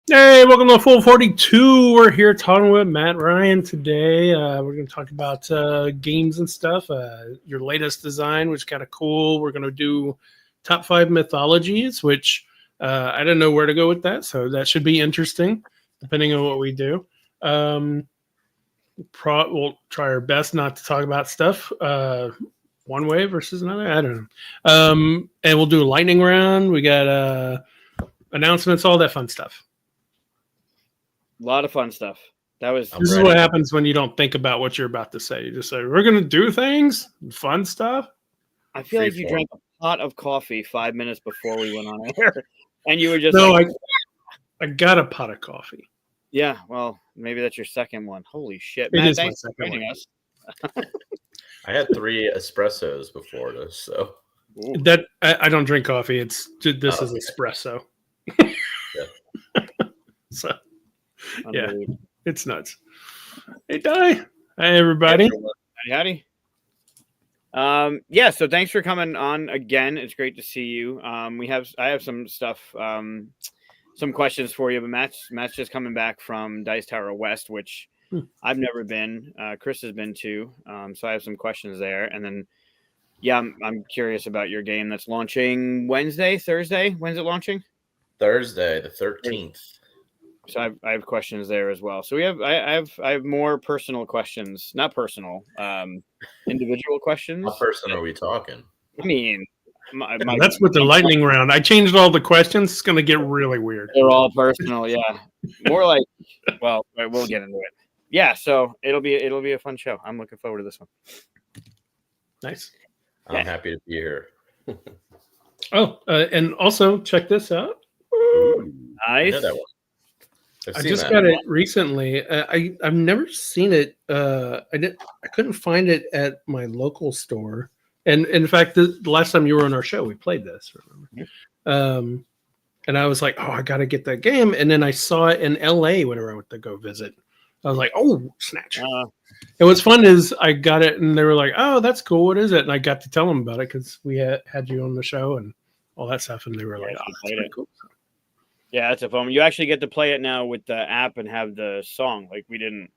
Hey, welcome to Full 42. We're here talking with Matt Ryan today. We're going to talk about games and stuff. Your latest design, which is kind of cool. We're going to do top 5 mythologies, which I didn't know where to go with that. So that should be interesting, depending on what we do. We'll try our best not to talk about stuff one way versus another. I don't know. And we'll do a lightning round. We got announcements, all that fun stuff. A lot of fun stuff. This is what happens when you don't think about what you're about to say. You just say, we're going to do things, fun stuff. I feel like you drank a pot of coffee 5 minutes before we went on air. And you were just I got a pot of coffee. Yeah, well, maybe that's your second one. Holy shit. It Matt, is thanks my for joining second us. I had 3 espressos before this, so that I don't drink coffee. This is espresso. So yeah, it's nuts. Hey, Di. Hey, everybody. Howdy. Yeah, so thanks for coming on again. It's great to see you. I have some stuff, some questions for you, but Matt's just coming back from Dice Tower West, which I've never been. Chris has been too. So I have some questions there, and then I'm curious about your game that's launching Thursday. When's it launching? Thursday, the 13th. So I have questions there as well. So I have more personal questions, not personal, individual questions. How personal are we talking? I mean, that's with the lightning round. I changed all the questions. It's going to get really weird. They're all personal, yeah. More like, well, we'll get into it. Yeah, so it'll be a fun show. I'm looking forward to this one. Nice. I'm happy to be here. And also check this out. Nice. I know that one. I just got it recently. I've never seen it. I couldn't find it at my local store. And in fact, the last time you were on our show, we played this. Remember? And I was like, I got to get that game. And then I saw it in LA whenever I went to go visit. I was like, snatch. And what's fun is I got it, and they were like, "Oh, that's cool. What is it?" And I got to tell them about it because we had you on the show and all that stuff. And they were like, "Oh, that's pretty cool." Yeah, that's a fun. You actually get to play it now with the app and have the song. Like we didn't.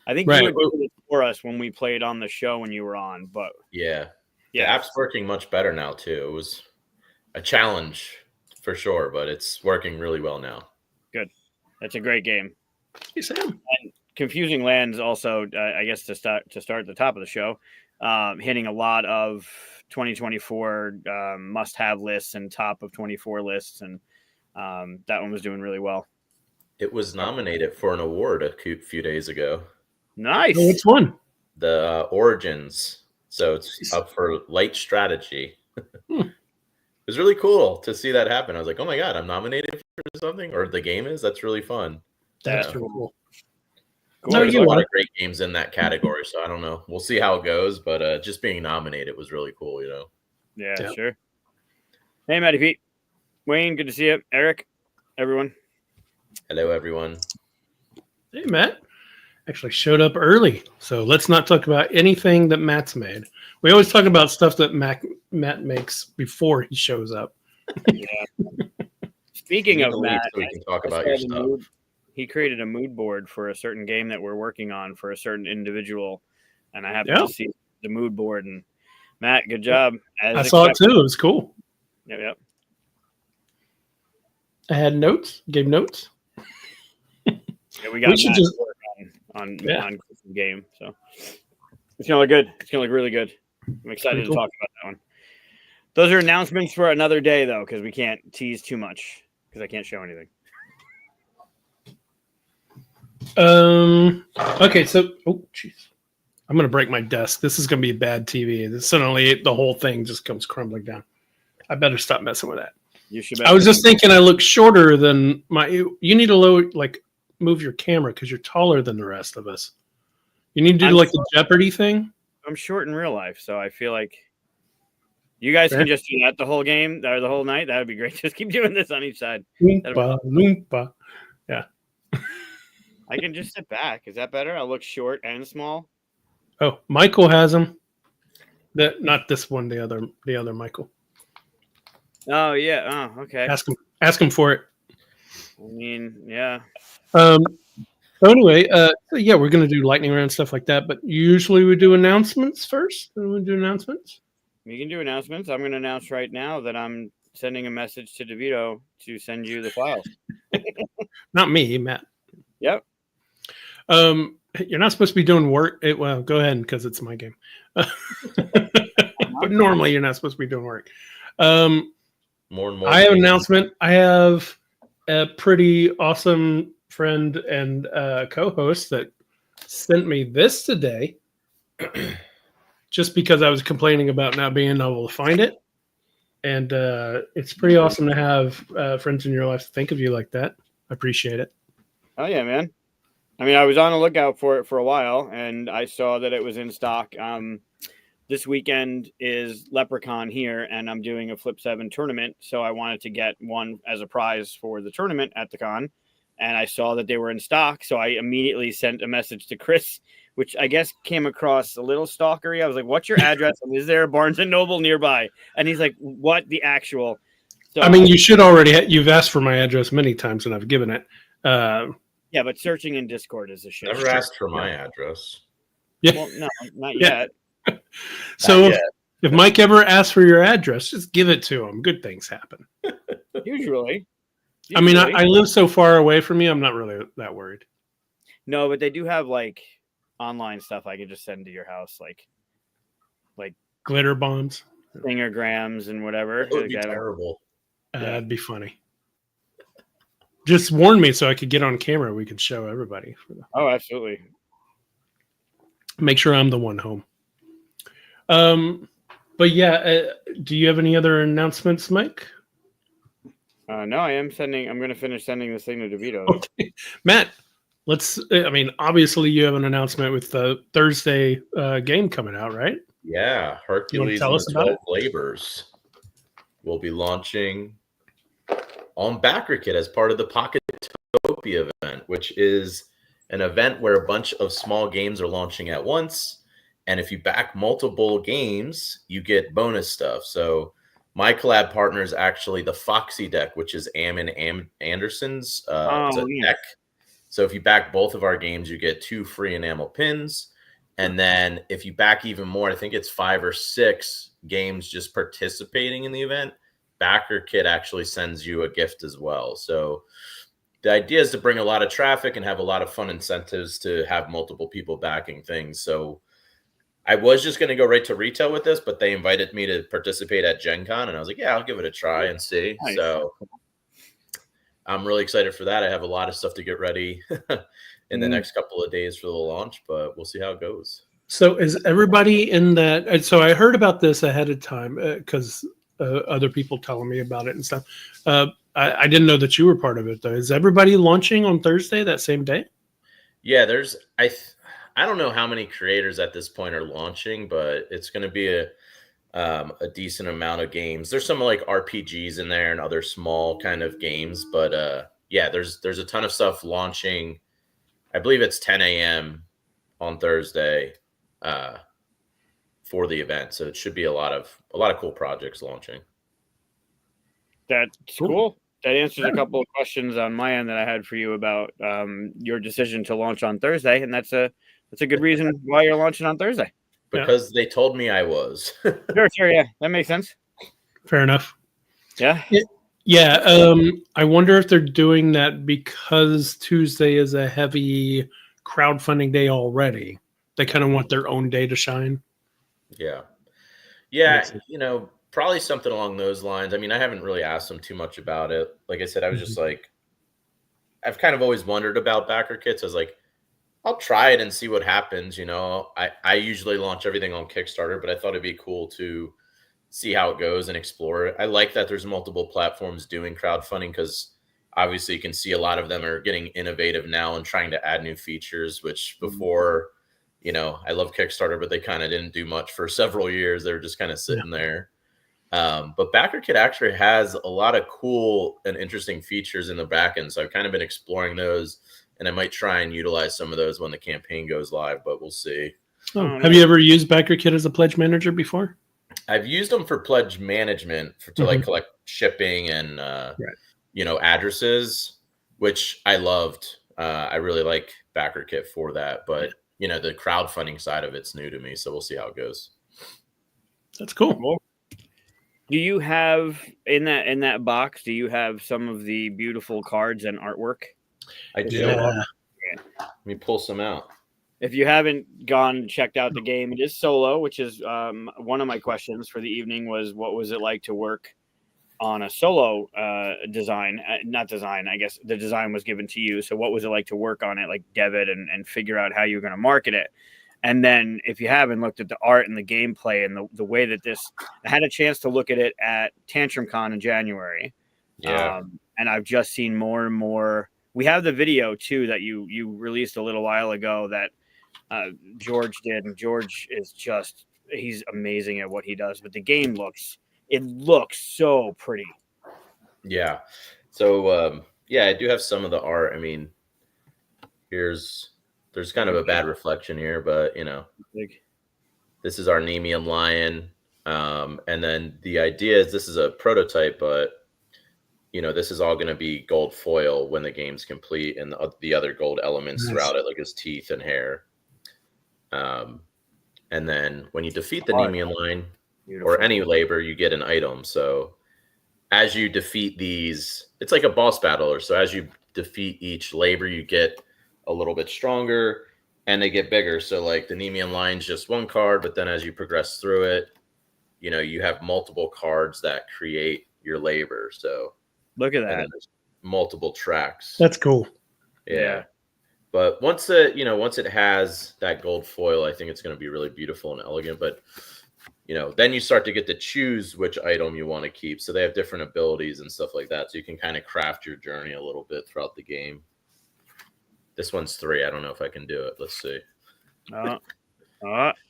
I think you would do it for us when we played on the show when you were on. But yeah, the app's working much better now too. It was a challenge for sure, but it's working really well now. Good. That's a great game. Hey, Sam. And Confusing Lands also, I guess, to start at the top of the show, hitting a lot of 2024 must-have lists and top of 24 lists, and that one was doing really well. It was nominated for an award a few days ago. Nice. Which one? The Origins. So it's up for light strategy. It was really cool to see that happen. I was like, oh my God, I'm nominated for something, or the game is. That's really fun. That's cool. There's a lot of great games in that category, so I don't know. We'll see how it goes, but just being nominated was really cool, Yeah, sure. Hey, Matty Pete. Wayne, good to see you. Eric, everyone. Hello, everyone. Hey, Matt. Actually showed up early, so let's not talk about anything that Matt's made. We always talk about stuff that Matt makes before he shows up. Yeah. Speaking of Matt, so we can talk about your stuff. He created a mood board for a certain game that we're working on for a certain individual, and I happened to see the mood board. And Matt, good job. I saw it too. It was cool. Yep. I had notes. Gave notes. Yeah, we should just work on the game. So it's gonna look good. It's gonna look really good. I'm excited to talk about that one. Those are announcements for another day, though, because we can't tease too much because I can't show anything. Okay, so jeez, I'm gonna break my desk. This is gonna be bad TV. Suddenly the whole thing just comes crumbling down. I better stop messing with that. You should. I was just thinking I look shorter than you need to move your camera because you're taller than the rest of us. You need to do the Jeopardy thing. I'm short in real life, so I feel like you guys can just do that the whole game or the whole night. That would be great. Just keep doing this on each side. Loompa. Yeah. I can just sit back. Is that better? I'll look short and small. Oh, Michael has them. Not this one. The other Michael. Oh yeah. Oh, okay. Ask him for it. I mean, yeah. So anyway, so yeah, we're gonna do lightning round stuff like that, but usually we do announcements first. And we do announcements. We can do announcements. I'm going to announce right now that I'm sending a message to DeVito to send you the file. Not me, Matt. Yep. You're not supposed to be doing work. Well, go ahead because it's my game. But normally you're not supposed to be doing work. More and more. I have an announcement. I have a pretty awesome friend and co-host that sent me this today just because I was complaining about not being able to find it. And it's pretty awesome to have friends in your life to think of you like that. I appreciate it. Oh, yeah, man. I mean, I was on the lookout for it for a while, and I saw that it was in stock. This weekend is Leprechaun here, and I'm doing a Flip 7 tournament, so I wanted to get one as a prize for the tournament at the con, and I saw that they were in stock, so I immediately sent a message to Chris, which I guess came across a little stalkery. I was like, what's your address? And is there a Barnes & Noble nearby? And he's like, what the actual? So, I mean, you should already you've asked for my address many times, and I've given it. Yeah, but searching in Discord is a shit. Never asked for my address. Yeah. Well, no, not yet. So if Mike ever asks for your address, just give it to him. Good things happen. Usually. I mean, I live so far away from you, I'm not really that worried. No, but they do have like online stuff I could just send to your house, like Glitter bombs, fingergrams and whatever. That would be terrible. That'd be funny. Just warn me so I could get on camera. We could show everybody. Oh, absolutely. Make sure I'm the one home. But yeah, do you have any other announcements, Mike? No, I'm going to finish sending this thing to DeVito. Okay. Matt, obviously you have an announcement with the Thursday game coming out, right? Yeah, Hercules and the 12 Labors will be launching on BackerKit as part of the Pocketopia event, which is an event where a bunch of small games are launching at once. And if you back multiple games, you get bonus stuff. So my collab partner is actually the Foxy deck, which is Ammon Anderson's deck. So if you back both of our games, you get 2 free enamel pins. And then if you back even more, I think it's 5 or 6 games just participating in the event, BackerKit actually sends you a gift as well. So the idea is to bring a lot of traffic and have a lot of fun incentives to have multiple people backing things. So I was just going to go right to retail with this, but they invited me to participate at Gen Con, and I was like, yeah, I'll give it a try and see. Nice. So I'm really excited for that. I have a lot of stuff to get ready in the next couple of days for the launch, but we'll see how it goes. So is everybody in that? So I heard about this ahead of time because other people telling me about it and stuff. I didn't know that you were part of it, though. Is everybody launching on Thursday that same day? Yeah, I don't know how many creators at this point are launching, but it's going to be a decent amount of games. There's some like RPGs in there and other small kind of games, but yeah, there's a ton of stuff launching. I believe it's 10 a.m. on Thursday for the event, so it should be a lot of cool projects launching. That's cool. That answers a couple of questions on my end that I had for you about your decision to launch on Thursday, and that's a good reason why you're launching on Thursday. Because they told me I was. Sure, yeah, that makes sense. Fair enough. Yeah. Yeah. I wonder if they're doing that because Tuesday is a heavy crowdfunding day already. They kind of want their own day to shine. Yeah. Probably something along those lines. I mean, I haven't really asked them too much about it. Like I said, I was just like, I've kind of always wondered about BackerKits. I was like, I'll try it and see what happens. I usually launch everything on Kickstarter, but I thought it'd be cool to see how it goes and explore it. I like that there's multiple platforms doing crowdfunding because obviously you can see a lot of them are getting innovative now and trying to add new features, which before, I love Kickstarter, but they kind of didn't do much for several years. They were just kind of sitting there. But BackerKit actually has a lot of cool and interesting features in the back end. So I've kind of been exploring those, and I might try and utilize some of those when the campaign goes live, but we'll see. Have you ever used BackerKit as a pledge manager before? I've used them for pledge management to like collect shipping and, addresses. which I loved. I really like BackerKit for that, but the crowdfunding side of it's new to me, so we'll see how it goes. That's cool. Do you have in that box? Do you have some of the beautiful cards and artwork? I do. Yeah. Let me pull some out. If you haven't checked out the game, it is solo, which is one of my questions for the evening was, what was it like to work on a solo design? Not design, I guess the design was given to you. So what was it like to work on it, like dev it and figure out how you're going to market it? And then if you haven't looked at the art and the gameplay and the way that I had a chance to look at it at Tantrum Con in January. Yeah. And I've just seen more and more. We have the video too that you released a little while ago that George did. And George is he's amazing at what he does, but the game looks so pretty. Yeah. So, I do have some of the art. I mean, there's kind of a bad reflection here, but this is our Nemean lion. And then the idea is this is a prototype, but this is all going to be gold foil when the game's complete, and the other gold elements throughout it, like his teeth and hair. And then when you defeat the Nemean lion or any labor, you get an item. So as you defeat these, it's like a boss battle. So as you defeat each labor, you get a little bit stronger and they get bigger. So like the Nemean lion's just one card, but then as you progress through it, you have multiple cards that create your labor. So look at that. Multiple tracks. That's cool. Yeah. But once it has that gold foil, I think it's going to be really beautiful and elegant. But then you start to get to choose which item you want to keep. So they have different abilities and stuff like that. So you can kind of craft your journey a little bit throughout the game. This one's 3. I don't know if I can do it. Let's see.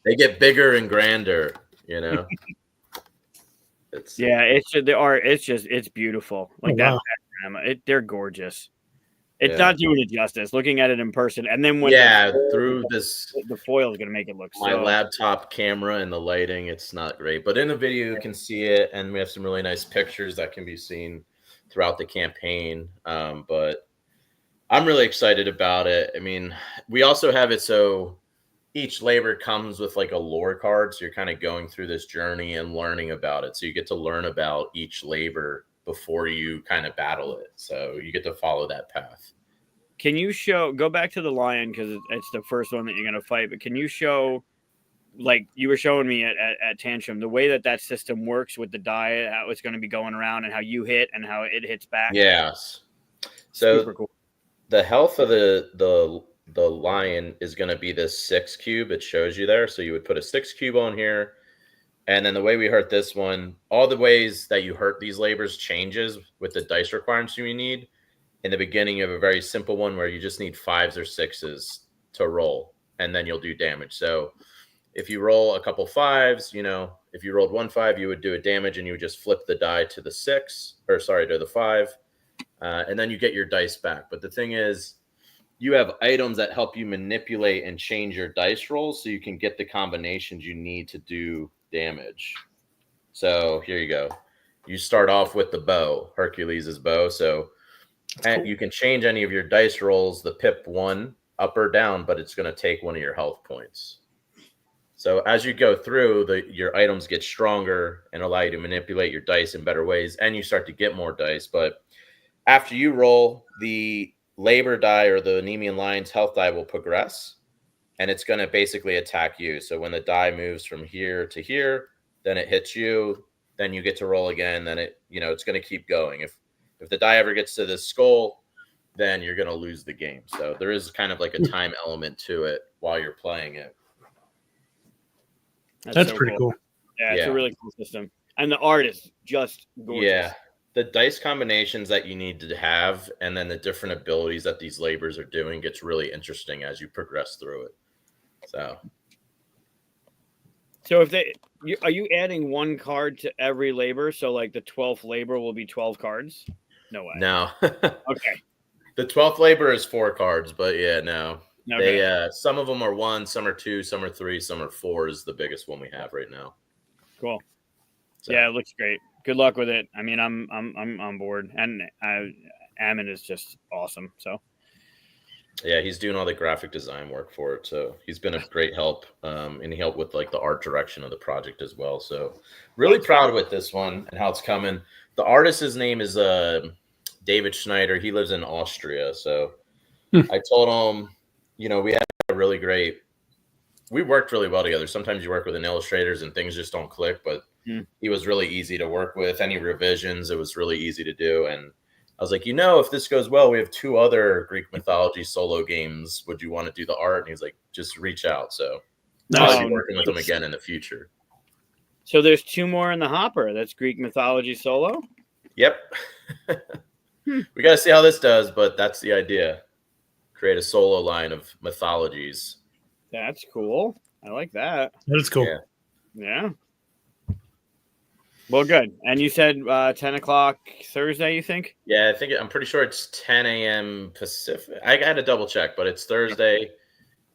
They get bigger and grander, It's the art. It's beautiful. Like that. They're gorgeous. It's not doing it justice. Looking at it in person, and then when the foil is going to make it look. My laptop camera and the lighting, it's not great, but in the video you can see it, and we have some really nice pictures that can be seen throughout the campaign. But I'm really excited about it. I mean, we also have it so each labor comes with like a lore card, so you're kind of going through this journey and learning about it. So you get to learn about each labor before you kind of battle it. So you get to follow that path. Can you go back to the lion, because it's the first one that you're going to fight, but can you show, like you were showing me at Tantrum, the way that system works with the die, how it's going to be going around and how you hit and how it hits back? Yes. So super cool. The health of the lion is going to be this 6 cube. It shows you there. So you would put a 6 cube on here. And then the way we hurt this one, all the ways that you hurt these labors changes with the dice requirements you need. In the beginning, you have a very simple one where you just need 5s or 6s to roll, and then you'll do damage. So if you roll a couple 5s, if you rolled 1 5, you would do a damage, and you would just flip the die to the 5. And then you get your dice back. But the thing is, you have items that help you manipulate and change your dice rolls so you can get the combinations you need to do damage. So here you go. You start off with the bow, Hercules' bow. So you can change any of your dice rolls, the pip 1 up or down, but it's going to take one of your health points. So as you go through, your items get stronger and allow you to manipulate your dice in better ways, and you start to get more dice. But after you roll, the labor die or the Nemean lion's health die will progress, and it's going to basically attack you. So when the die moves from here to here, then it hits you, then you get to roll again, then it's going to keep going. If the die ever gets to this skull, then you're going to lose the game. So there is kind of like a time element to it while you're playing it. That's so pretty cool. Yeah, it's a really cool system. And the art is just gorgeous. Yeah. The dice combinations that you need to have, and then the different abilities that these labors are doing, gets really interesting as you progress through it. So are you adding 1 card to every labor? So like the 12th labor will be 12 cards? No way. No. Okay. The 12th labor is 4 cards, but no. Okay. They some of them are 1, some are 2, some are 3, some are 4 is the biggest one we have right now. Cool. So. Yeah, it looks great. Good luck with it. I mean, I'm on board, and Ammon is just awesome. So yeah, he's doing all the graphic design work for it. So he's been a great help. And he helped with like the art direction of the project as well. So really proud with this one and how it's coming. The artist's name is David Schneider. He lives in Austria. So I told him, we had a really great, we worked really well together. Sometimes you work with an illustrators and things just don't click, but he was really easy to work with. Any revisions, it was really easy to do. And I was like, if this goes well, we have 2 other Greek mythology solo games. Would you want to do the art? And he's like, just reach out. So I'll be working with him again in the future. So there's 2 more in the hopper. That's Greek mythology solo. Yep. We got to see how this does, but that's the idea. Create a solo line of mythologies. That's cool. I like that. That's cool. Yeah. Well, good. And you said 10 o'clock Thursday, you think? Yeah, I'm pretty sure it's 10 a.m. Pacific. I had to double check, but it's Thursday,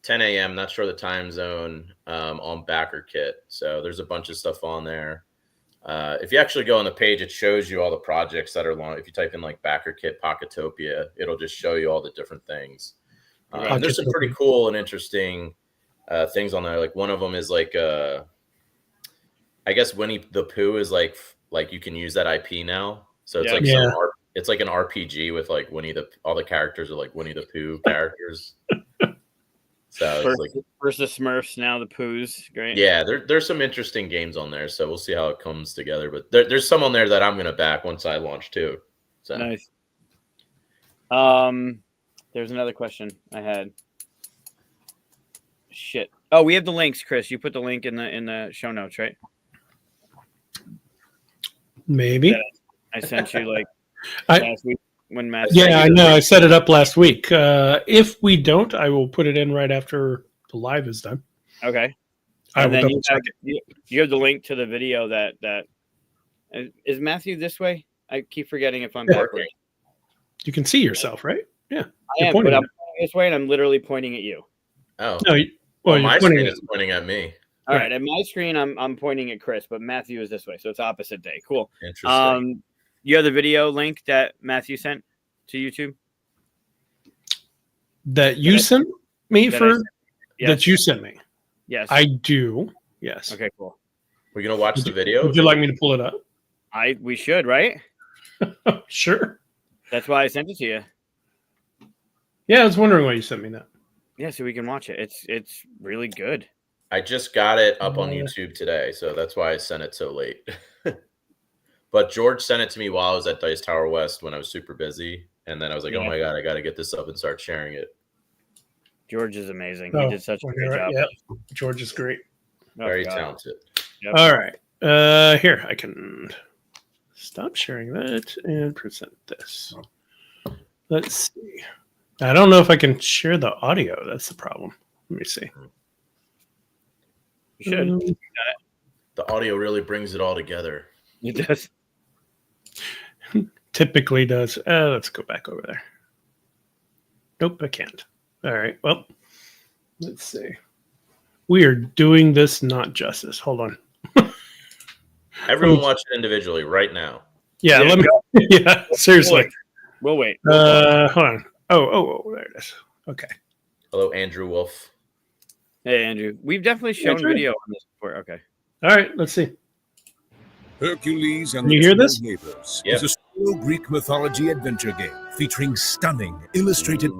10 a.m. Not sure the time zone on BackerKit. So there's a bunch of stuff on there. If you actually go on the page, it shows you all the projects that are long. If you type in like BackerKit Pocketopia, it'll just show you all the different things. There's some pretty cool and interesting things on there. Like one of them is like I guess Winnie the Pooh is like you can use that IP now. So it's it's like an RPG with like all the characters are like Winnie the Pooh characters. So first the Smurfs, now the Poohs. Great. Yeah, there's some interesting games on there. So we'll see how it comes together. But there's some on there that I'm gonna back once I launch too. So nice. There's another question I had. Shit. Oh, we have the links, Chris. You put the link in the show notes, right? Maybe. I sent you like last week when Matt. Yeah, I know. I set it up last week. If we don't, I will put it in right after the live is done. Okay. I will double check it. You have the link to the video that is Mathue this way? I keep forgetting if I'm backwards. You can see yourself, right? Yeah. I am, but I'm pointing this way and I'm literally pointing at you. Oh. No, my screen is pointing at me. All right, at my screen, I'm pointing at Chris, but Mathue is this way, so it's opposite day. Cool. Interesting. You have the video link that Mathue sent to YouTube? That you sent me that you sent me? Yes. I do. Yes. Okay, cool. We're gonna watch the video. Would you like me to pull it up? We should, right? Sure. That's why I sent it to you. Yeah, I was wondering why you sent me that. Yeah, so we can watch it. It's really good. I just got it up on YouTube today, so that's why I sent it so late. But George sent it to me while I was at Dice Tower West when I was super busy, and then I was like, "Oh my god, I got to get this up and start sharing it." George is amazing. He did such a great job. Yeah, George is great. Very talented. Yep. All right. Here, I can stop sharing that and present this. Let's see. I don't know if I can share the audio. That's the problem. Let me see. You should. The audio really brings it all together. It does. Typically does. Let's go back over there. Nope, I can't. All right. Well, let's see. We are doing this not justice. Hold on. Everyone watch it individually right now. Yeah, let me. Yeah, seriously. We'll wait. Hold on. Oh, there it is. Okay. Hello, Andrew Wolf. Hey, Andrew. We've definitely shown video on this before. Okay. All right. Let's see. Hercules and you hear this? Neighbors is a solo Greek mythology adventure game featuring stunning illustrated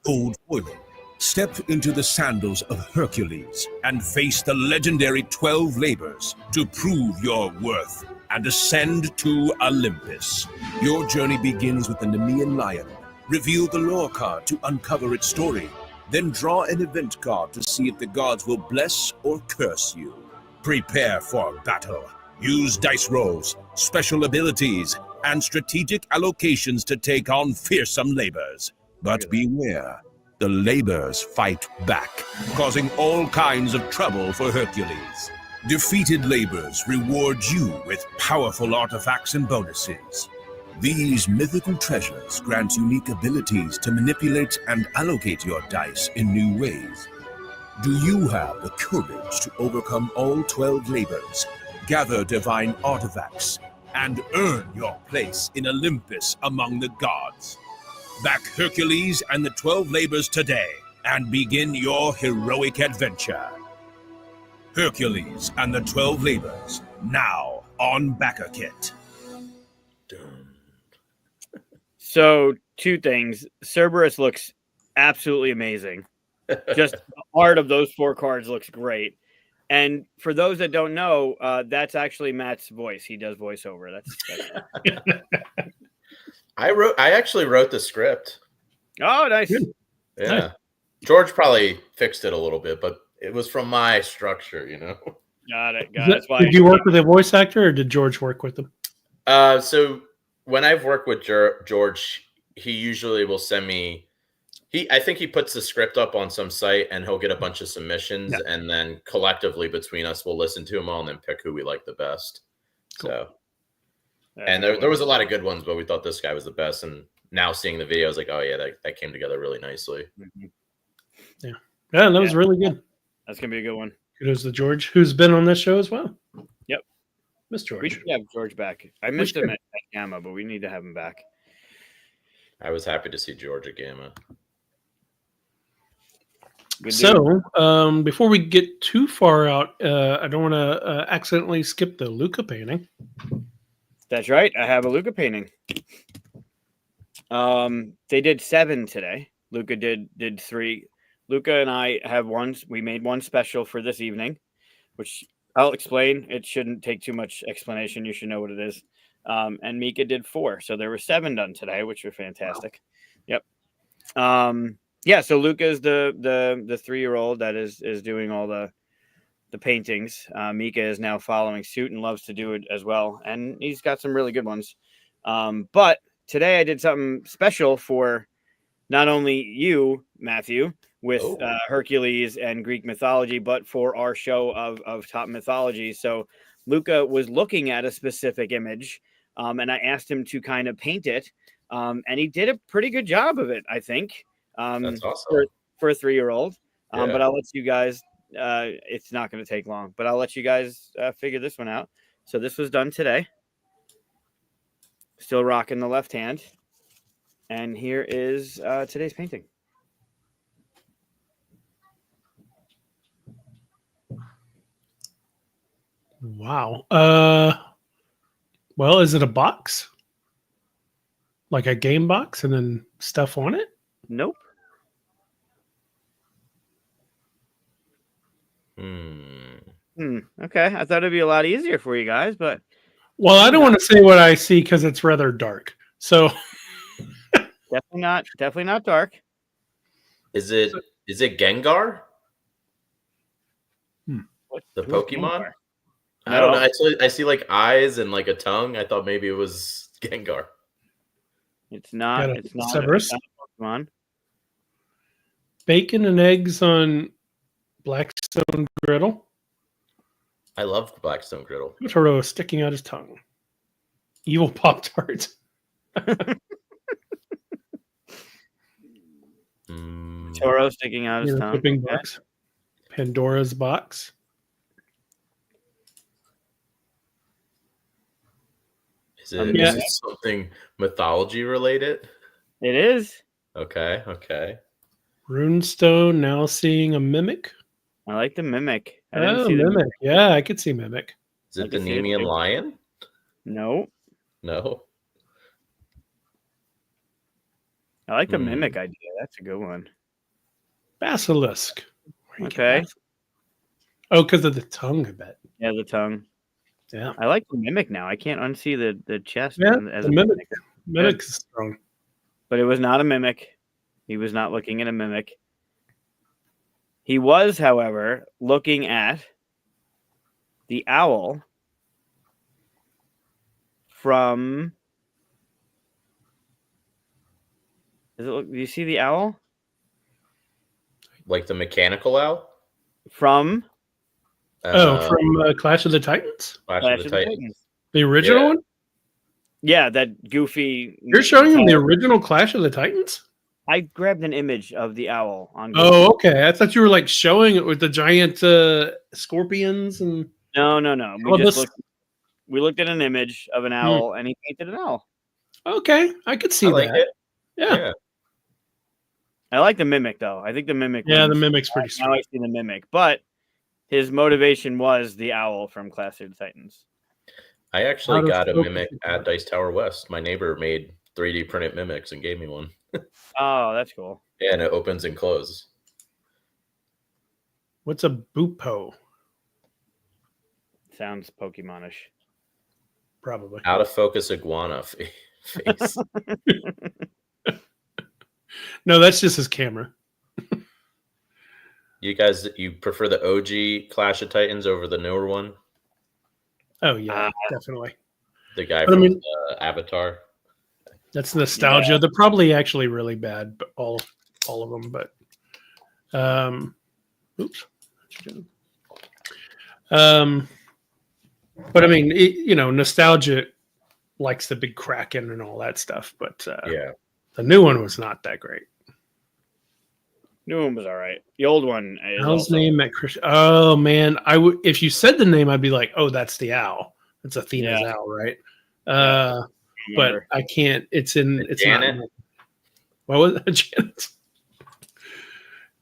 gold foiling. Step into the sandals of Hercules and face the legendary 12 labors to prove your worth and ascend to Olympus. Your journey begins with the Nemean lion. Reveal the lore card to uncover its story. Then draw an event card to see if the gods will bless or curse you. Prepare for battle. Use dice rolls, special abilities, and strategic allocations to take on fearsome labors. But beware, the labors fight back, causing all kinds of trouble for Hercules. Defeated labors reward you with powerful artifacts and bonuses. These mythical treasures grant unique abilities to manipulate and allocate your dice in new ways. Do you have the courage to overcome all 12 labors, gather divine artifacts, and earn your place in Olympus among the gods. Back Hercules and the 12 labors today and begin your heroic adventure. Hercules and the 12 labors, now on BackerKit. So, two things. Cerberus looks absolutely amazing. Just the art of those 4 cards looks great. And for those that don't know, that's actually Matt's voice. He does voiceover. That's I actually wrote the script. Oh, nice. Yeah. Nice. George probably fixed it a little bit, but it was from my structure, you know. Got it. That's why. Did you work with a voice actor, or did George work with them? So when I've worked with George, he usually will send me. I think he puts the script up on some site, and he'll get a bunch of submissions, and then collectively between us, we'll listen to them all and then pick who we like the best. Cool. So, and there was a lot of good ones, but we thought this guy was the best. And now seeing the video, I was like, oh yeah, that came together really nicely. Mm-hmm. Yeah, that was really good. That's gonna be a good one. Kudos to George, who's been on this show as well. Yep, Miss George. We should have George back. I missed him at Gamma, but we need to have him back. I was happy to see George at Gamma. So, before we get too far out, I don't want to accidentally skip the Luca painting. That's right. I have a Luca painting. They did 7 today. Luca did 3. Luca and I have one. We made one special for this evening, which I'll explain. It shouldn't take too much explanation. You should know what it is. And Mika did 4. So there were 7 done today, which were fantastic. Wow. Yep. Yeah, so Luca is the 3-year-old that is doing all the paintings. Mika is now following suit and loves to do it as well, and he's got some really good ones. But today I did something special for not only you, Mathue, with Hercules and Greek mythology, but for our show of top mythology. So Luca was looking at a specific image, and I asked him to kind of paint it, and he did a pretty good job of it, I think. That's awesome for a 3-year-old. But I'll let you guys. It's not going to take long, but I'll let you guys figure this one out. So this was done today. Still rocking the left hand, and here is today's painting. Wow. Well, is it a box? Like a game box and then stuff on it? Nope. Okay. I thought it'd be a lot easier for you guys, but well, I don't want to say what I see because it's rather dark. So definitely not dark. Is it Gengar? The Pokemon? Gengar? I don't know. I see like eyes and like a tongue. I thought maybe it was Gengar. It's not. It's not. Cerberus. Pokemon. Bacon and eggs on Blackstone griddle. I love the Blackstone griddle. Totoro sticking out his tongue. Evil Pop-Tart. Toro sticking out his tongue. Box. Pandora's box. Is it something mythology related? It is. Okay. Runestone, now seeing a mimic. I like the mimic. Mimic. Yeah, I could see mimic. Is it the Nemean lion? No. I like the mimic idea. That's a good one. Basilisk. Okay. Oh, because of the tongue, I bet. Yeah, the tongue. Yeah. I like the mimic now. I can't unsee the chest. Yeah, as the mimic. Mimic's strong. But it was not a mimic. He was not looking at a mimic. He was, however, looking at the owl from... Do you see the owl? Like the mechanical owl? From... from Clash of the Titans? Clash of the Titans. The original one? Yeah, that goofy... You're showing him the original Clash of the Titans? I grabbed an image of the owl on Google. Oh, okay. I thought you were like showing it with the giant scorpions and... No. We just looked... We looked at an image of an owl, and he painted an owl. Okay, I could see I like that. it. Yeah. I like the mimic though. I think the mimic. Yeah, the mimic's pretty strong. I like the mimic, but his motivation was the owl from Clash of the Titans. I actually got a mimic at Dice Tower West. My neighbor made 3D printed mimics and gave me one. Oh, that's cool. Yeah, and it opens and closes. What's a Boopo? Sounds Pokemonish. Probably. Out of focus iguana face. No, that's just his camera. You guys, you prefer the OG Clash of Titans over the newer one? Oh yeah, definitely. The guy from Avatar. That's nostalgia. Yeah. They're probably actually really bad, but all of them. But oops. But I mean, nostalgia likes the big Kraken and all that stuff. But yeah, the new one was not that great. New one was all right. The old one. Owl's name at Chris. Oh man, if you said the name, I'd be like, oh, that's the owl. It's Athena's owl, right? But I can't. It's Janet. Not. What was it? Janet?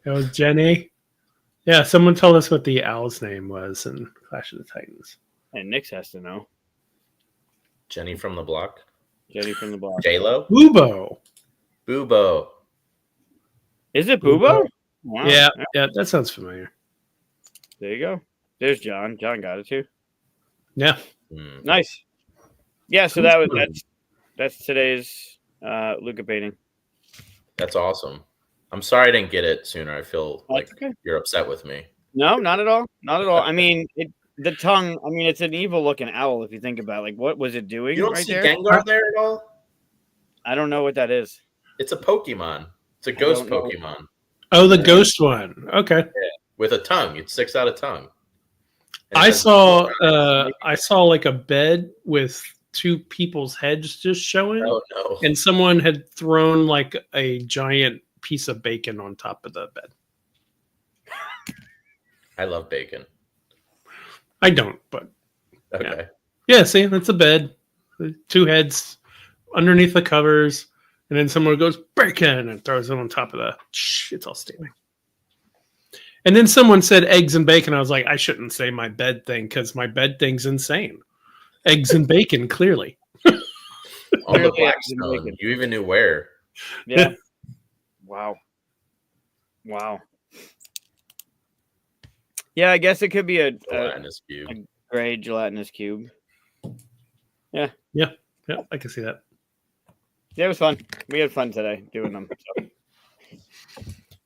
It was Jenny. Yeah, someone told us what the owl's name was in Clash of the Titans. And Nix has to know. Jenny from the block. Jenny from the block. J-Lo. Boobo. Is it Boobo? Wow. Yeah, that sounds familiar. There you go. There's John. John got it too. Yeah. Nice. Yeah, so that's today's Luca painting. That's awesome. I'm sorry I didn't get it sooner. I feel like you're upset with me. No, not at all. Not at all. I mean, the tongue. I mean, it's an evil-looking owl if you think about it. Like, what was it doing? You don't see Gengar there at all? I don't know what that is. It's a Pokemon. It's a ghost Pokemon. Oh, the ghost one. Okay. Yeah, with a tongue. It sticks out a tongue. I saw like a bed with two people's heads just showing. Oh no! And someone had thrown like a giant piece of bacon on top of the bed. I love bacon. I don't, but okay. Yeah, see, that's a bed. Two heads underneath the covers, and then someone goes bacon and throws it on top of the. It's all steaming. And then someone said eggs and bacon. I was like, I shouldn't say my bed thing because my bed thing's insane. Eggs and bacon, clearly. On the Blackstone. You even knew where. Yeah. Wow. Yeah, I guess it could be a gelatinous cube. A gray gelatinous cube. Yeah. Yeah, I can see that. Yeah, it was fun. We had fun today doing them. So.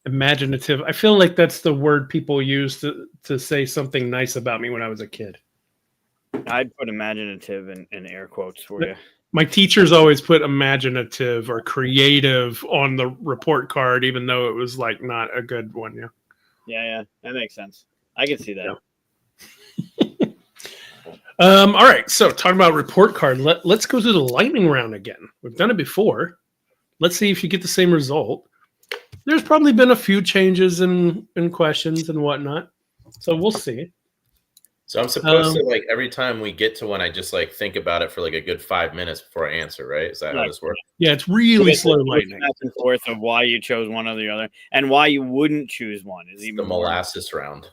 Imaginative. I feel like that's the word people use to say something nice about me when I was a kid. I'd put imaginative in air quotes for you. My teachers always put imaginative or creative on the report card, even though it was like not a good one. Yeah, that makes sense. I can see that. Yeah. All right, so talking about report card, let's go to the lightning round again. We've done it before. Let's see if you get the same result. There's probably been a few changes in questions and whatnot, so we'll see. So I'm supposed to, like, every time we get to one, I just, like, think about it for, like, a good 5 minutes before I answer, right? Is that how this works? Yeah, it's really slow lightning. Back and forth of why you chose one or the other, and why you wouldn't choose one. Is even the molasses round.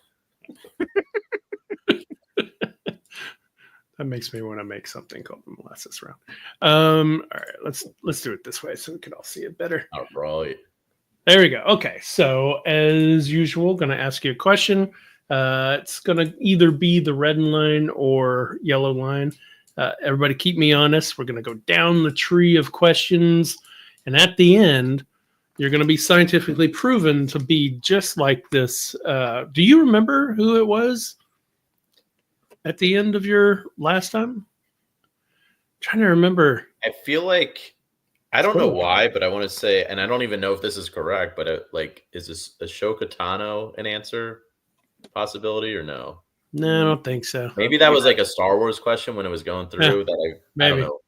That makes me want to make something called the molasses round. All right, let's do it this way so we can all see it better. All right. There we go. Okay, so as usual, going to ask you a question. It's going to either be the red line or yellow line. Everybody keep me honest. We're going to go down the tree of questions. And at the end, you're going to be scientifically proven to be just like this. Do you remember who it was at the end of your last time? I'm trying to remember. I feel like, I don't know why, but I want to say, and I don't even know if this is correct, but is this Ashoka Tano an answer possibility or no? No, I don't think so. Maybe that was like a Star Wars question when it was going through. Yeah, I don't know.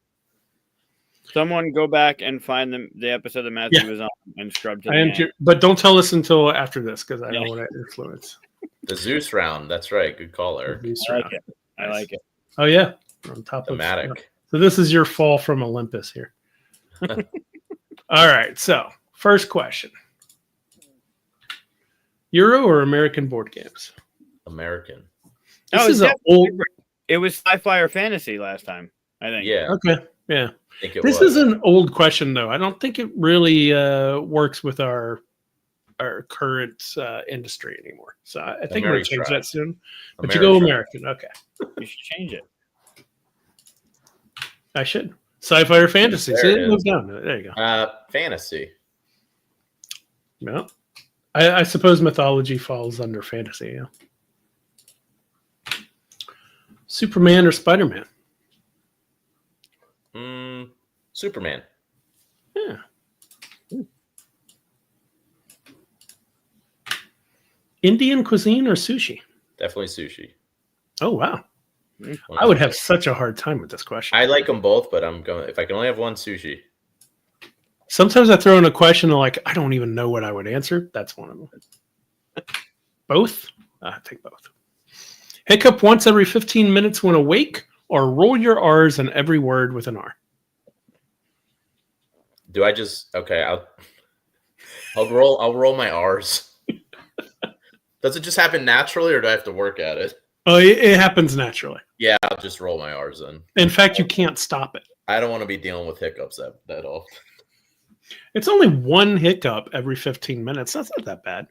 Someone go back and find the episode that Mathue was on and scrub to the end. But don't tell us until after this because I don't want to influence. The Zeus round. That's right. Good caller. I like it. Oh, yeah. on top Thematic. of. So this is your fall from Olympus here. All right. So first question: Euro or American board games? American. This is an old. It was sci-fi or fantasy last time, I think. Yeah. Okay. Yeah. I think This is an old question, though. I don't think it really works with our current industry anymore. So I think we'll change that soon. But you go American. Okay. You should change it. I should. Sci-fi or fantasy. So it moves down. There you go. Fantasy. No. I suppose mythology falls under fantasy, yeah. Superman or Spider-Man? Superman. Yeah. Indian cuisine or sushi? Definitely sushi. Oh, wow. I would have such a hard time with this question. I like them both, but I'm going. If I can only have one, sushi. Sometimes I throw in a question and like, I don't even know what I would answer. That's one of them. Both? I take both. Hiccup once every 15 minutes when awake, or roll your R's in every word with an R. Do I just I'll roll my R's. Does it just happen naturally, or do I have to work at it? Oh, it happens naturally. Yeah, I'll just roll my R's in. In fact, you can't stop it. I don't want to be dealing with hiccups that often. It's only one hiccup every 15 minutes. That's not that bad.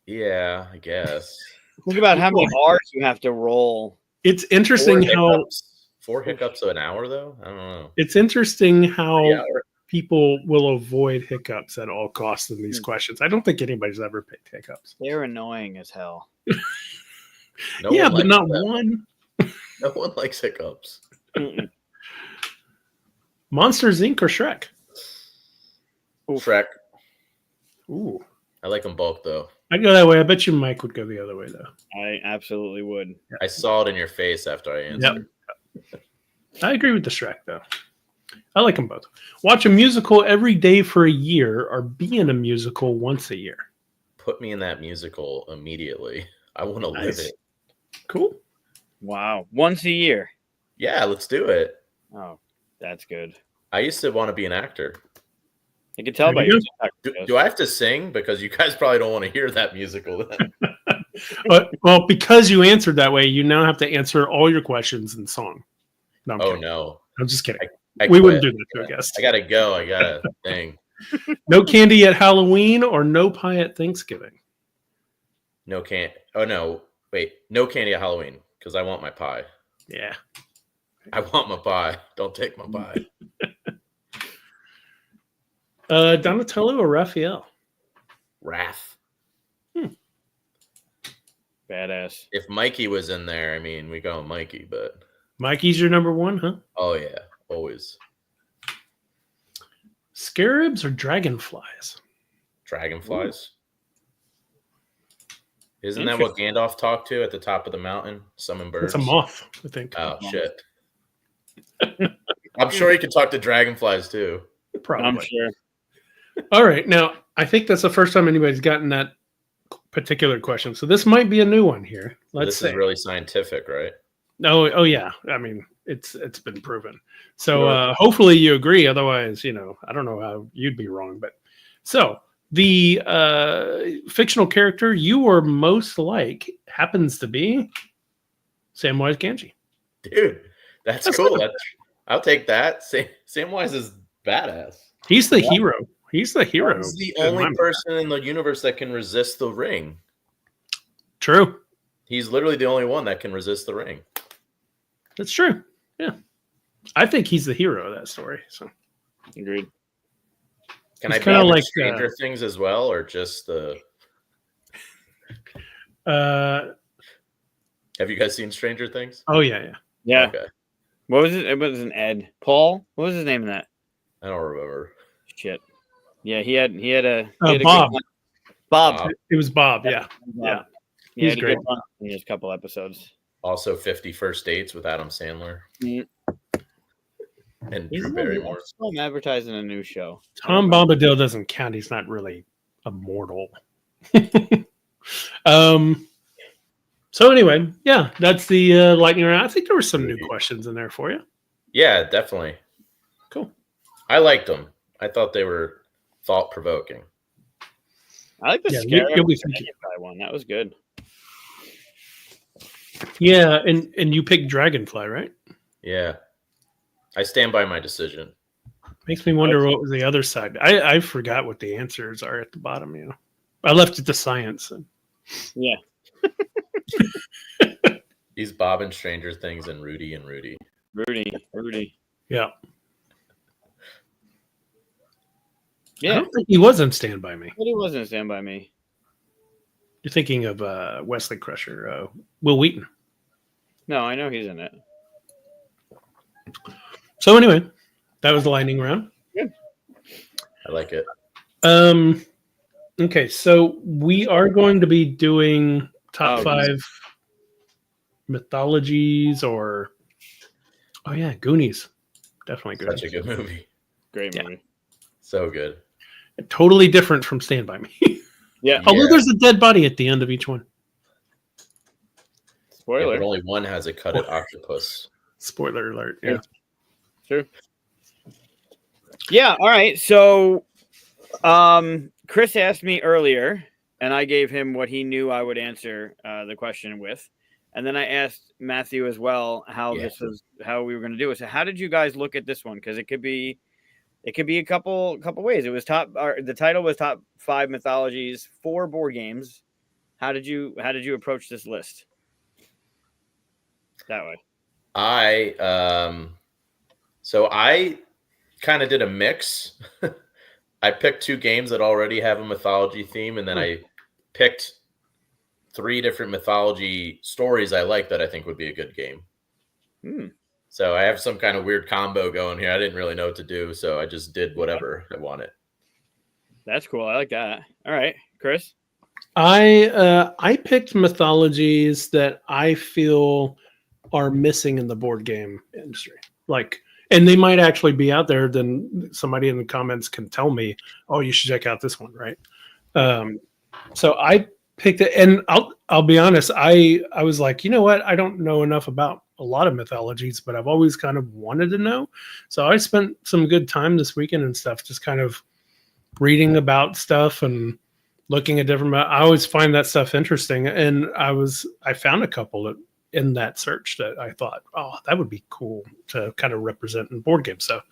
Yeah, I guess. Think about how many R's you have to roll. It's interesting how 4 hiccups an hour, though. I don't know. It's interesting how people will avoid hiccups at all costs in these questions. I don't think anybody's ever picked hiccups. They're annoying as hell. Yeah, but not one. No one likes hiccups. Monsters Inc. or Shrek? Shrek. Ooh. I like them both, though. I go that way. I bet you Mike would go the other way, though. I absolutely would. I saw it in your face after I answered. Yep. I agree with the Shrek, though. I like them both. Watch a musical every day for a year or be in a musical once a year. Put me in that musical immediately. I want to live it. Cool. Wow. Once a year. Yeah, let's do it. Oh, that's good. I used to want to be an actor. I can tell by your do I have to sing? Because you guys probably don't want to hear that musical then. Well, because you answered that way, you now have to answer all your questions in song. No, no. I'm just kidding. I we wouldn't do that to a guest. I gotta go. I gotta thing. No candy at Halloween or no pie at Thanksgiving? No candy. Oh, no. Wait. No candy at Halloween because I want my pie. Yeah. I want my pie. Don't take my pie. Donatello or Raphael? Wrath. Badass. If Mikey was in there, I mean, we go Mikey, but Mikey's your number one, huh? Oh yeah, always. Scarabs or dragonflies? Dragonflies. Ooh. Isn't that what Gandalf talked to at the top of the mountain? Summon birds. It's a moth, I think. Oh shit. I'm sure he could talk to dragonflies too. Probably. I'm sure. All right. Now, I think that's the first time anybody's gotten that particular question. So this might be a new one here. This is really scientific, right? Oh yeah. I mean, it's been proven. So hopefully you agree. Otherwise, I don't know how you'd be wrong. But so the fictional character you are most like happens to be Samwise Gamgee. Dude, that's cool. I'll take that. Samwise is badass. He's the hero. He's the hero. He's the only person in the universe that can resist the ring. True. He's literally the only one that can resist the ring. That's true. Yeah. I think he's the hero of that story. So agreed. Can I be like Stranger Things as well, or just the Have you guys seen Stranger Things? Oh yeah. Okay. What was it? It was an Ed. Paul? What was his name in that? I don't remember. Shit. Yeah, he had a Bob. Bob. It was Bob. Yeah. He's great. In just a couple episodes. Also, 50 First Dates with Adam Sandler and Drew Barrymore. I'm advertising a new show. Tom Bombadil doesn't count. He's not really immortal. So anyway, yeah, that's the lightning round. I think there were some new questions in there for you. Yeah, definitely. Cool. I liked them. I thought they were thought-provoking. I like the Scarab Dragonfly one. That was good. Yeah, and you picked Dragonfly, right? Yeah. I stand by my decision. Makes me wonder what was the other side. I forgot what the answers are at the bottom, you know. I left it to science. Yeah. He's Bob in Stranger Things and Rudy. Rudy. Yeah. Yeah. I don't think he was in Stand By Me. But he wasn't Stand By Me. You're thinking of Wesley Crusher, Will Wheaton. No, I know he's in it. So anyway, that was the lightning round. Good. I like it. Okay, so we are going to be doing top 5 mythologies or Goonies. Definitely Goonies. Such a good movie. Great movie. So good. Totally different from Stand By Me. Yeah. Although there's a dead body at the end of each one. Spoiler. Yeah, but only one has a cut-it octopus. Spoiler alert. Yeah. True. Yeah. All right. So, Chris asked me earlier, and I gave him what he knew I would answer the question with, and then I asked Mathue as well how we were going to do it. So, how did you guys look at this one? Because it could be a couple ways. It was the title was top 5 mythologies for board games. How did you approach this list? That way. I kind of did a mix. I picked 2 games that already have a mythology theme, and then I picked 3 different mythology stories I like that I think would be a good game. So I have some kind of weird combo going here. I didn't really know what to do, so I just did whatever I wanted. That's cool. I like that. All right, Chris. I picked mythologies that I feel are missing in the board game industry. And they might actually be out there. Then somebody in the comments can tell me, "Oh, you should check out this one." Right. So I picked it, and I'll be honest. I was like, you know what? I don't know enough about a lot of mythologies, but I've always kind of wanted to know. So I spent some good time this weekend and stuff, just kind of reading about stuff and looking at different. I always find that stuff interesting, and I found a couple in that search that I thought, oh, that would be cool to kind of represent in board games. So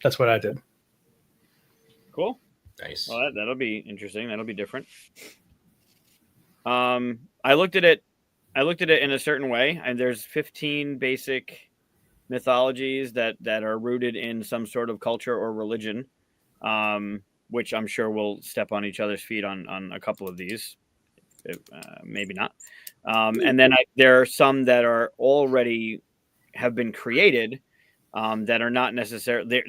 that's what I did. Cool. Nice. Well, that'll be interesting. That'll be different. I looked at it in a certain way, and there's 15 basic mythologies that are rooted in some sort of culture or religion, which I'm sure we'll step on each other's feet on a couple of these, maybe not. And then there are some that are already have been created that are not necessarily.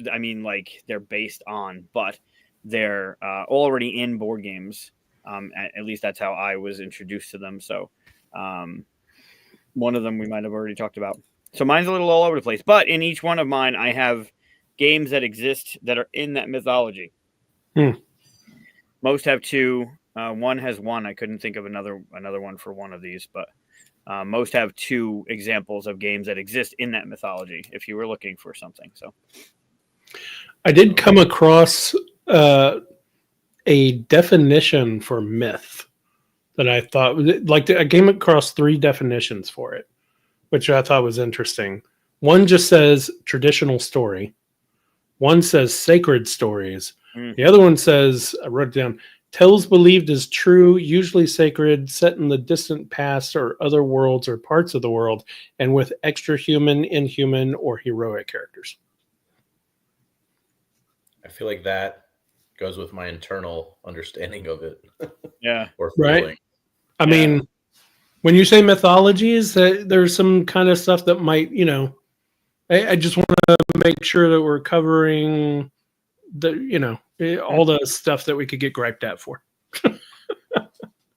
They're based on, but they're already in board games. At least that's how I was introduced to them. So one of them we might have already talked about. So mine's a little all over the place, but in each one of mine, I have games that exist that are in that mythology. Most have 2. One has 1. I couldn't think of another one for one of these, but most have 2 examples of games that exist in that mythology. If you were looking for something, so I did come across a definition for myth that I thought I came across 3 definitions for it, which I thought was interesting. One just says traditional story. One says sacred stories. The other one says, I wrote it down, tales believed as true, usually sacred, set in the distant past or other worlds or parts of the world, and with extra human, inhuman, or heroic characters. I feel like that goes with my internal understanding of it. Yeah. Or feeling. Right. I mean, when you say mythologies, there's some kind of stuff that might, I just want to make sure that we're covering all the stuff that we could get griped at for.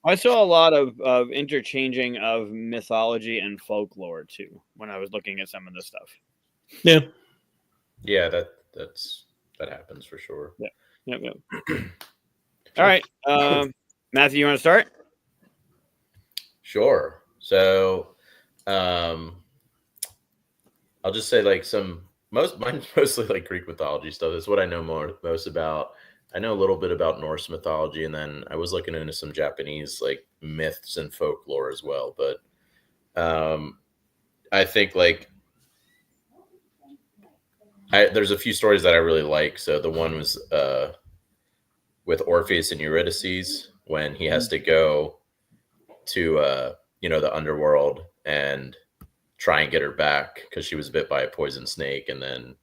I saw a lot of interchanging of mythology and folklore too when I was looking at some of this stuff. Yeah. Yeah, that happens for sure. Yep. All right. Mathue, you want to start? Sure. So, I'll just say like mine's mostly like Greek mythology stuff. That's what I know most about. I know a little bit about Norse mythology, and then I was looking into some Japanese like myths and folklore as well. But I think like there's a few stories that I really like. So the one was with Orpheus and Eurydice, when he has to go to the underworld and try and get her back because she was bit by a poison snake, and then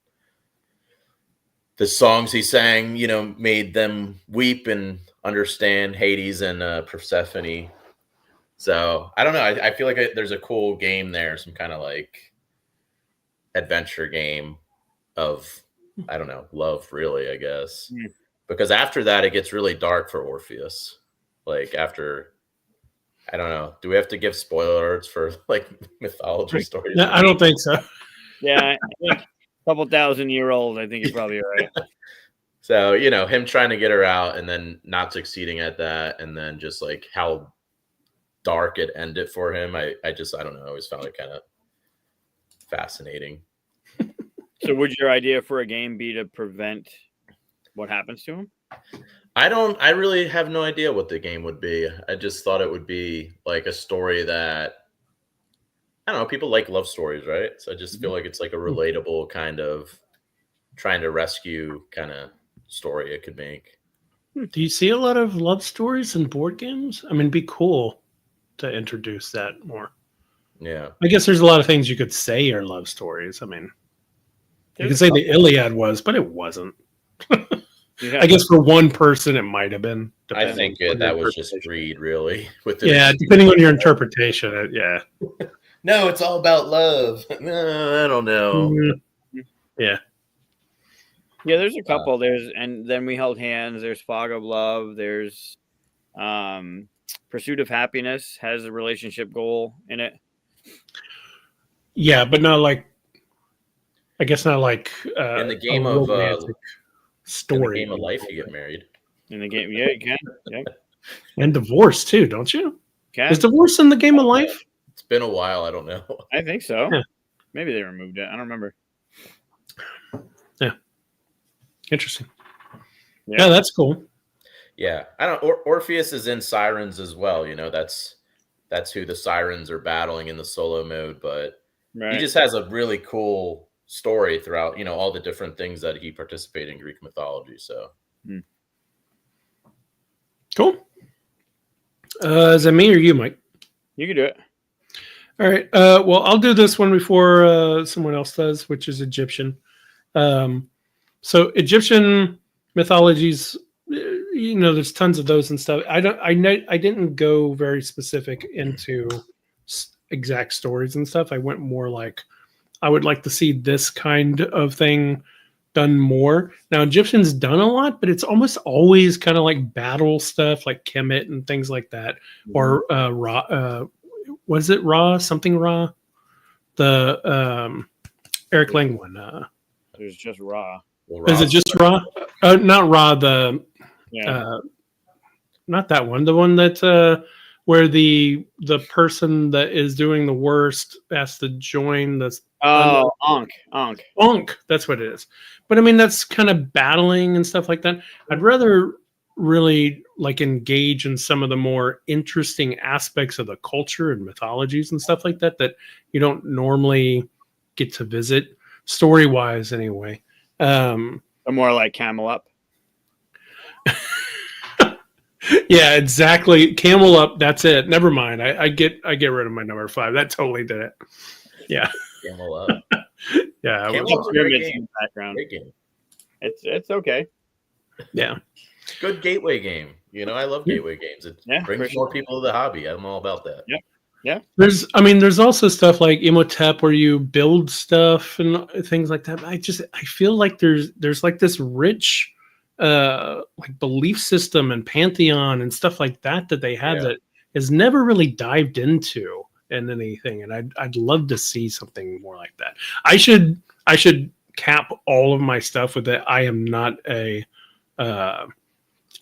the songs he sang, made them weep and understand Hades and Persephone. So I don't know. I feel like there's a cool game there, some kind of like adventure game of, I don't know, love, really, I guess. Mm. Because after that, it gets really dark for Orpheus. Like after, I don't know. Do we have to give spoilers for like mythology stories? No, I don't think so. Yeah, I think a couple 1,000-year-old. I think you're probably right. So, him trying to get her out and then not succeeding at that, and then just like how dark it ended for him. I don't know. I always found it kind of fascinating. So would your idea for a game be to prevent what happens to him? I really have no idea what the game would be. I just thought it would be like a story that, I don't know, people like love stories, right? So I just feel like it's like a relatable kind of trying to rescue kind of story it could make. Do you see a lot of love stories in board games? I mean, it'd be cool to introduce that more. Yeah. I guess there's a lot of things you could say are love stories. I mean, you could say the Iliad was, but it wasn't. Yeah. I guess for one person, it might have been. I think that was just greed, really. Depending on your interpretation. Yeah. No, it's all about love. No, I don't know. Mm-hmm. Yeah. Yeah, there's a couple. And then We Held Hands. There's Fog of Love. There's Pursuit of Happiness has a relationship goal in it. Yeah, but not like, I guess not like in the game of story. In the game of life, you get married. In the game, yeah, you can. Yeah. And divorce too, don't you? Can. Is divorce in the game of life? It's been a while. I don't know. I think so. Yeah. Maybe they removed it. I don't remember. Yeah. Interesting. Yeah, that's cool. Yeah, I don't. Orpheus is in Sirens as well. That's who the Sirens are battling in the solo mode. But he just has a really cool story throughout. All the different things that he participated in Greek mythology. So cool. Is that me or you, Mike? You can do it. All right. Well, I'll do this one before someone else does, which is Egyptian. So Egyptian mythologies, there's tons of those and stuff. I didn't go very specific into exact stories and stuff. I went more like, I would like to see this kind of thing done more. Now, Egyptian's done a lot, but it's almost always kind of like battle stuff, like Kemet and things like that, or Ra. What is it? Ra? Something Ra? The Eric Lang one. There's just Ra. Is it just Ra? Not Ra. Not that one. The one that where the person that is doing the worst has to join the. Oh, Ankh. That's what it is. But I mean, that's kind of battling and stuff like that. I'd rather really like engage in some of the more interesting aspects of the culture and mythologies and stuff like that you don't normally get to visit, story wise anyway. More like Camel Up. Yeah, exactly. Camel Up. That's it. Never mind. I get rid of my number 5. That totally did it. Yeah. Camel Up. Yeah. Camel Up's a great game. Background. Great game. It's okay. Yeah. Good gateway game. I love gateway games. It brings more people to the hobby. I'm all about that. Yeah. Yeah. There's also stuff like Imhotep where you build stuff and things like that. I feel like there's like this rich like belief system and pantheon and stuff like that they have that is never really dived into in anything. And I'd love to see something more like that. I should cap all of my stuff with it. I am not a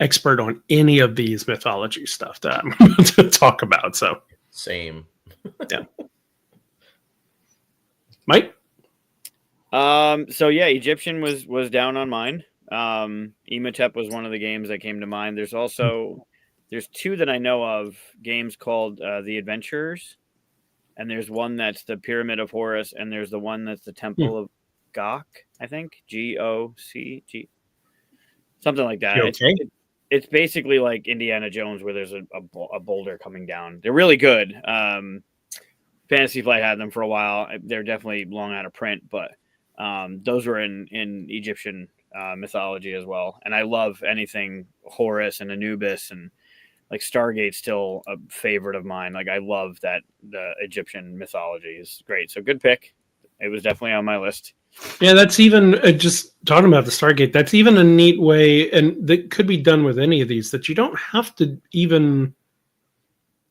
expert on any of these mythology stuff that I'm about to talk about. So same. Yeah. Mike? So yeah, Egyptian was down on mine. Imhotep was one of the games that came to mind. There's two that I know of, games called The Adventurers, and there's one that's the Pyramid of Horus, and there's the one that's the Temple of Gok, I think. Gocg, something like that. Okay. It's basically like Indiana Jones, where there's a boulder coming down. They're really good. Fantasy Flight had them for a while. They're definitely long out of print, but those were in Egyptian mythology as well. And I love anything Horus and Anubis, and like Stargate's still a favorite of mine. Like I love that the Egyptian mythology is great. So good pick. It was definitely on my list. Yeah, that's even just talking about the Stargate. That's even a neat way, and that could be done with any of these, that you don't have to even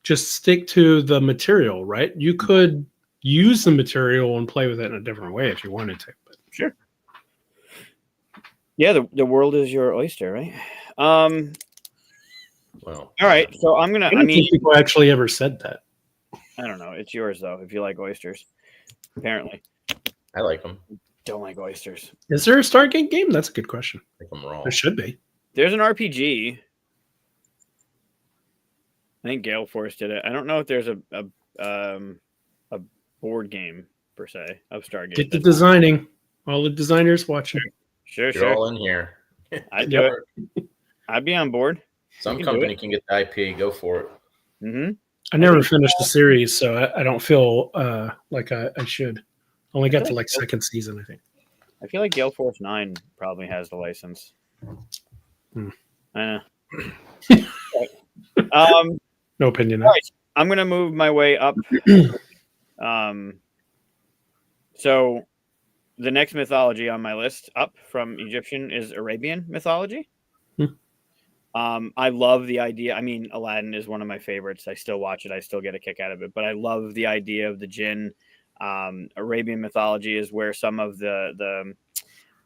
just stick to the material, right? You could use the material and play with it in a different way if you wanted to. But. Sure. Yeah, the world is your oyster, right? Well, all right. So I'm gonna. I don't think people actually ever said that. I don't know. It's yours though. If you like oysters, apparently. I like them. Don't like oysters. Is there a Stargate game? That's a good question. I think I'm wrong. There should be. There's an RPG. I think Gale Force did it. I don't know if there's a board game per se of Stargate. Get the designing. All the designers watching. Sure. You're all in here. I'd do it. I'd be on board. Some company can get the IP. Go for it. Mm-hmm. I never finished the series, so I don't feel like I should. Only got to like second season, I think. I feel like Gale Force 9 probably has the license. I know. No opinion. All right. I'm going to move my way up. So the next mythology on my list up from Egyptian is Arabian mythology. I love the idea. I mean, Aladdin is one of my favorites. I still watch it. I still get a kick out of it. But I love the idea of the jinn. Arabian mythology is where some of the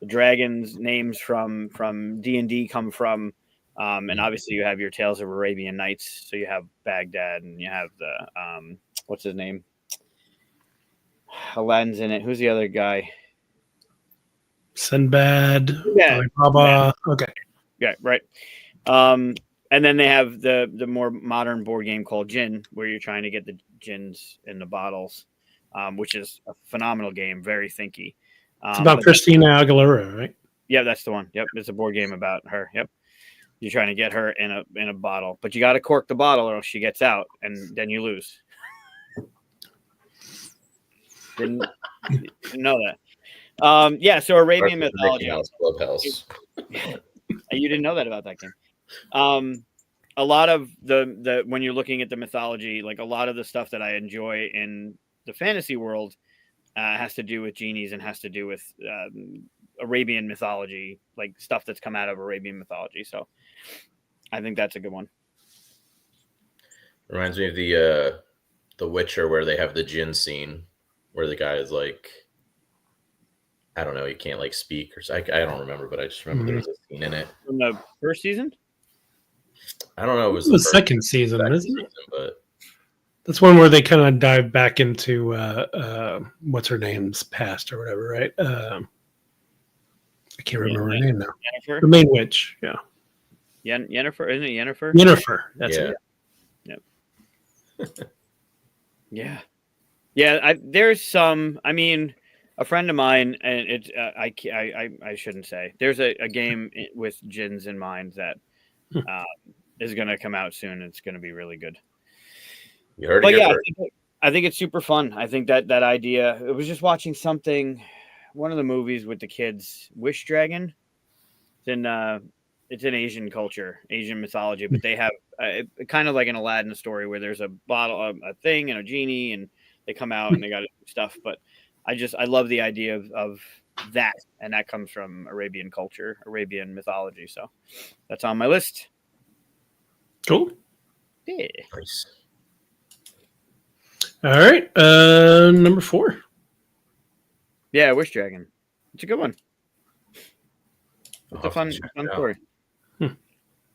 dragons' names from D&D come from. And obviously you have your Tales of Arabian Nights. So you have Baghdad and you have the, what's his name? Aladdin's in it. Who's the other guy? Sinbad. Yeah. Baba. Okay. Yeah, right. And then they have the more modern board game called Jinn, where you're trying to get the jinns in the bottles, which is a phenomenal game, very thinky. It's about Christina Aguilera, right? Yeah, that's the one. Yep, it's a board game about her. Yep, you're trying to get her in a bottle, but you got to cork the bottle or else she gets out, and then you lose. Didn't know that. Yeah, so Arabian mythology. Clubhouse. You didn't know that about that game. A lot of the when you're looking at the mythology, like a lot of the stuff that I enjoy in the fantasy world has to do with genies and has to do with Arabian mythology, like stuff that's come out of Arabian mythology. So I think that's a good one. Reminds me of the Witcher, where they have the djinn scene where the guy is like, I don't know, he can't like speak or I don't remember, but I just remember there was a scene in it From the first season? I don't know. It was the second season, isn't season, it? but that's one where they kind of dive back into what's her name's past or whatever, right? I can't remember her name now. Yennefer? The main witch, yeah. Yennefer, isn't it Yennefer? Yennefer, that's it. Yep. Yeah. Yeah, there's some. I mean, a friend of mine, and it's I shouldn't say. There's a game with jinns in mind that is going to come out soon. It's going to be really good. You heard but it. Yeah, I think it's super fun. I think that idea. I was just watching something, one of the movies with the kids, Wish Dragon. It's in Asian culture, Asian mythology, but they have kind of like an Aladdin story where there's a bottle, a thing, and a genie, and they come out and they got stuff. But I love the idea of that, and that comes from Arabian culture, Arabian mythology. So that's on my list. Cool. Yeah. Nice. All right. Number 4. Yeah, Wish Dragon. It's a good one. It's a fun story.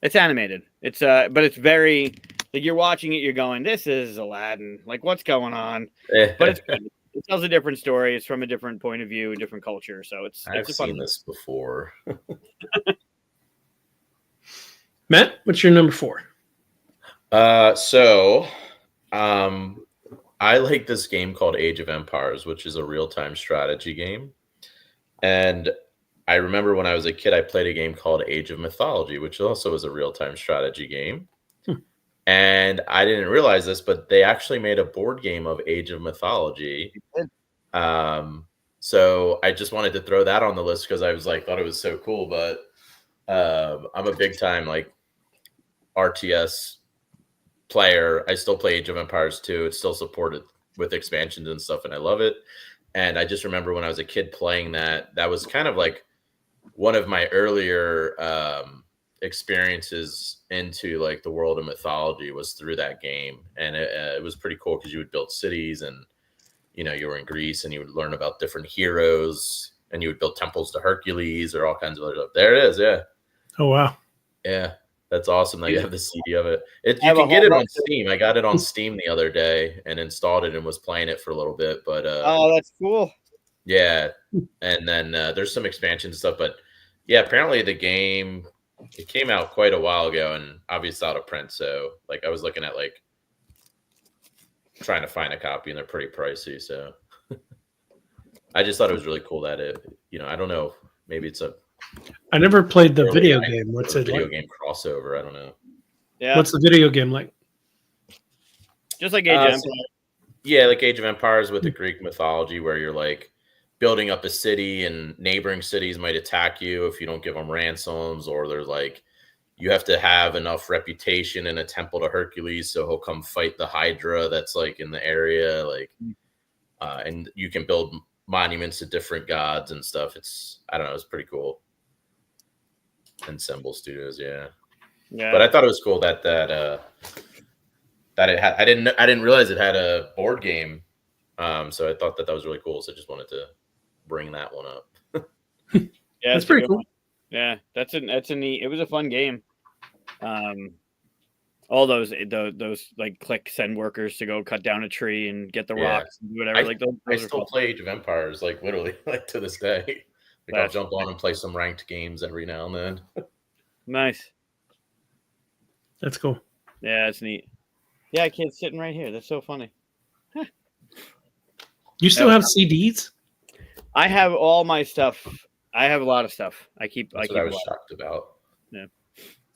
It's animated. It's but it's very Like you're watching it, you're going, "This is Aladdin. Like, what's going on?" But it's good. It tells a different story. It's from a different point of view, a different culture. So I've seen this before. Matt, what's your number 4? I like this game called Age of Empires, which is a real-time strategy game. And I remember when I was a kid, I played a game called Age of Mythology, which also was a real-time strategy game. And I didn't realize this, but they actually made a board game of Age of Mythology. So I just wanted to throw that on the list because I was like, thought it was so cool. But I'm a big time like RTS player. I still play Age of Empires 2. It's still supported with expansions and stuff, and I love it. And I just remember when I was a kid playing that, that was kind of like one of my earlier experiences into like the world of mythology was through that game. And it was pretty cool because you would build cities and, you know, you were in Greece and you would learn about different heroes and you would build temples to Hercules or all kinds of other stuff. There it is. Yeah. Oh, wow. Yeah. That's awesome that you have the CD of it. You can get it on Steam. I got it on Steam the other day and installed it and was playing it for a little bit. But oh, that's cool. Yeah. And then there's some expansion stuff. But yeah, apparently the game, it came out quite a while ago and obviously out of print. So like I was looking at like trying to find a copy and they're pretty pricey. So I just thought it was really cool that it, you know, I don't know, maybe it's I never played the video game. What's it video like? game crossover? I don't know. Yeah. What's the video game like? Just like Age of Empires. Yeah, like Age of Empires with the Greek mythology where you're like building up a city and neighboring cities might attack you if you don't give them ransoms, or there's like you have to have enough reputation in a temple to Hercules so he'll come fight the Hydra that's like in the area, like and you can build monuments to different gods and stuff. It's, I don't know, it's pretty cool. Ensemble Studios, yeah. But I thought it was cool that it had. I didn't realize it had a board game. So I thought that was really cool. So I just wanted to bring that one up. Yeah, that's pretty cool. One. Yeah, that's a neat. It was a fun game. All those like click send workers to go cut down a tree and get the rocks and do whatever. I still play Age of Empires, like literally, like to this day. Like I'll jump on and play some ranked games every now and then. Nice. That's cool. Yeah, it's neat. Yeah, kid's sitting right here. That's so funny. Huh. You still have CDs? I have all my stuff. I have a lot of stuff. I was shocked about. Yeah.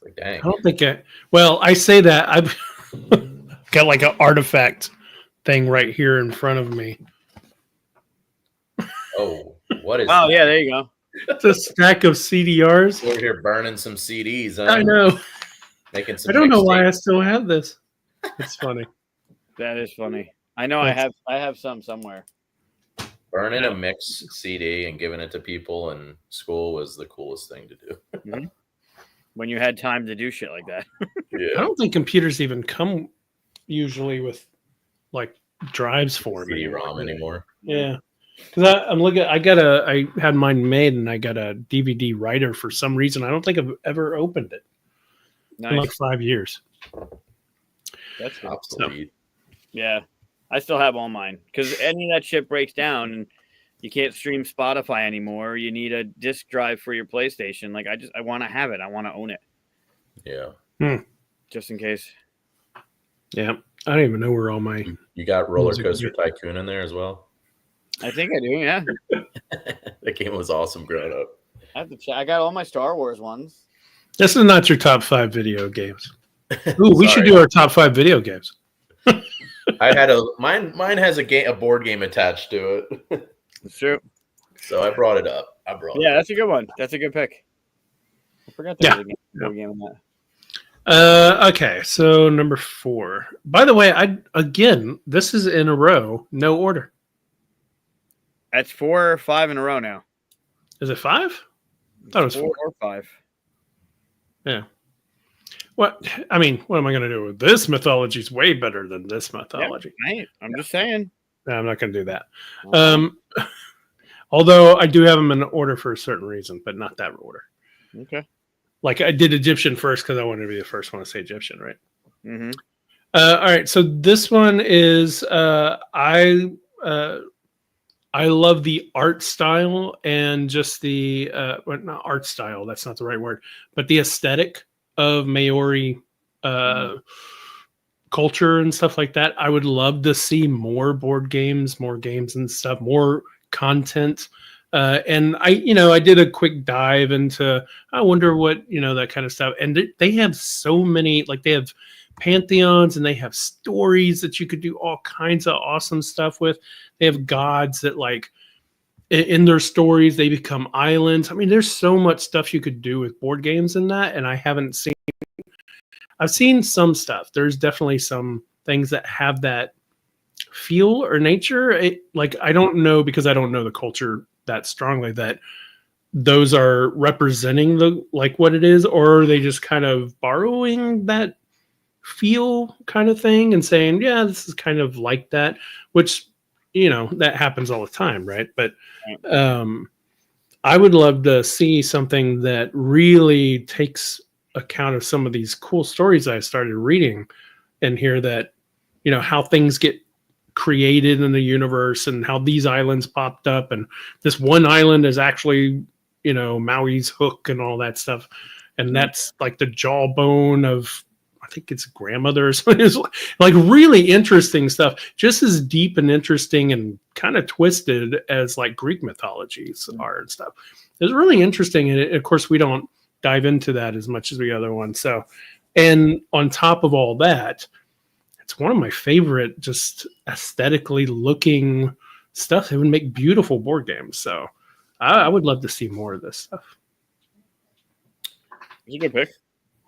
Like, dang. I don't think I say that. I've got like an artifact thing right here in front of me. Oh, what is that? Yeah, there you go. It's a stack of CDRs. We're here burning some CDs. I know. Making some I don't know why I still have this. It's funny. That is funny. I know I have some somewhere. Burning a mix CD and giving it to people in school was the coolest thing to do. Mm-hmm. When you had time to do shit like that. Yeah. I don't think computers even come usually with like drives for them. CD-ROM anymore. Yeah. Because I'm looking. I had mine made, and I got a DVD writer for some reason. I don't think I've ever opened it in like 5 years. That's obsolete. Yeah, I still have all mine because any of that shit breaks down, and you can't stream Spotify anymore. You need a disk drive for your PlayStation. Like I want to have it. I want to own it. Yeah. Just in case. Yeah, I don't even know where all my. You got Roller Coaster Tycoon in there as well. I think I do, yeah. That game was awesome growing up. I have to check. I got all my Star Wars ones. This is not your top 5 video games. Ooh, we should do our top 5 video games. I had mine has a board game attached to it. It's true. So I brought it up. That's a good one. That's a good pick. I forgot that was a board game on that. Okay, so number 4. By the way, this is in a row, no order. That's 4 or 5 in a row now. Is it 5? I thought it was 4 or 5. Yeah. What am I going to do with this? Mythology is way better than this mythology. Yeah, right. I'm just saying. No, I'm not going to do that. Although I do have them in order for a certain reason, but not that order. Okay. Like I did Egyptian first because I wanted to be the first one to say Egyptian, right? Mm-hmm. All right, so this one is I love the art style and just the well, not art style. That's not the right word, but the aesthetic of Maori culture and stuff like that. I would love to see more board games, more games and stuff, more content. And I did a quick dive into, I wonder what, that kind of stuff. And they have so many, like they have pantheons and they have stories that you could do all kinds of awesome stuff with. They have gods that like in their stories, they become islands. I mean, there's so much stuff you could do with board games in that. And I've seen some stuff. There's definitely some things that have that feel or nature. Like I don't know, because I don't know the culture that strongly, that those are representing the like what it is, or are they just kind of borrowing that feel kind of thing and saying, yeah, this is kind of like that, which that happens all the time, right? But I would love to see something that really takes account of some of these cool stories I started reading and hear that, how things get created in the universe and how these islands popped up. And this one island is actually, Maui's hook and all that stuff. And that's like the jawbone of, I think it's grandmother or something. It's like really interesting stuff, just as deep and interesting and kind of twisted as like Greek mythologies are and stuff. It's really interesting. And of course, we don't dive into that as much as the other one. So, and on top of all that, it's one of my favorite, just aesthetically looking stuff. It would make beautiful board games. So I would love to see more of this stuff. It's a good pick.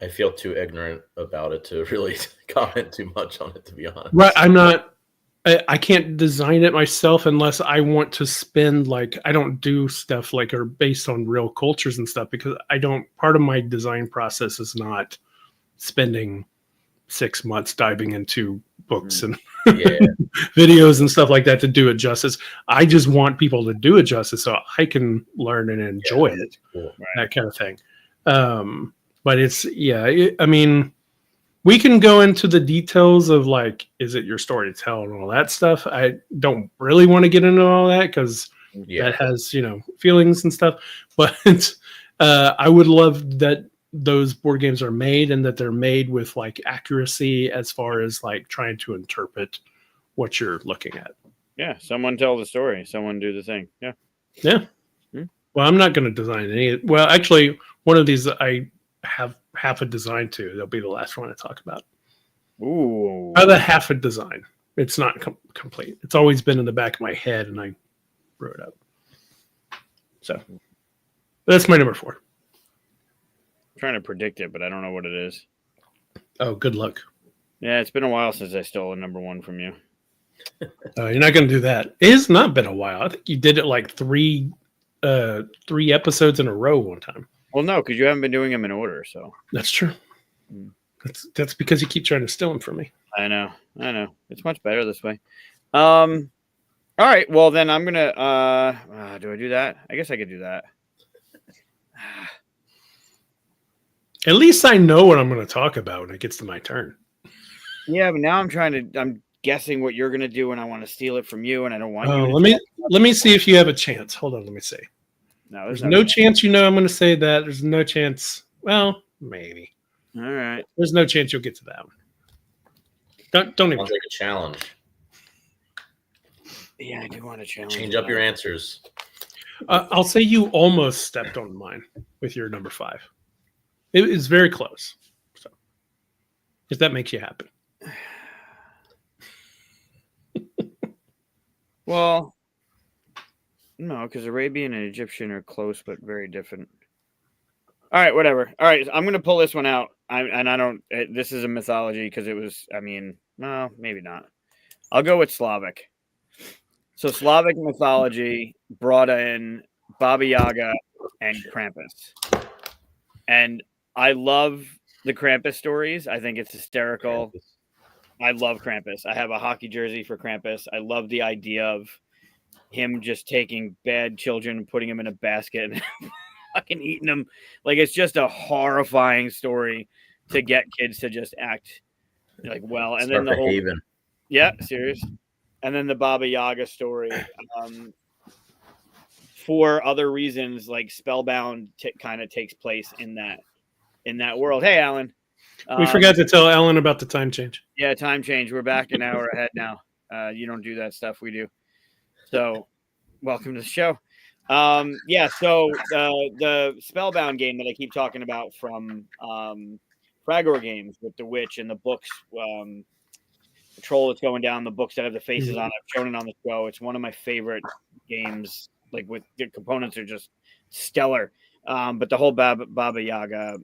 I feel too ignorant about it to really comment too much on it, to be honest. Right. I can't design it myself unless I want to spend, like, I don't do stuff like are based on real cultures and stuff, because part of my design process is not spending 6 months diving into books and videos and stuff like that to do it justice. I just want people to do it justice so I can learn and enjoy it, cool. That kind of thing. But it's, I mean, we can go into the details of like, is it your story to tell and all that stuff. I don't really want to get into all that because that has, feelings and stuff. But I would love that those board games are made and that they're made with like accuracy as far as like trying to interpret what you're looking at. Yeah. Someone tell the story. Someone do the thing. Yeah. Yeah. Well, I'm not going to design any. Well, actually, one of these I have half a design to. That'll be the last one I talk about. Ooh. The half a design. It's not complete. It's always been in the back of my head, and I wrote it up. So that's my number 4. I'm trying to predict it, but I don't know what it is. Oh, good luck. Yeah, it's been a while since I stole a number 1 from you. You're not going to do that. It has not been a while. I think you did it like 3 episodes in a row one time. Well, no, because you haven't been doing them in order. So that's true. That's because you keep trying to steal them from me. I know. It's much better this way. All right. Well, then I'm gonna. Do I do that? I guess I could do that. At least I know what I'm going to talk about when it gets to my turn. Yeah, but now I'm guessing what you're going to do, and I want to steal it from you, and I don't want you. Let me see if you have a chance. Hold on, let me see. No, there's no chance I'm going to say that. There's no chance. Well, maybe. All right. There's no chance you'll get to that one. Don't even. Sounds like a challenge. Yeah, I do want to challenge. Change up your answers. I'll say you almost stepped on mine with your number 5. It is very close. So, if that makes you happy. Well, no, because Arabian and Egyptian are close but very different. All right, whatever. All right, I'm going to pull this one out. This is a mythology because it was, no, maybe not. I'll go with Slavic. So Slavic mythology brought in Baba Yaga and Krampus. And I love the Krampus stories. I think it's hysterical. I love Krampus. I have a hockey jersey for Krampus. I love the idea of him just taking bad children and putting them in a basket and fucking eating them. Like, it's just a horrifying story to get kids to just act Like, well, and Start then the whole behaving. yeah, serious. And then the Baba Yaga story. For other reasons, like Spellbound kind of takes place in that world. Hey, Alan. We forgot to tell Ellen about the time change. Yeah, time change. We're back an hour ahead now. You don't do that stuff. We do. So, welcome to the show. Yeah, so the Spellbound game that I keep talking about from Fragor Games with the witch and the books, the troll that's going down, the books that have the faces on it. I've shown it on the show. It's one of my favorite games. Like, with the components are just stellar. But the whole Baba Yaga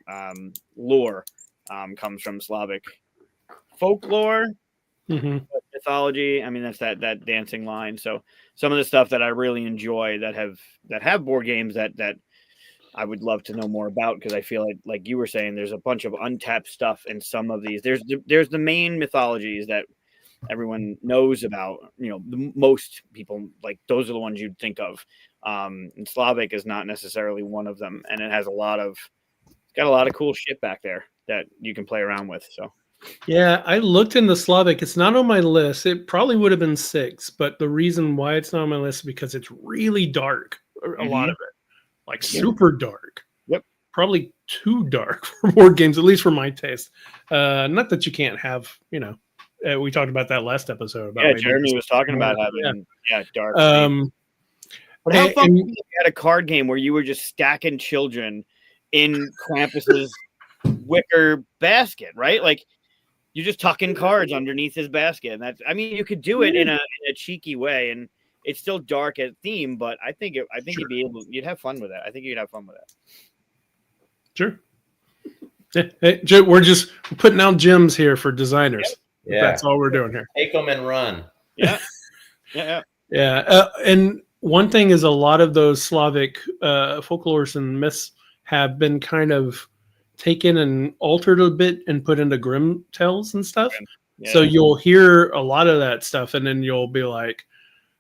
lore comes from Slavic folklore, mythology. I mean, that's that dancing line. So some of the stuff that I really enjoy that have board games that I would love to know more about, because I feel like you were saying, there's a bunch of untapped stuff in some of these. There's the main mythologies that everyone knows about. You know, most people, like, those are the ones you'd think of. And Slavic is not necessarily one of them, and it has got a lot of cool shit back there that you can play around with. So yeah, I looked in the Slavic. It's not on my list. It probably would have been 6, but the reason why it's not on my list is because it's really dark. A lot of it, like super dark. Yep. Probably too dark for board games, at least for my taste. Not that you can't have, we talked about that last episode. About Jeremy was talking about having dark. But how fun was it at a card game where you were just stacking children in Krampus's wicker basket, right? Like, you're just tucking cards underneath his basket. And that's, I mean, you could do it in a cheeky way, and it's still dark as theme, but I think you'd have fun with it. I think you'd have fun with it. Sure. Hey, we're just putting out gems here for designers. Yeah. That's all we're doing here. Take them and run. Yeah. Yeah. And one thing is, a lot of those Slavic folklores and myths have been kind of taken and altered a bit and put into Grimm tales and stuff. Yeah. So you'll hear a lot of that stuff, and then you'll be like,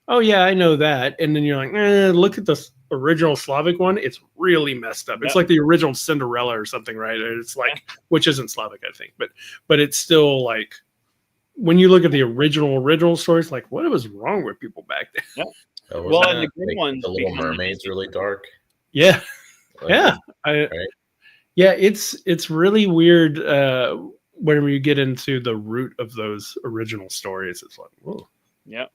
oh yeah, I know that. And then you're like, look at the original Slavic one. It's really messed up. It's like the original Cinderella or something, right? It's like, which isn't Slavic, I think, but it's still like, when you look at the original stories, like, what was wrong with people back then? Yeah. Well, and the Grimm ones, the Little Mermaid's really dark. Yeah. Like, right? Yeah, it's really weird whenever you get into the root of those original stories. It's like, whoa. Yeah.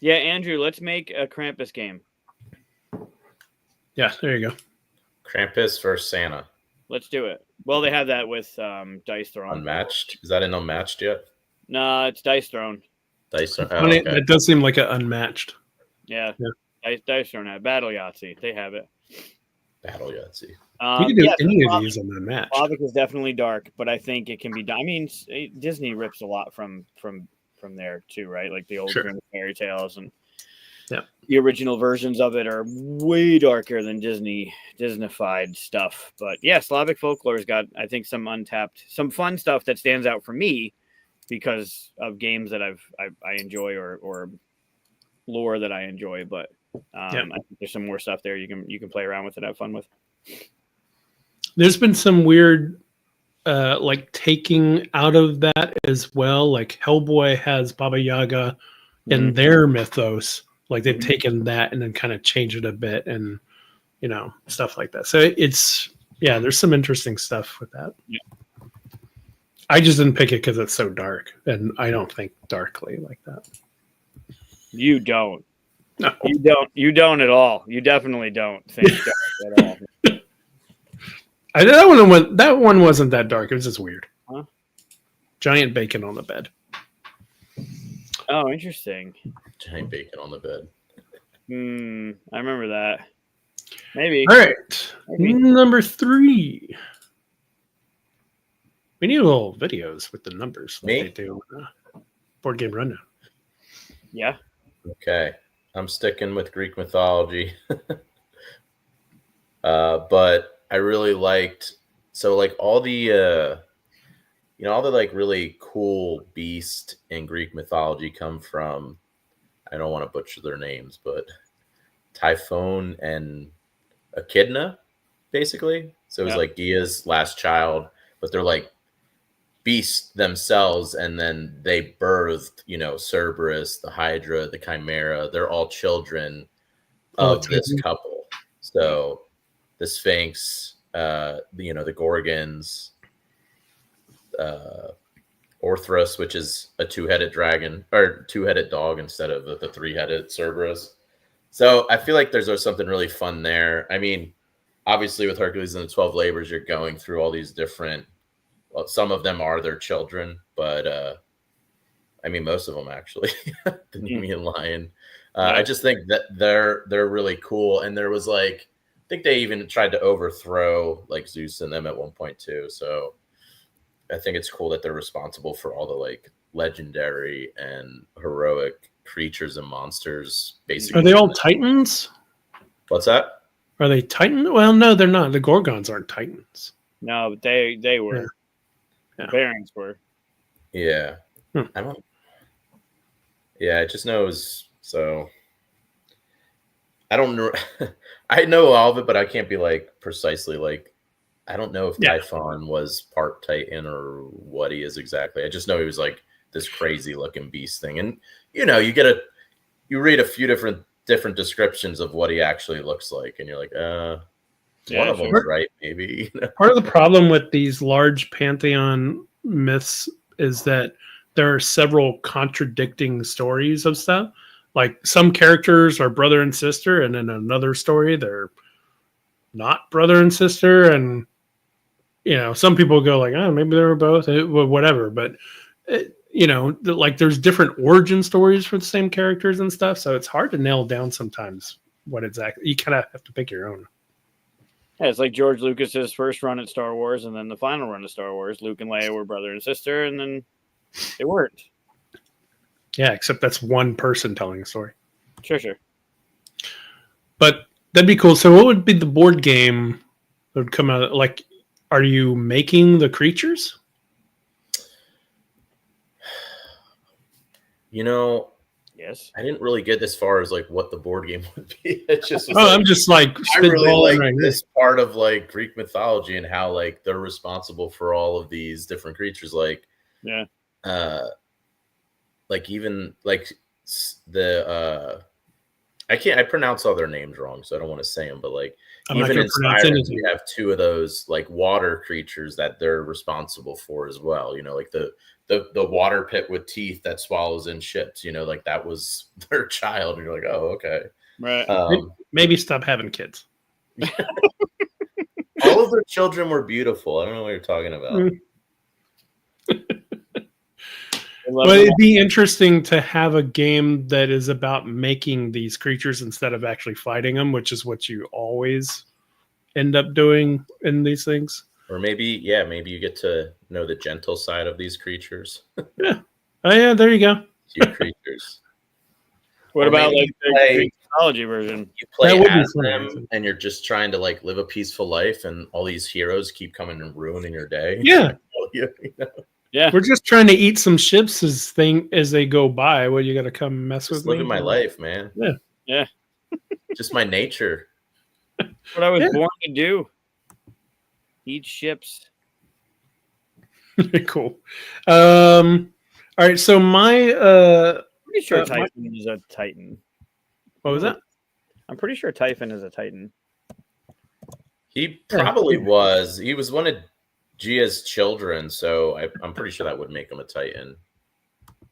Yeah, Andrew, let's make a Krampus game. Yeah, there you go. Krampus versus Santa. Let's do it. Well, they have that with Dice Throne. Unmatched? Is that in Unmatched yet? No, it's Dice Throne. Dice Throne. Okay. It does seem like an Unmatched. Yeah. Dice Throne have Battle Yahtzee. They have it. Battle Yahtzee. You can do any of these on Unmatched. Slavic is definitely dark, but I think it can be done. I mean, Disney rips a lot from there too, right? Like the old Grimm fairy tales, and the original versions of it are way darker than Disneyfied stuff. But yeah, Slavic folklore's got, I think, some fun stuff that stands out for me because of games that I enjoy or lore that I enjoy. But I think there's some more stuff there you can play around with and have fun with. There's been some weird like taking out of that as well. Like Hellboy has Baba Yaga in their mythos. Like they've taken that and then kind of changed it a bit, and stuff like that. So there's some interesting stuff with that. Yeah. I just didn't pick it because it's so dark, and I don't think darkly like that. You don't. No, you don't at all. You definitely don't think dark at all. That one wasn't that dark. It was just weird. Huh? Giant bacon on the bed. Oh, interesting. Giant bacon on the bed. I remember that. Maybe. All right. Number 3. We need little videos with the numbers like they do Board Game Rundown. Yeah. Okay. I'm sticking with Greek mythology. But I really liked, so like all the all the like really cool beasts in Greek mythology come from, I don't want to butcher their names, but Typhon and Echidna, basically. So it was like Gia's last child, but they're like beasts themselves, and then they birthed, you know, Cerberus, the Hydra, the Chimera. They're all children of this couple. So the Sphinx, you know, the Gorgons, Orthros, which is a two-headed dragon or two-headed dog instead of the three-headed Cerberus. So I feel like there's something really fun there. I mean, obviously with Hercules and the 12 Labors, you're going through all these different, well, some of them are their children, but I mean, most of them actually, the Nemean lion. I just think that they're really cool. And there was like, I think they even tried to overthrow like Zeus and them at one point too. So I think it's cool that they're responsible for all the like legendary and heroic creatures and monsters. Basically, are they all Titans? What's that? Are they Titan? Well, no, they're not. The Gorgons aren't Titans. No, but they were. Yeah. The Barons were. Yeah. I don't. Yeah, I just know it was so. I don't know. I know all of it, but I can't be like precisely like. I don't know if Typhon was part Titan or what he is exactly. I just know he was like this crazy looking beast thing, and you know, you read a few different descriptions of what he actually looks like, and you're like, one of them is right, maybe. Part of the problem with these large pantheon myths is that there are several contradicting stories of stuff. Like some characters are brother and sister, and in another story they're not brother and sister, and you know, some people go like, oh, maybe they were both, whatever. But you know, like there's different origin stories for the same characters and stuff, so it's hard to nail down sometimes what exactly. You kind of have to pick your own. Yeah, it's like George Lucas's first run at Star Wars, and then the final run of Star Wars. Luke and Leia were brother and sister, and then they weren't. Yeah, except that's one person telling a story. Sure. But that'd be cool. So, what would be the board game that would come out? Like, are you making the creatures? You know, yes. I didn't really get as far as like what the board game would be. It's just I'm just like I really like this part of like Greek mythology and how like they're responsible for all of these different creatures. Like, like even like the I pronounce all their names wrong, so I don't want to say them, but like even in Sirens, we have two of those like water creatures that they're responsible for as well. You know, like the water pit with teeth that swallows in ships. You know, like that was their child. And you're like, oh, okay, right. Maybe stop having kids. All of their children were beautiful. I don't know what you're talking about. Well, it'd be interesting to have a game that is about making these creatures instead of actually fighting them, which is what you always end up doing in these things. Or maybe you get to know the gentle side of these creatures. Yeah. Oh, yeah, there you go. Cute creatures. What about like the Greek mythology version? You play as them, and you're just trying to like live a peaceful life, and all these heroes keep coming and ruining your day. Yeah. You know? Yeah, we're just trying to eat some ships as they go by. Well, you got to come mess with me. Living my life, man. Yeah. Just my nature. What I was born to do. Eat ships. Cool. All right. So pretty sure Typhon is a Titan. What was that? I'm pretty sure Typhon is a Titan. He probably was. He was one of Gia's children, so I'm pretty sure that would make him a Titan.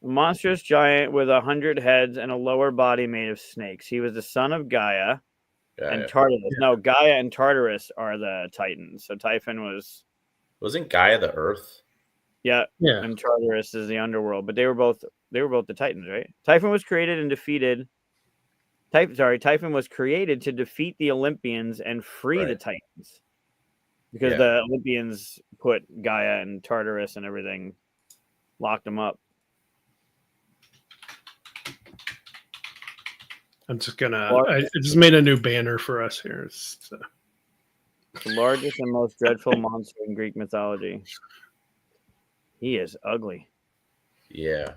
A monstrous giant with 100 heads and a lower body made of snakes. He was the son of Gaia and Tartarus. Yeah. No, Gaia and Tartarus are the Titans. So Typhon wasn't Gaia the Earth? Yeah. And Tartarus is the underworld, but they were both the Titans, right? Typhon was created and defeated. Typhon was created to defeat the Olympians and free the Titans. Because the Olympians put Gaia and Tartarus and everything, locked them up. I'm just I just made a new banner for us here. So. The largest and most dreadful monster in Greek mythology. He is ugly. Yeah.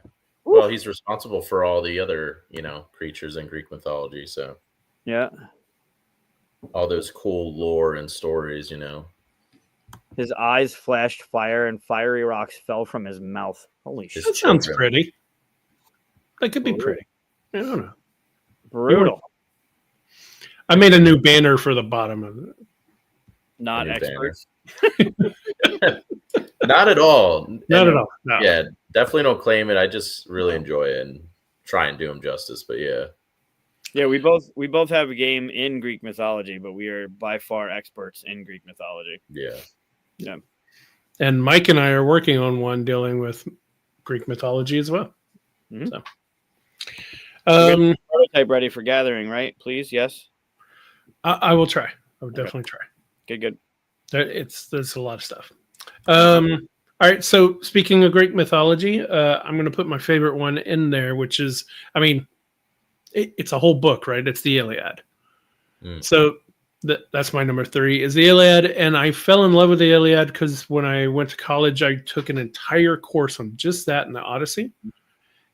Well, he's responsible for all the other, creatures in Greek mythology. So. Yeah. All those cool lore and stories, His eyes flashed fire, and fiery rocks fell from his mouth. Holy shit! That sounds pretty. That could be pretty. I don't know. Brutal. I made a new banner for the bottom of it. Not experts. Not at all. Not at all. No. Yeah, definitely don't claim it. I just really enjoy it and try and do him justice. But yeah. Yeah, we both have a game in Greek mythology, but we are by far experts in Greek mythology. Yeah. Yeah. And Mike and I are working on one dealing with Greek mythology as well. Mm-hmm. So. Prototype ready for gathering, right? Please, yes. I will try. I would definitely try. Good. There's a lot of stuff. All right. So speaking of Greek mythology, I'm going to put my favorite one in there, which is, I mean, it's a whole book, right? It's the Iliad. So that's my number 3 is the Iliad. And I fell in love with the Iliad because when I went to college, I took an entire course on just that in the Odyssey.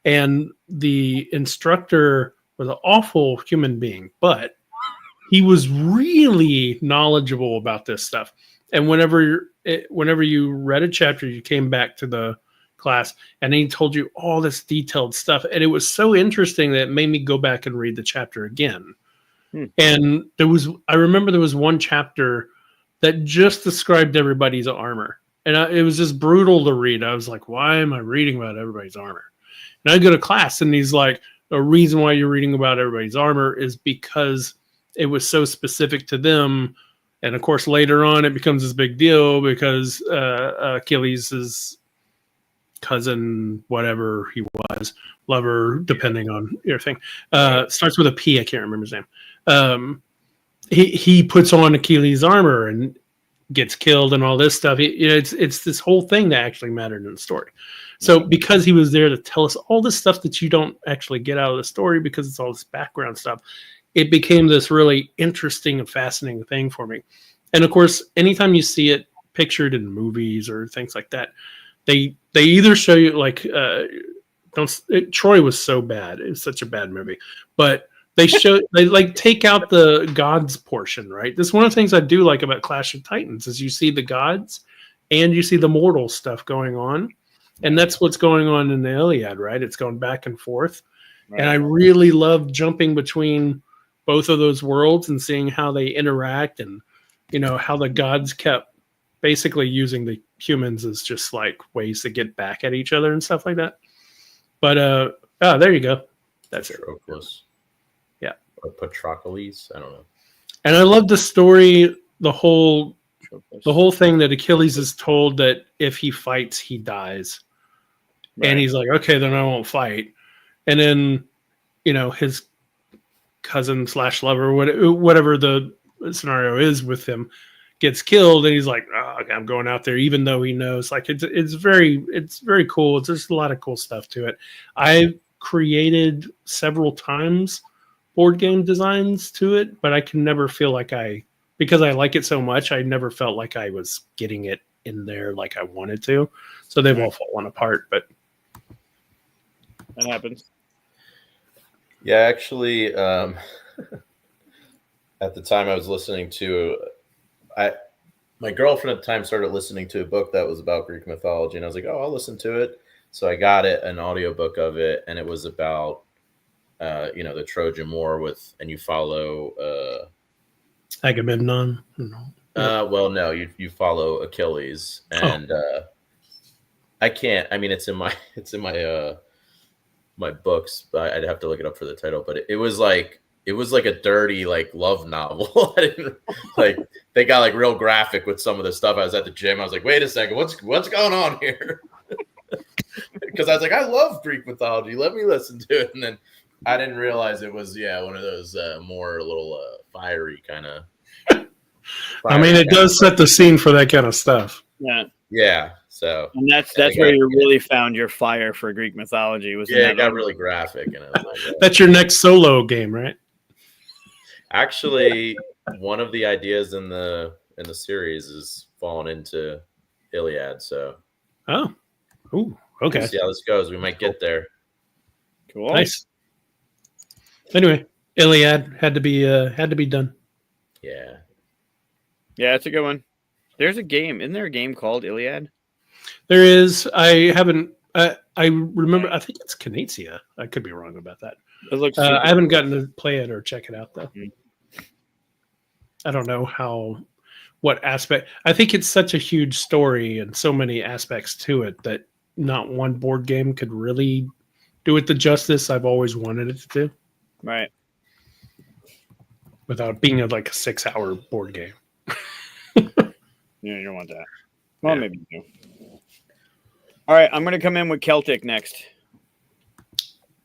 And the instructor was an awful human being, but he was really knowledgeable about this stuff. And whenever you read a chapter, you came back to the class and he told you all this detailed stuff. And it was so interesting that it made me go back and read the chapter again. And I remember there was one chapter that just described everybody's armor. And it was just brutal to read. I was like, why am I reading about everybody's armor? And I go to class and he's like, the reason why you're reading about everybody's armor is because it was so specific to them. And of course, later on, it becomes this big deal because Achilles' cousin, whatever he was, lover, depending on your thing, starts with a P. I can't remember his name. He puts on Achilles' armor and gets killed and all this stuff. It's this whole thing that actually mattered in the story. So because he was there to tell us all this stuff that you don't actually get out of the story because it's all this background stuff, it became this really interesting and fascinating thing for me. And of course, anytime you see it pictured in movies or things like that, they either show you like Troy was so bad. It was such a bad movie. But they like take out the gods portion, right? This is one of the things I do like about Clash of Titans is you see the gods and you see the mortal stuff going on. And that's what's going on in the Iliad, right? It's going back and forth. Right. And I really love jumping between both of those worlds and seeing how they interact and, how the gods kept basically using the humans as just like ways to get back at each other and stuff like that. But, there you go. That's Patroclus. Yeah. Or Patroclus. I don't know. And I love the story, the whole thing that Achilles is told that if he fights, he dies. Right. And he's like, okay, then I won't fight. And then, his cousin / lover, whatever the scenario is with him, gets killed. And he's like, oh, okay, I'm going out there, even though he knows. Like, it's very cool. There's a lot of cool stuff to it. I've created several times board game designs to it, but I can never feel like because I like it so much, I never felt like I was getting it in there like I wanted to. So they've all fallen apart, but that happens. Yeah, actually, at the time I was listening to, my girlfriend at the time started listening to a book that was about Greek mythology, and I was like, oh, I'll listen to it. So I got an audiobook of it, and it was about, the Trojan War and you follow Agamemnon. Well, no, you follow Achilles, and I can't. I mean, it's in my my books, but I'd have to look it up for the title. But it was like a dirty love novel. I didn't they got real graphic with some of the stuff. I was at the gym. I was like, wait a second, what's going on here? Because I was like, I love Greek mythology. Let me listen to it, and then I didn't realize it was one of those more little fiery kind of. I mean, it does set the scene for that kind of stuff. Yeah. Yeah. So, and that's where you really found your fire for Greek mythology. It got really graphic, and I was like, that's your next solo game, right? Actually, one of the ideas in the series is falling into Iliad. So, okay. We'll see how this goes. We might get there. Cool. Nice. Anyway, Iliad had to be done. Yeah. Yeah, it's a good one. There's a game. Isn't there a game called Iliad? There is. I haven't. I remember. I think it's Canazia. I could be wrong about that. It looks. I haven't gotten to play it or check it out though. Mm. I don't know what aspect. I think it's such a huge story and so many aspects to it that not one board game could really do it the justice I've always wanted it to do. Right. Without being like a 6-hour board game. Yeah, you don't want that. Well, maybe you do. All right, I'm going to come in with Celtic next.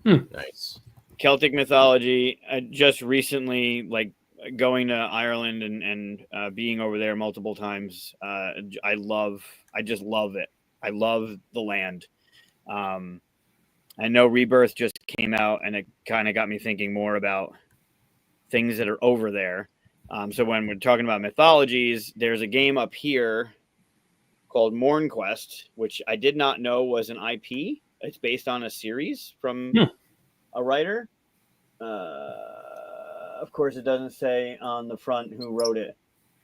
Nice. Celtic mythology. Just recently, like going to Ireland and being over there multiple times. I just love it. I love the land. I know Rebirth just came out, and it kind of got me thinking more about things that are over there. So when we're talking about mythologies, there's a game up here called Morn Quest, which I did not know was an IP. It's based on a series from a writer. Of course, it doesn't say on the front who wrote it.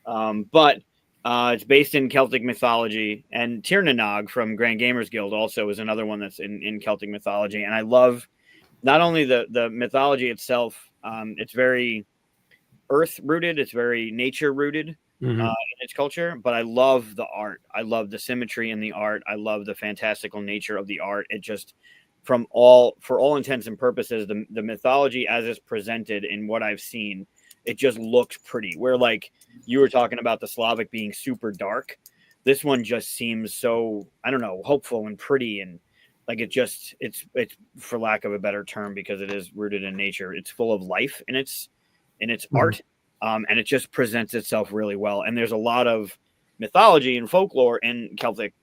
But it's based in Celtic mythology. And Tirnanog from Grand Gamers Guild also is another one that's in Celtic mythology. And I love not only the mythology itself, it's very earth-rooted, it's very nature-rooted in its culture, but I love the art. I love the symmetry in the art. I love the fantastical nature of the art. It just, for all intents and purposes, the mythology as it's presented in what I've seen, it just looks pretty. Where like you were talking about the Slavic being super dark, this one just seems so, I don't know, hopeful and pretty, and like it's for lack of a better term, because it is rooted in nature. It's full of life in its art, and it just presents itself really well. And there's a lot of mythology and folklore in Celtic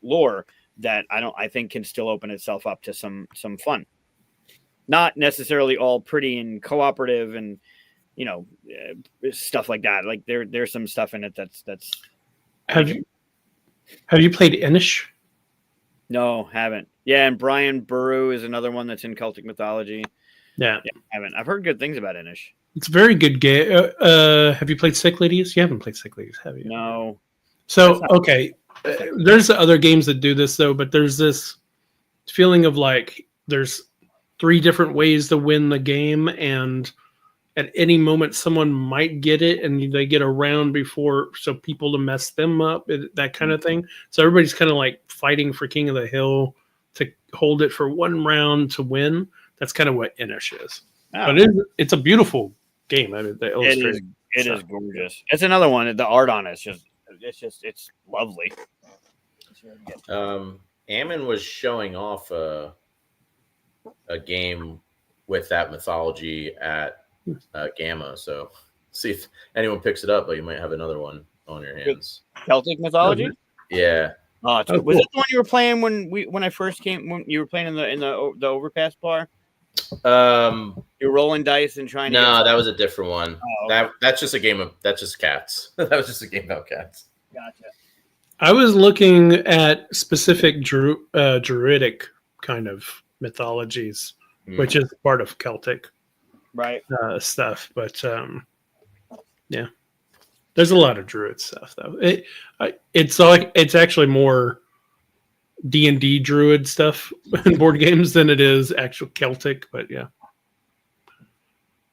lore that I think can still open itself up to some fun. Not necessarily all pretty and cooperative and stuff like that. Like there's some stuff in it that's. Have you played Inish? No, haven't. Yeah, and Brian Burrow is another one that's in Celtic mythology. Yeah, haven't. I've heard good things about Inish. It's a very good game. Have you played Sick Ladies? You haven't played Sick Ladies, have you? No. So, okay. There's other games that do this, though, but there's this feeling of like there's 3 different ways to win the game, and at any moment someone might get it, and they get a round before, so people to mess them up, that kind of thing. So everybody's kind of like fighting for King of the Hill to hold it for 1 round to win. That's kind of what Inish is. Oh. But it's a beautiful game. I mean, it is gorgeous. It's another one. The art on it's lovely. Ammon was showing off a game with that mythology at Gamma. So see if anyone picks it up, but you might have another one on your hands. Celtic mythology? Yeah. Was that the one you were playing when I first came? When you were playing in the Overpass bar? You're rolling dice and trying to. No, that was a different one. Oh, okay. That's just cats. That was just a game about cats. Gotcha. I was looking at specific druidic kind of mythologies, which is part of Celtic, right? Stuff, but yeah, there's a lot of druid stuff though. It's actually more D&D druid stuff in board games than it is actual Celtic, but yeah.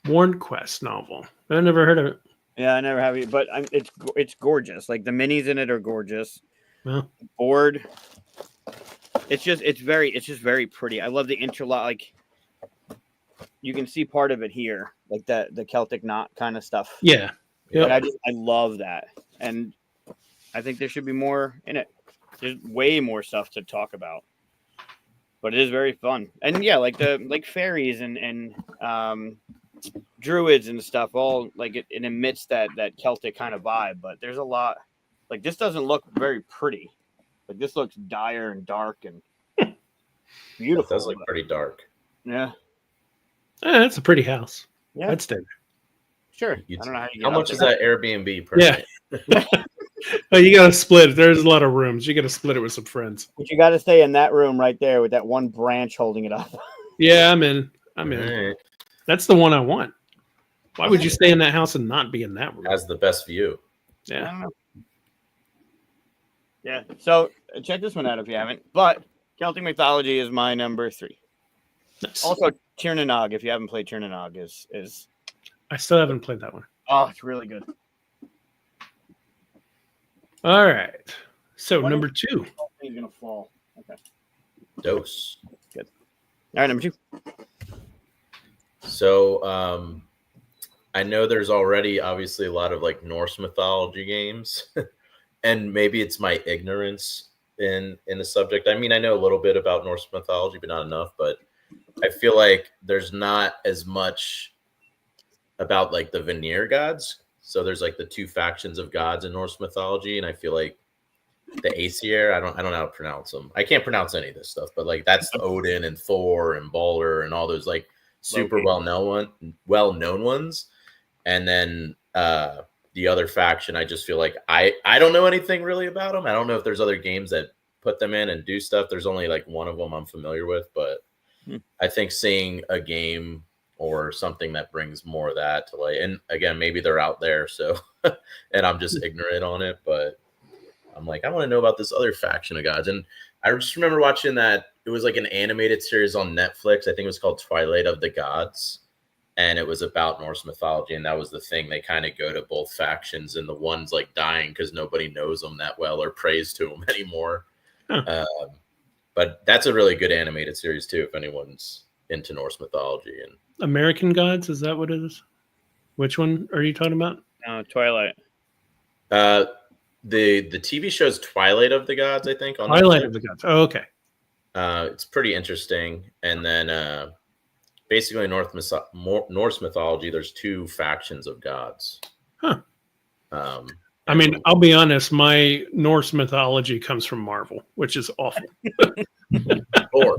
Morn Quest novel. I never heard of it. Yeah, I never have it, but it's gorgeous. Like the minis in it are gorgeous. Well, the board. It's just very pretty. I love the interlock. Like you can see part of it here, like the Celtic knot kind of stuff. Yeah, yeah. I love that, and I think there should be more in it. There's way more stuff to talk about, but it is very fun. And yeah, like fairies and druids and stuff, all like it emits that Celtic kind of vibe. But there's a lot. Like this doesn't look very pretty. Like this looks dire and dark and beautiful. It does look pretty dark. Yeah. It's a pretty house. Yeah. I'd stay there. Sure. I don't know how much is that Airbnb per night? Well, you got to split. There's a lot of rooms. You got to split it with some friends. But you got to stay in that room right there with that one branch holding it up. Yeah, I'm in. Right. That's the one I want. Why would you stay in that house and not be in that room? Has the best view. Yeah. Yeah. So check this one out if you haven't. But Celtic Mythology is my number 3. Nice. Also, Tirnanog, if you haven't played Tirnanog, is I still haven't played that one. Oh, it's really good. All right. So number 2. He's gonna fall. Okay. Dose. Good. All right, number 2. So I know there's already obviously a lot of like Norse mythology games, and maybe it's my ignorance in the subject. I mean, I know a little bit about Norse mythology, but not enough. But I feel like there's not as much about like the Vanir gods. So there's like the 2 factions of gods in Norse mythology, and I feel like the Aesir, I don't know how to pronounce them. I can't pronounce any of this stuff, but like that's Odin and Thor and Balder and all those like super well-known ones. And then the other faction, I just feel like I don't know anything really about them. I don't know if there's other games that put them in and do stuff. There's only like one of them I'm familiar with, but I think seeing a game or something that brings more of that to like, and again, maybe they're out there, so and I'm just ignorant on it, but I'm like, I want to know about this other faction of gods. And I just remember watching that. It was like an animated series on Netflix. I think it was called Twilight of the Gods. And it was about Norse mythology. And that was the thing. They kind of go to both factions, and the one's like dying because nobody knows them that well or prays to them anymore. Huh. But that's a really good animated series too, if anyone's into Norse mythology. And American Gods, is that what it is? Which one are you talking about? Twilight. The TV show's Twilight of the Gods, I think. On Twilight Netflix. of the Gods. Oh, okay. It's pretty interesting. And then basically Norse mythology, there's 2 factions of gods. Huh. I mean, I'll be honest, my Norse mythology comes from Marvel, which is awful. Thor,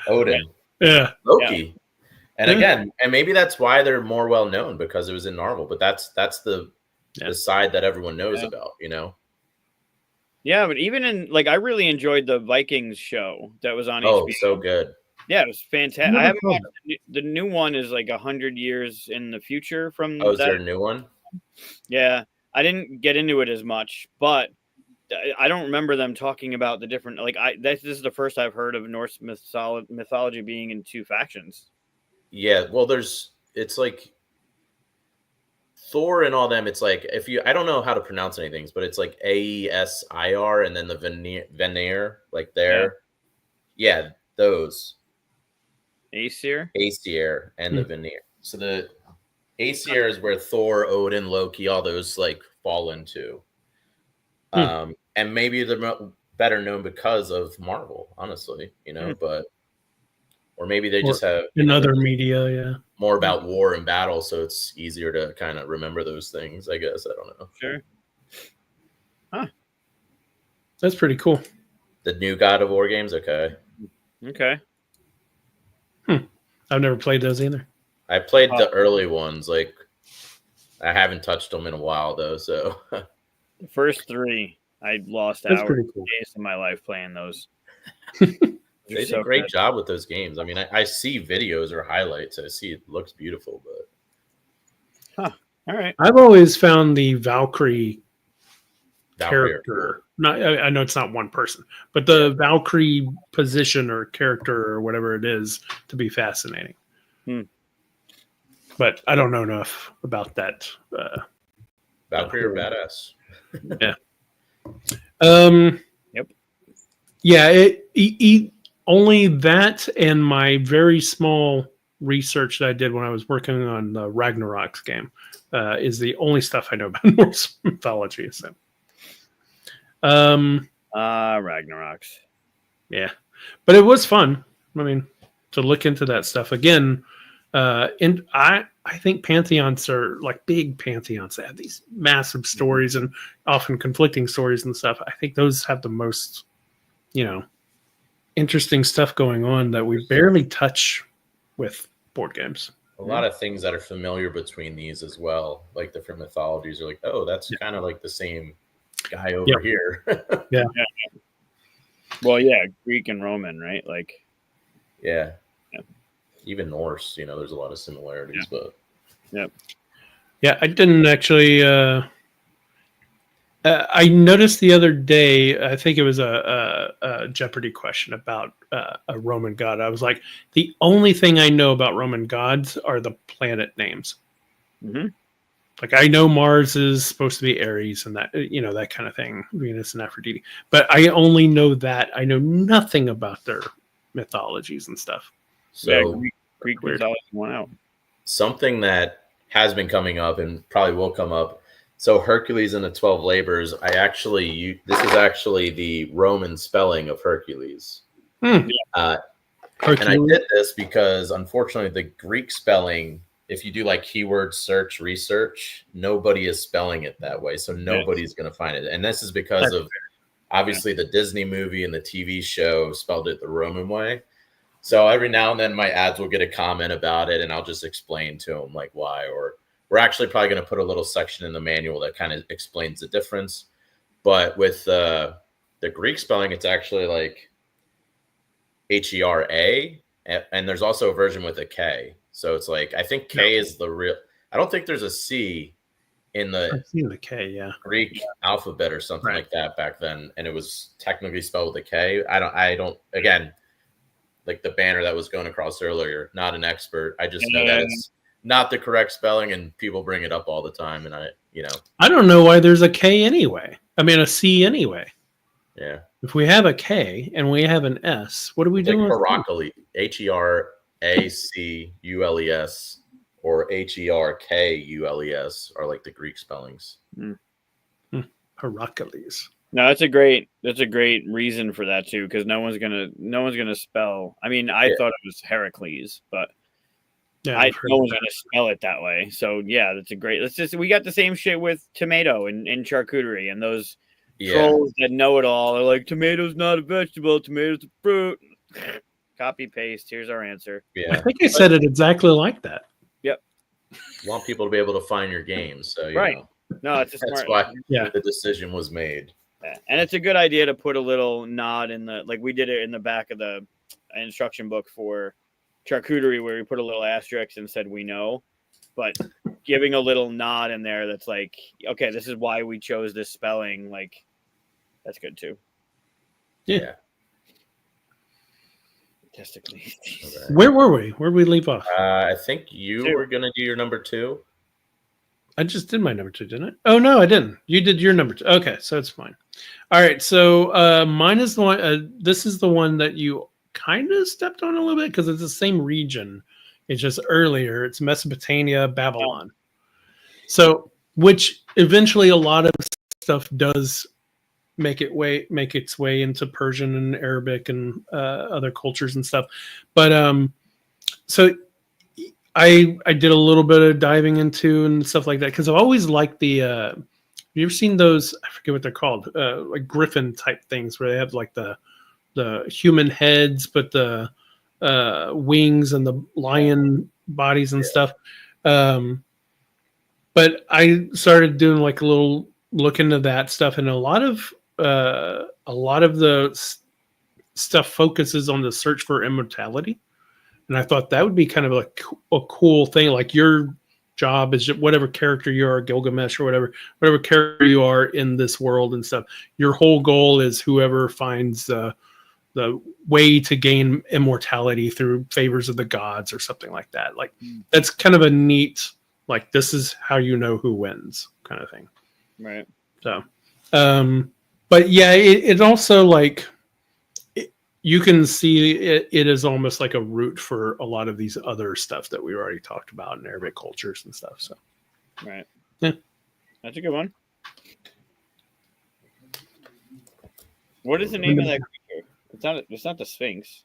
Odin, Yeah. Loki. Yeah. And again, and maybe that's why they're more well known, because it was in Marvel, but that's the side that everyone knows about, you know? Yeah, but even in like, I really enjoyed the Vikings show that was on HBO. Oh, so good. Yeah, it was fantastic. I haven't watched the new one. Is like 100 years in the future from. Oh, is there a new one? Yeah, I didn't get into it as much, but I don't remember them talking about the different. Like, this is the first I've heard of Norse mythology being in 2 factions. Yeah, well, it's like Thor and all them. It's like, I don't know how to pronounce anything, but it's like Aesir and then the Vanir, like there. Yeah, those. Aesir and the Vanir. So the Aesir is where Thor, Odin, Loki, all those like fall into. And maybe they're better known because of Marvel, honestly, you know, but or maybe they just have in other media, more about war and battle, so it's easier to kind of remember those things, I guess. I don't know. Sure. Huh. That's pretty cool. The new God of War games, okay. I've never played those either. I played the early ones, like I haven't touched them in a while though, so the first 3, I lost That's hours pretty cool. days of my life playing those. They did a great job with those games. I mean, I see videos or highlights. I see it looks beautiful, but all right. I've always found the Valkyrie character. I know it's not one person, but the Valkyrie position or character or whatever it is to be fascinating. But I don't know enough about that. Valkyrie are badass. Yeah. Yep. Yeah. Only that and my very small research that I did when I was working on the Ragnarok's game is the only stuff I know about Norse mythology. So. Ragnarok's. Yeah, but it was fun. I mean, to look into that stuff again. And I think pantheons are like big pantheons that have these massive stories and often conflicting stories and stuff. I think those have the most, interesting stuff going on that we barely touch with board games. A lot of things that are familiar between these as well, like different mythologies are like, oh, that's kind of like the same guy over here. Yeah. Well, yeah, Greek and Roman, right? Like, yeah. Even Norse, there's a lot of similarities, but yeah, I didn't actually. I noticed the other day, I think it was a Jeopardy question about a Roman god. I was like, the only thing I know about Roman gods are the planet names. Mm-hmm. Like I know Mars is supposed to be Ares and that, that kind of thing, Venus and Aphrodite. But I only know that. I know nothing about their mythologies and stuff. So Greek mythology went out. Something that has been coming up and probably will come up. So Hercules and the 12 labors, this is actually the Roman spelling of Hercules. Hercules. And I did this because unfortunately the Greek spelling, if you do like keyword search research, nobody is spelling it that way. So nobody's going to find it. And this is because of obviously the Disney movie and the TV show spelled it the Roman way. So every now and then my ads will get a comment about it and I'll just explain to them like why, or we're actually probably going to put a little section in the manual that kind of explains the difference. But with the Greek spelling, it's actually like Hera, and there's also a version with a K. So it's like, I think K is the real, I don't think there's a C in the K, Greek alphabet or something like that back then. And it was technically spelled with a K. I don't, again, like the banner that was going across earlier, not an expert. I just know that it's not the correct spelling and people bring it up all the time. And I don't know why there's a K anyway. I mean, a C anyway. Yeah. If we have a K and we have an S, what are we doing? Heracles, Heraceules, or Herkules are like the Greek spellings. Heracles. No, that's a great reason for that too, because no one's gonna spell. I mean, I thought it was Heracles, but no one's gonna spell it that way. So yeah, that's a great. We got the same shit with tomato and charcuterie and those trolls that know it all. They're like, tomato's not a vegetable, tomato's a fruit. Copy paste. Here's our answer. Yeah, I think I said it exactly like that. Yep. You want people to be able to find your games, so you know. No, it's that's why the decision was made. And it's a good idea to put a little nod in like we did it in the back of the instruction book for charcuterie, where we put a little asterisk and said we know, but giving a little nod in there that's like, okay, this is why we chose this spelling. Like, that's good too. Yeah. Testicles. Okay. Where were we? Where did we leave off? I think you were gonna do your number 2. I just did my number 2, didn't I? Oh no, I didn't. You did your number 2. Okay, so it's fine. All right, so mine is the one. This is the one that you kind of stepped on a little bit because it's the same region. It's just earlier. It's Mesopotamia, Babylon. So, which eventually a lot of stuff does make its way into Persian and Arabic and other cultures and stuff. But so I did a little bit of diving into and stuff like that because I've always liked the. Have you ever seen those? I forget what they're called, like griffin type things where they have like the human heads, but the wings and the lion bodies and stuff. But I started doing like a little look into that stuff, and a lot of the stuff focuses on the search for immortality. And I thought that would be kind of like a cool thing. Like your job is whatever character you are, Gilgamesh or whatever character you are in this world and stuff. Your whole goal is whoever finds the way to gain immortality through favors of the gods or something like that. Like that's kind of a neat, like this is how you know who wins kind of thing. Right. So, but yeah, it also like you can see it is almost like a root for a lot of these other stuff that we already talked about in Arabic cultures and stuff. So, right. Yeah. That's a good one. What is the name of that creature? It's not the Sphinx.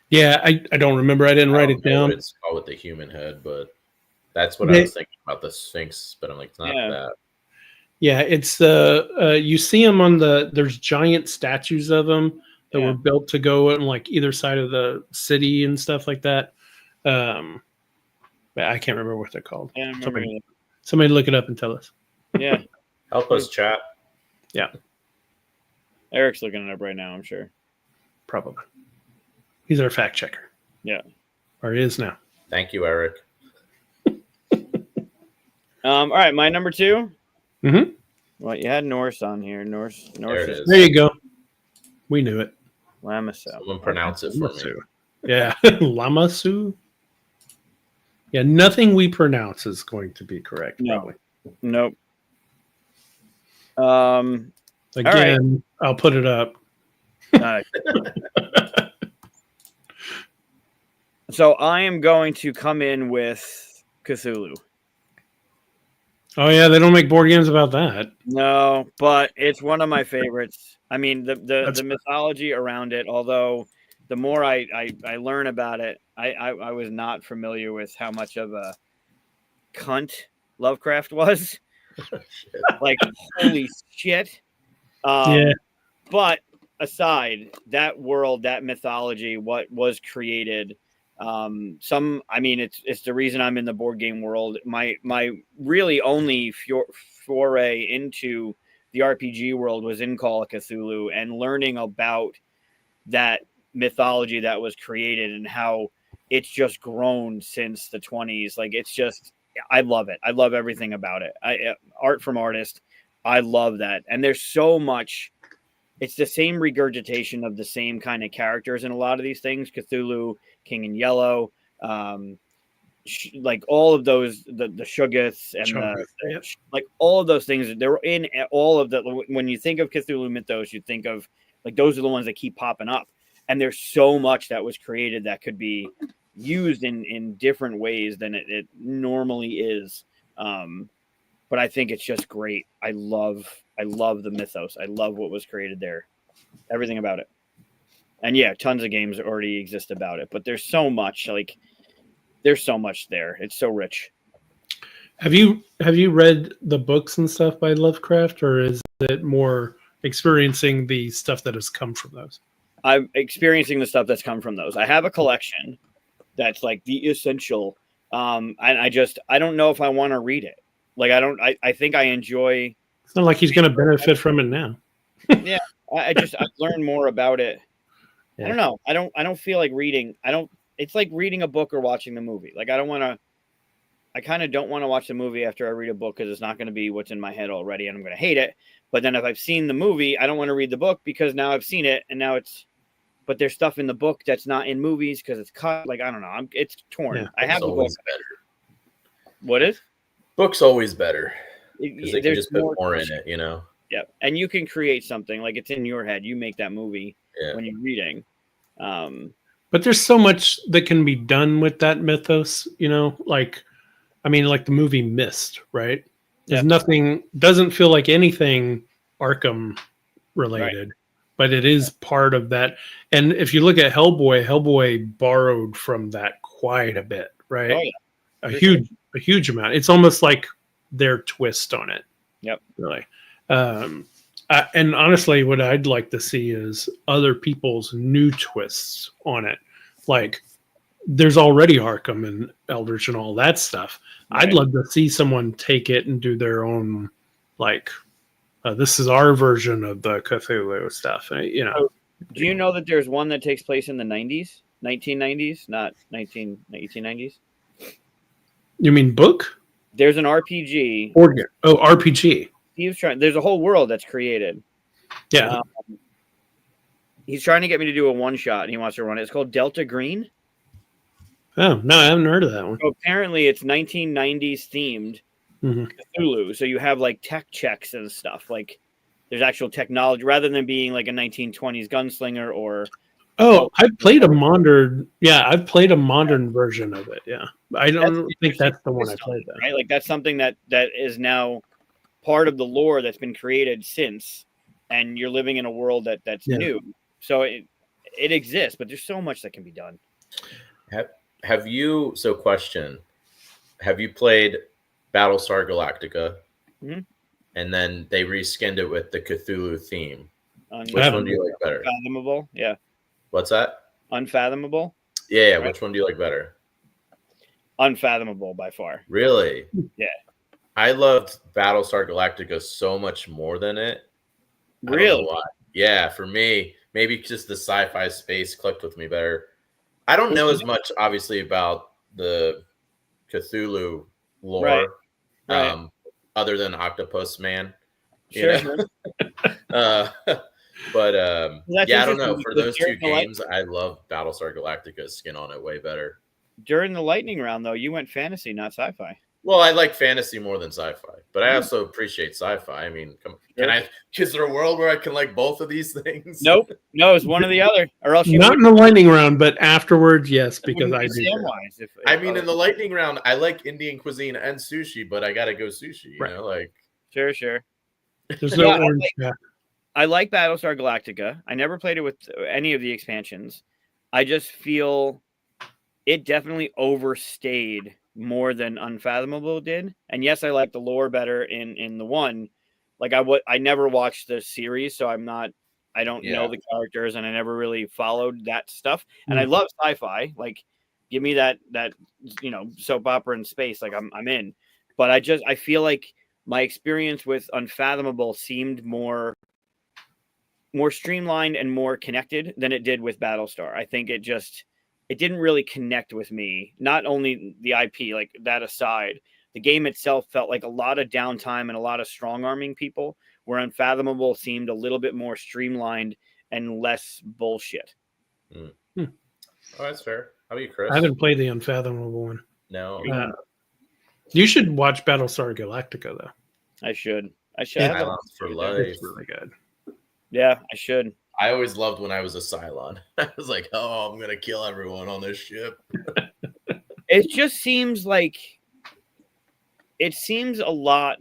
Yeah, I don't remember. I didn't write it down. It's called with the human head, but that's what I was thinking about the Sphinx. But I'm like, it's not that. Yeah, it's you see them on there's giant statues of them that were built to go on like either side of the city and stuff like that. But I can't remember what they're called. Yeah, somebody look it up and tell us. Yeah. Help us, chat. Yeah. Eric's looking it up right now, I'm sure. Probably. He's our fact checker. Yeah. Or he is now. Thank you, Eric. All right, my number 2. Mm-hmm. Well, you had Norse on here. Norse There it is is. There you go. We knew it. Lamasu. Someone pronounce it for me. Yeah, Lamasu. Yeah, nothing we pronounce is going to be correct. No. Probably. Nope. Again, I'll put it up. So I am going to come in with Cthulhu. Oh yeah, they don't make board games about that. No, but it's one of my favorites. I mean, the mythology around it, although the more I learn about it, I was not familiar with how much of a cunt Lovecraft was. Like, holy shit. Yeah. But aside, that world, that mythology, what was created, it's the reason I'm in the board game world. My really only foray into the RPG world was in Call of Cthulhu, and learning about that mythology that was created and how it's just grown since the 20s. Like, it's just, I love it. I love everything about it. Art from artist. I love that. And there's so much. It's the same regurgitation of the same kind of characters in a lot of these things. Cthulhu, King in Yellow, like all of those, the Shoggoths and like all of those things. They're in all of the. When you think of Cthulhu mythos, you think of like those are the ones that keep popping up. And there's so much that was created that could be used in different ways than it normally is. But I think it's just great. I love the mythos. I love what was created there. Everything about it. And yeah, tons of games already exist about it, but there's so much, like there's so much there. It's so rich. Have you read the books and stuff by Lovecraft, or is it more experiencing the stuff that has come from those? I'm experiencing the stuff that's come from those. I have a collection that's like the essential. And I don't know if I want to read it. Like, I think I enjoy. It's not like he's going to benefit from it now. Yeah. I've learned more about it. Yeah. I don't know. I don't feel like reading. It's like reading a book or watching the movie. Like, I kind of don't want to watch the movie after I read a book, because it's not going to be what's in my head already, and I'm going to hate it. But then if I've seen the movie, I don't want to read the book, because now I've seen it, and now but there's stuff in the book that's not in movies because it's cut. Like, I don't know. It's torn. Yeah, I have the book. Better. What is? Book's always better, because they can just put more in it, you know? Yeah. And you can create something. Like, it's in your head. You make that movie when you're reading. But there's so much that can be done with that mythos, you know? Like, I mean, like the movie Mist, right? There's nothing, doesn't feel like anything Arkham related. Right. But it is part of that. And if you look at Hellboy borrowed from that quite a bit, right? Oh, yeah. A huge amount. It's almost like their twist on it. Yep. Really. And honestly, what I'd like to see is other people's new twists on it. Like, there's already Arkham and Eldritch and all that stuff. Right. I'd love to see someone take it and do their own, like, this is our version of the Cthulhu stuff. You know. Do you know that there's one that takes place in the 1990s, not 1890s? You mean book? There's an RPG. RPG. There's a whole world that's created. Yeah. He's trying to get me to do a one shot, and he wants to run it. It's called Delta Green. Oh, no, I haven't heard of that one. So apparently it's 1990s themed. Mm-hmm. Cthulhu. So you have like tech checks and stuff. Like, there's actual technology rather than being like a 1920s gunslinger or. Oh, I've played a modern. Yeah, I've played a modern version of it. Yeah, I don't think that's the one I played. That right, like that's something that is now part of the lore that's been created since, and you're living in a world that's new. So it exists, but there's so much that can be done. Have you? So, question: have you played Battlestar Galactica? Mm-hmm. And then they reskinned it with the Cthulhu theme. Which one do you like better? Unfathomable, yeah. What's that? Unfathomable? Yeah, right. Which one do you like better? Unfathomable by far. Really? Yeah. I loved Battlestar Galactica so much more than it. Really? I don't know why. Yeah, for me, maybe just the sci-fi space clicked with me better. I don't know as much, obviously, about the Cthulhu lore. Right. Other than Octopus Man. Sure. But yeah, I don't know. For those two games, I love Battlestar Galactica's skin on it way better. During the lightning round, though, you went fantasy, not sci-fi. Well, I like fantasy more than sci-fi, but I also appreciate sci-fi. I mean, is there a world where I can like both of these things? Nope. No, it's one or the other. Or else not in the lightning round, but afterwards, yes, because I do. I mean, in the lightning round, I like Indian cuisine and sushi, but I gotta go sushi. You know, like sure. There's no orange. I like Battlestar Galactica. I never played it with any of the expansions. I just feel it definitely overstayed more than Unfathomable did. And yes, I like the lore better in the one. Like I never watched the series, so I don't know the characters, and I never really followed that stuff. And I love sci-fi. Like, give me that soap opera in space. Like I'm in. But I feel like my experience with Unfathomable seemed more streamlined and more connected than it did with Battlestar. I think it didn't really connect with me. Not only the IP, like that aside, the game itself felt like a lot of downtime and a lot of strong arming people, where Unfathomable seemed a little bit more streamlined and less bullshit. Oh, that's fair. How about you, Chris? I haven't played the Unfathomable one. No. You should watch Battlestar Galactica, though. I should. Cylons for life. It's really good. Yeah, I should. I always loved when I was a Cylon. I was like, oh, I'm going to kill everyone on this ship. It just seems like it seems a lot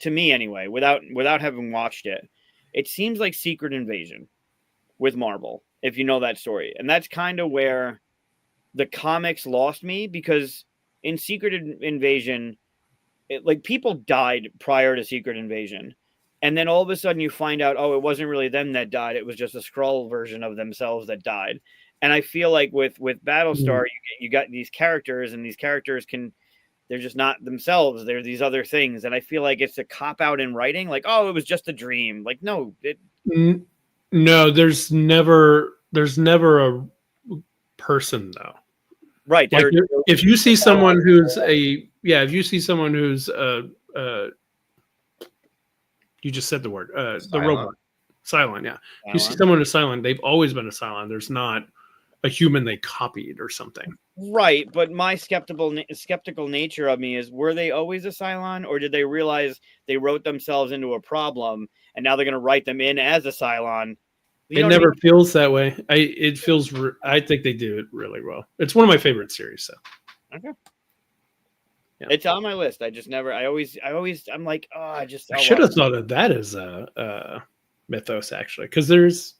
to me anyway, without having watched it. It seems like Secret Invasion with Marvel, if you know that story. And that's kind of where the comics lost me, because in Secret Invasion, people died prior to Secret Invasion. And then all of a sudden you find out, it wasn't really them that died. It was just a Skrull version of themselves that died. And I feel like with Battlestar, you got these characters, and these characters they're just not themselves. They're these other things. And I feel like it's a cop-out in writing. Like, it was just a dream. Like, no. No, there's never a person, though. Right. Like if you see someone who's you just said the word, the robot. Cylon, yeah. If you see someone who's Cylon, they've always been a Cylon. There's not a human they copied or something. Right, but my skeptical nature of me is, were they always a Cylon, or did they realize they wrote themselves into a problem, and now they're going to write them in as a Cylon? It never feels that way. I think they do it really well. It's one of my favorite series, so. Okay. Yeah. It's on my list. I'm like, I should have thought of that as a mythos, actually, because there's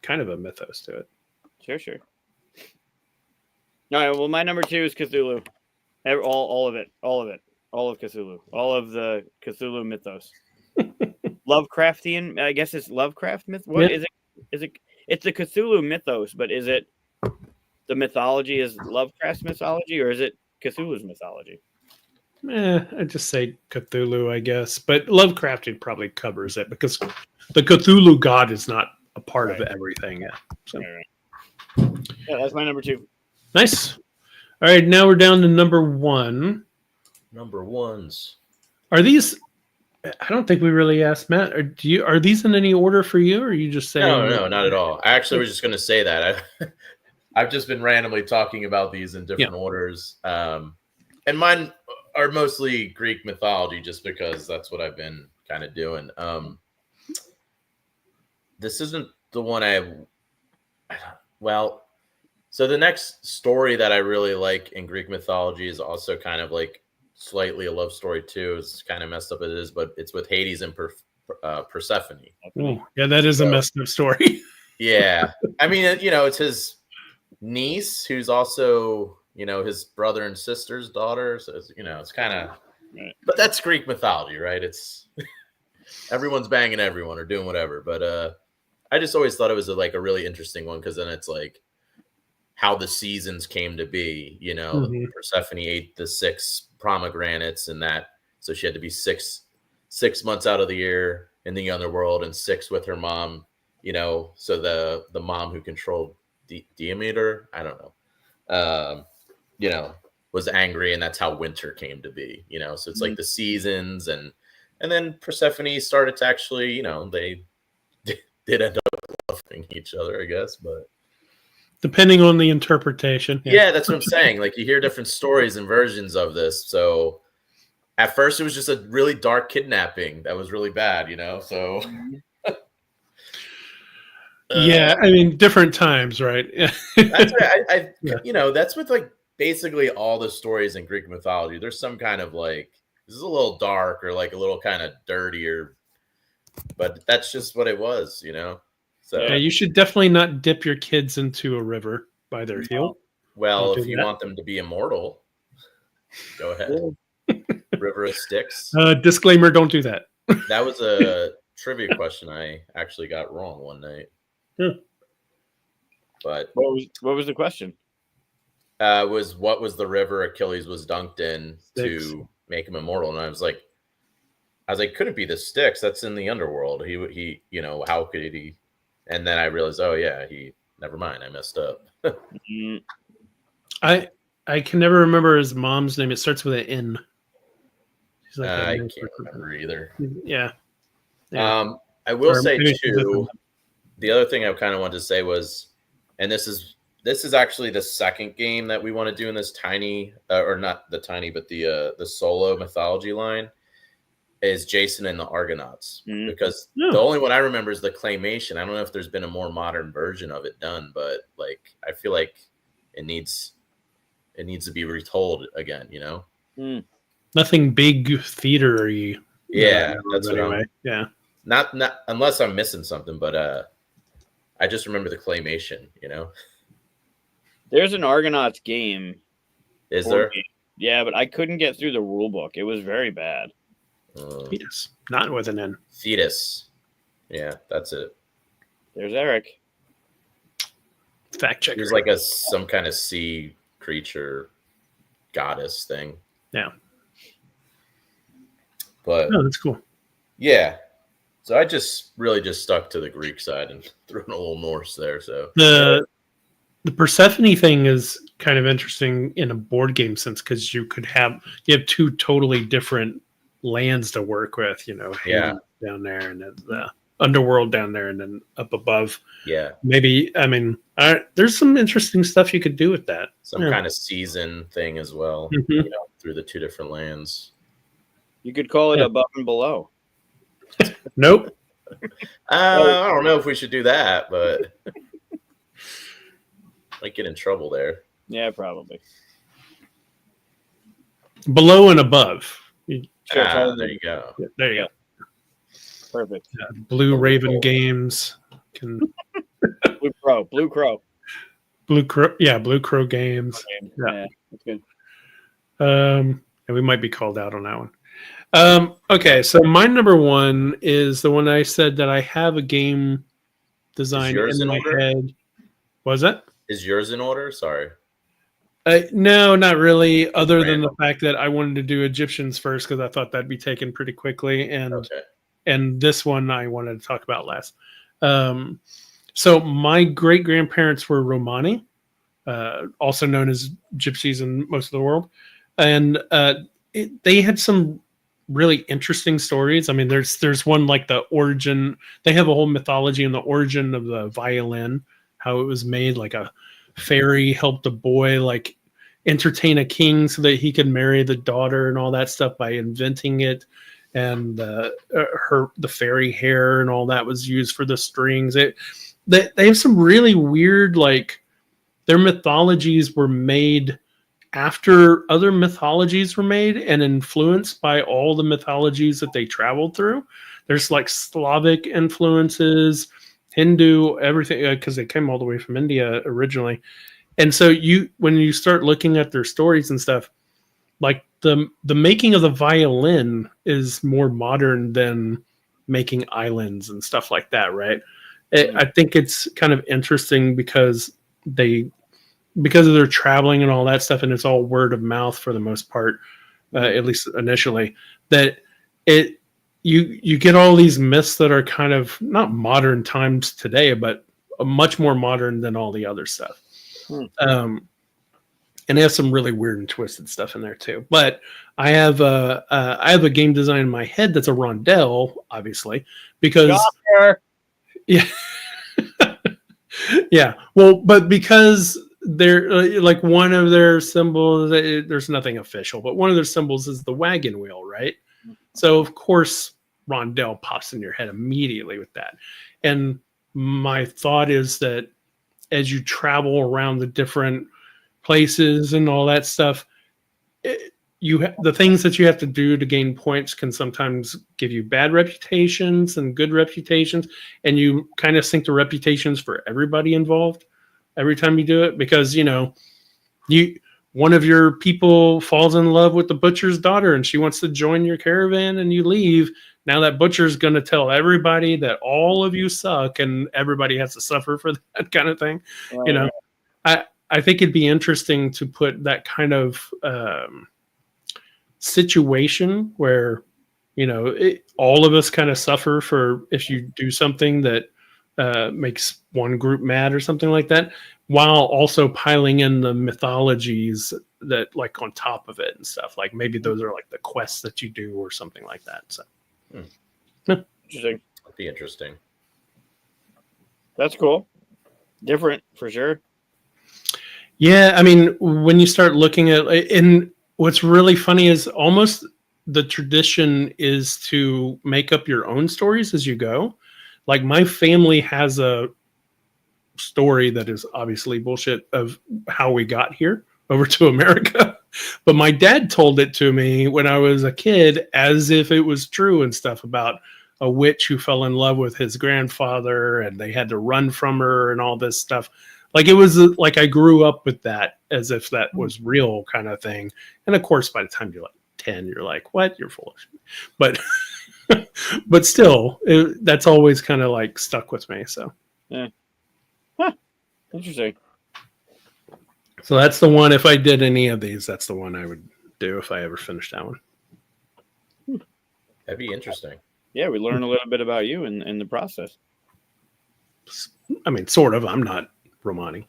kind of a mythos to it. Sure. All right. Well, my number 2 is Cthulhu. All of it. All of Cthulhu. All of the Cthulhu mythos. Lovecraftian. I guess it's Lovecraft myth. What is it? Is it? It's the Cthulhu mythos, but is it the mythology is Lovecraft's mythology, or is it Cthulhu's mythology? I'd just say Cthulhu, I guess. But Lovecraftian probably covers it, because the Cthulhu god is not a part of everything. Yeah. So. Right. Yeah, that's my number 2. Nice. All right, now we're down to number 1. Number ones. Are these? I don't think we really asked Matt. Are these in any order for you, or are you just saying? No, not at all. I actually was just going to say that. I've just been randomly talking about these in different orders, and mine are mostly Greek mythology, just because that's what I've been kind of doing. This isn't the one so the next story that I really like in Greek mythology is also kind of like slightly a love story too. It's kind of messed up, it is, but it's with Hades and Persephone. Ooh, yeah, that is a messed up story. Yeah. I mean, it's his niece, who's also, his brother and sister's daughter. So, it's kind of, but that's Greek mythology, right? It's everyone's banging everyone or doing whatever. But I just always thought it was a really interesting one, because then it's like how the seasons came to be. Persephone ate the 6 pomegranates, and that, so she had to be six months out of the year in the underworld and 6 with her mom. So the mom who controlled Demeter, I don't know, was angry, and that's how winter came to be. So it's like the seasons, and And then Persephone started to actually, they did end up loving each other, I guess, but depending on the interpretation. Yeah, that's what I'm saying. Like, you hear different stories and versions of this. So at first it was just a really dark kidnapping that was really bad, so Yeah, I mean, different times, right? that's that's with like basically all the stories in Greek mythology. There's some kind of like, this is a little dark or like a little kind of dirtier, but that's just what it was, So yeah, you should definitely not dip your kids into a river by their heel. Well, if you want them to be immortal, go ahead. River of Styx. Disclaimer: don't do that. That was a trivia question I actually got wrong one night. But what was the question? Was what was the river Achilles was dunked in Styx. to make him immortal? And I was like, could it be the Styx? That's in the underworld. He how could he? And then I realized, oh yeah, never mind, I messed up. I can never remember his mom's name. It starts with an N. She's like I can't remember either. Yeah. I will say too, the other thing I kind of wanted to say was, and this is actually the second game that we want to do in this tiny, or not the tiny, but the solo mythology line, is Jason and the Argonauts. Because the only one I remember is the claymation. I don't know if there's been a more modern version of it done, but like, I feel like it needs to be retold again, Nothing big theater-y. Yeah, that's what anyway. Yeah. Not unless I'm missing something, but I just remember the claymation, There's an Argonauts game. Is there? Game. Yeah, but I couldn't get through the rule book. It was very bad. Fetus. Not with an N. Fetus. Yeah, that's it. There's Eric. Fact checker. There's like some kind of sea creature goddess thing. Yeah. But that's cool. Yeah. So I just stuck to the Greek side and threw in a little Norse there. So the Persephone thing is kind of interesting in a board game sense, because you have two totally different lands to work with, down there and the underworld down there and then up above. Yeah. Maybe, I mean, there's some interesting stuff you could do with that. Some kind of season thing as well, through the two different lands. You could call it above and below. Nope. I don't know if we should do that, but might get in trouble there. Yeah, probably. Below and above. Sure, there you go. Yeah, there you go. Perfect. Blue Raven Games. Blue Crow. Blue Crow Games. Yeah, that's good. And we might be called out on that one. Okay, so my number one is the one I said that I have a game design in my head. Was that? Is yours in order? Sorry. No, not really. Other than the fact that I wanted to do Egyptians first because I thought that'd be taken pretty quickly, and this one I wanted to talk about last. So my great grandparents were Romani, also known as gypsies in most of the world, and they had some really interesting stories. I mean, there's one like the origin. They have a whole mythology in the origin of the violin, how it was made. Like a fairy helped a boy like entertain a king so that he could marry the daughter and all that stuff by inventing it. And the fairy hair and all that was used for the strings. They have some really weird, like, their mythologies were made after other mythologies were made and influenced by all the mythologies that they traveled through. There's like Slavic influences, Hindu, everything, because they came all the way from India originally. And so when you start looking at their stories and stuff, like the making of the violin is more modern than making islands and stuff like that, right? I think it's kind of interesting because of their traveling and all that stuff, and it's all word of mouth for the most part, at least initially, that you get all these myths that are kind of not modern times today, but much more modern than all the other stuff. and they have some really weird and twisted stuff in there too. But I have a game design in my head that's a rondelle, obviously, because yeah, yeah. Well, but because they're like one of their symbols, there's nothing official, but one of their symbols is the wagon wheel, right? So of course, rondelle pops in your head immediately with that. And my thought is that as you travel around the different places and all that stuff, the things that you have to do to gain points can sometimes give you bad reputations and good reputations, and you kind of sync the reputations for everybody involved every time you do it, because one of your people falls in love with the butcher's daughter and she wants to join your caravan and you leave. Now that butcher's going to tell everybody that all of you suck and everybody has to suffer for that kind of thing. I think it'd be interesting to put that kind of situation where, all of us kind of suffer for if you do something that makes one group mad or something like that, while also piling in the mythologies that like on top of it and stuff. Like maybe those are like the quests that you do or something like that. So interesting. That'd be interesting. That's cool. Different for sure. Yeah, I mean, when you start looking at, and what's really funny is almost the tradition is to make up your own stories as you go. Like my family has a story that is obviously bullshit of how we got here over to America. But my dad told it to me when I was a kid as if it was true and stuff about a witch who fell in love with his grandfather and they had to run from her and all this stuff. Like it was like I grew up with that as if that was real kind of thing. And of course, by the time you're like 10, you're like, what? You're full of shit. But still, that's always kind of like stuck with me. So, yeah. Interesting. So that's the one. If I did any of these, that's the one I would do if I ever finished that one. That'd be interesting. Yeah, we learn a little bit about you in the process. I mean, sort of. I'm not Romani.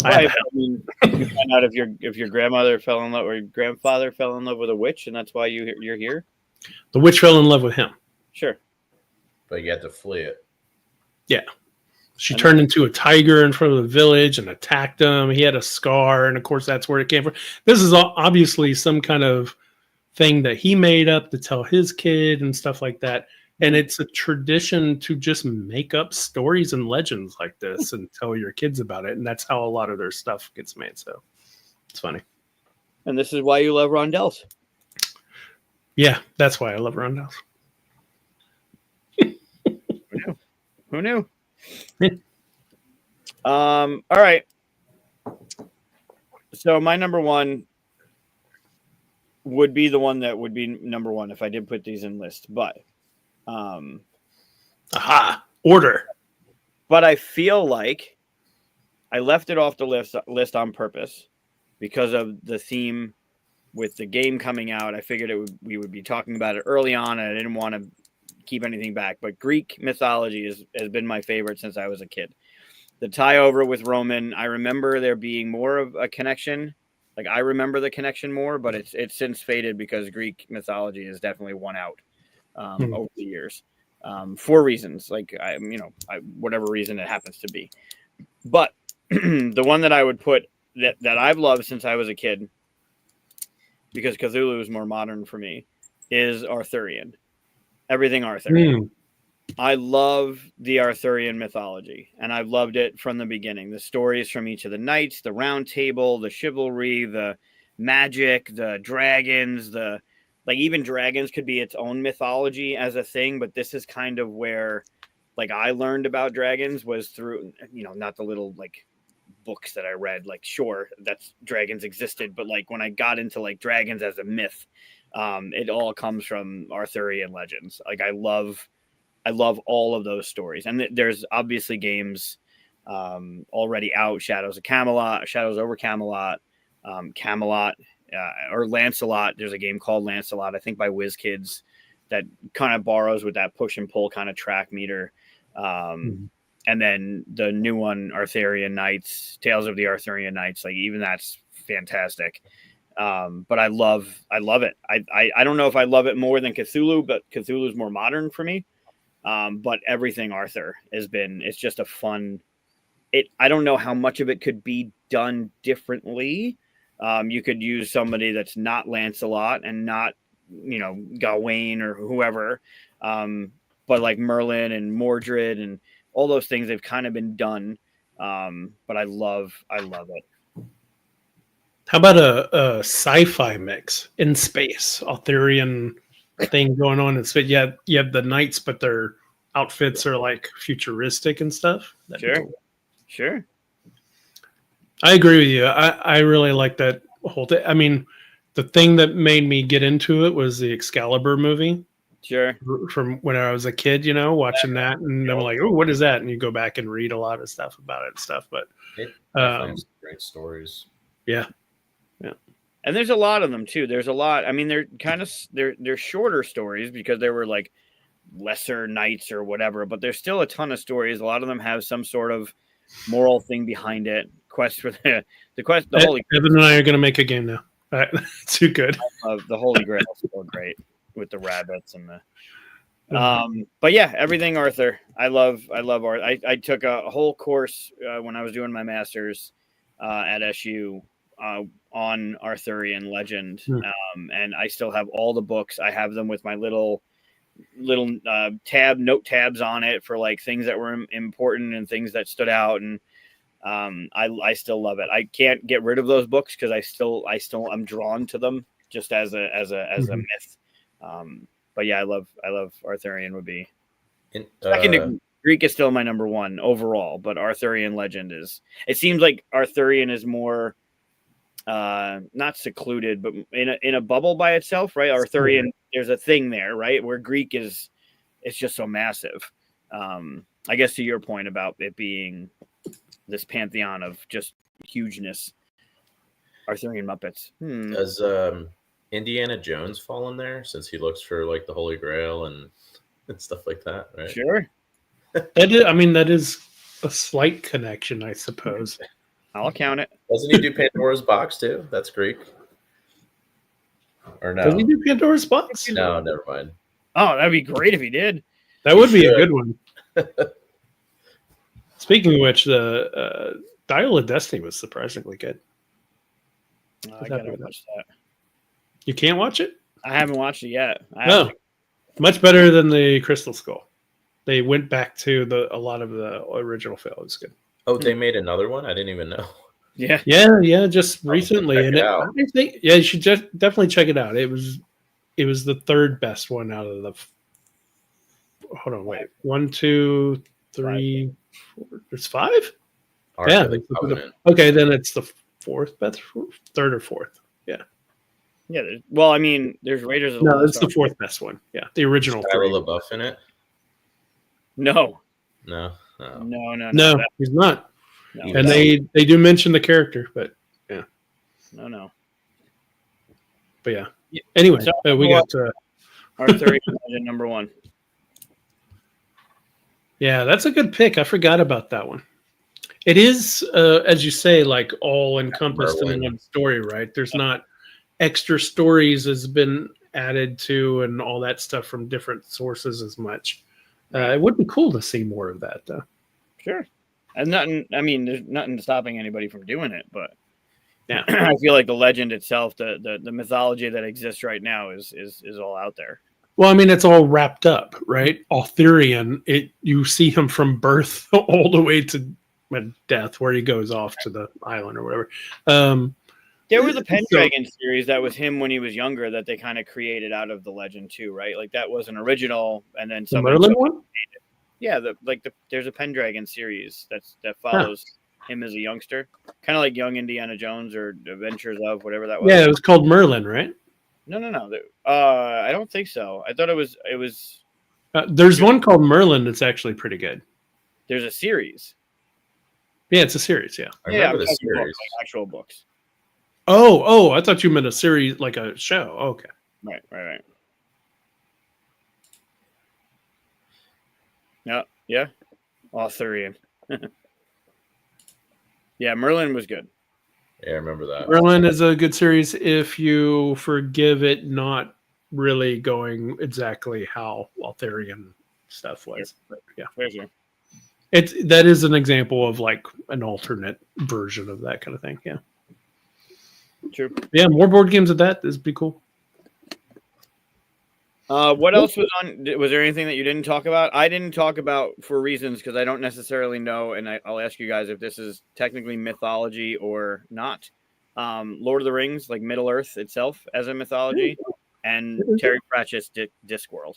Right. I mean, you find out if your grandmother fell in love or your grandfather fell in love with a witch, and that's why you're here. The witch fell in love with him. Sure. But you had to flee it. Yeah. She turned into a tiger in front of the village and attacked him. He had a scar, and of course, that's where it came from. This is obviously some kind of thing that he made up to tell his kid and stuff like that. And it's a tradition to just make up stories and legends like this and tell your kids about it. And that's how a lot of their stuff gets made. So it's funny. And this is why you love rondelles. Yeah, that's why I love rondelles. Who knew? All right. So my number one would be the one that would be number one if I did put these in list, but order. But I feel like I left it off the list on purpose because of the theme with the game coming out. I figured we would be talking about it early on, and I didn't want to keep anything back. But Greek mythology has been my favorite since I was a kid. The tie over with Roman, I remember there being more of a connection. Like I remember the connection more, but it's since faded because Greek mythology has definitely won out over the years for reasons like whatever reason it happens to be. But the one that I would put that I've loved since I was a kid, because Cthulhu is more modern for me, is Arthurian. Everything Arthurian. I love the Arthurian mythology, and I've loved it from the beginning. The stories from each of the knights, the round table, the chivalry, the magic, the dragons, even dragons could be its own mythology as a thing, but this is kind of where I learned about dragons was through, not the little books that I read. Sure, that's dragons existed, but when I got into dragons as a myth, it all comes from Arthurian legends. I love all of those stories. And there's obviously games already out. Shadows over Camelot, Camelot, or Lancelot. There's a game called Lancelot, I think by WizKids, that kind of borrows with that push and pull kind of track meter. And then the new one, Arthurian Knights, Tales of the Arthurian Knights, even that's fantastic. But I love it. I don't know if I love it more than Cthulhu, but Cthulhu is more modern for me. But everything Arthur it's just a fun. I don't know how much of it could be done differently. You could use somebody that's not Lancelot and not, Gawain or whoever. But like Merlin and Mordred and all those things, they've kind of been done. But I love it. How about a sci-fi mix in space, Arthurian thing going on in space? You have the knights, but their outfits are like futuristic and stuff. Sure. I agree with you. I really like that whole thing. I mean, the thing that made me get into it was the Excalibur movie. Sure. From when I was a kid, watching that, and I'm like, oh, what is that? And you go back and read a lot of stuff about it and stuff. But it definitely has great stories. Yeah. And there's a lot of them too. There's a lot. I mean, they're kind of they're shorter stories because they were like lesser knights or whatever, but there's still a ton of stories. A lot of them have some sort of moral thing behind it. Quest for the quest. The Holy Evan and I are going to make a game now. Too good. The Holy Grail is so great with the rabbits and the. But yeah, everything Arthur. I love Arthur. I took a whole course when I was doing my master's at SU on Arthurian legend, and I still have all the books. I have them with my little note tabs on it for like things that were important and things that stood out, and I still love it. I can't get rid of those books because I'm drawn to them just as a myth. But yeah, I love Arthurian would be second. Greek is still my number one overall, but Arthurian legend it seems like Arthurian is more not secluded, but in a bubble by itself, right? Arthurian, there's a thing there, right? Where Greek it's just so massive. I guess to your point about it being this pantheon of just hugeness, Arthurian Muppets. Does Indiana Jones fall in there since he looks for like the Holy Grail and stuff like that, right? Sure. That is a slight connection, I suppose. I'll count it. Doesn't he do Pandora's Box too? That's Greek. Or no? Does he do Pandora's Box? No, never mind. Oh, that'd be great if he did. That would be a good one. Speaking of which, the Dial of Destiny was surprisingly good. I gotta watch that. You can't watch it? I haven't watched it yet. No, much better than the Crystal Skull. They went back to a lot of the original film. It's good. Oh, they made another one? I didn't even know. Yeah. Just recently, and I think you should just definitely check it out. It was the third best one out of the. Hold on, wait. 1, 2, 3, 4. There's 5. Yeah. Okay, then it's the fourth best, third or fourth. Yeah. Yeah. Well, I mean, there's Raiders of the No, Lost it's the fourth best one. Yeah, the original. Shia LaBeouf in it? No. No, he's not. No, and they do mention the character, but yeah. No. But yeah. Anyway, so, we got Arthurian legend number 1. Yeah, that's a good pick. I forgot about that one. It is, as you say, like all encompassed in one story, right? There's not extra stories has been added to and all that stuff from different sources as much. It would be cool to see more of that, though. Sure. And there's nothing stopping anybody from doing it, but yeah, I feel like the legend itself, the mythology that exists right now is all out there. Well, I mean, it's all wrapped up, right? Arthurian, you see him from birth all the way to death, where he goes off to the island or whatever. There was a Pendragon series that was him when he was younger that they kind of created out of the legend too, right? Like that was an original, and then the Merlin one. Yeah, there's a Pendragon series that follows him as a youngster, kind of like Young Indiana Jones or Adventures of whatever that was. Yeah, it was called Merlin, right? No. I don't think so. I thought it was. There's one called Merlin that's actually pretty good. There's a series. Yeah, it's a series. Yeah, I remember the series. Books, like actual books. Oh! I thought you meant a series, like a show. Okay. Right. Yeah. Arthurian. Yeah, Merlin was good. Yeah, I remember that. Merlin is a good series if you forgive it not really going exactly how Arthurian stuff was. But yeah. Sure. That is an example of like an alternate version of that kind of thing. Yeah. True. Yeah, more board games of that. This would be cool. What else was on? Was there anything that you didn't talk about? I didn't talk about for reasons because I don't necessarily know, and I'll ask you guys if this is technically mythology or not. Lord of the Rings, like Middle Earth itself as a mythology, and Terry Pratchett's Discworld.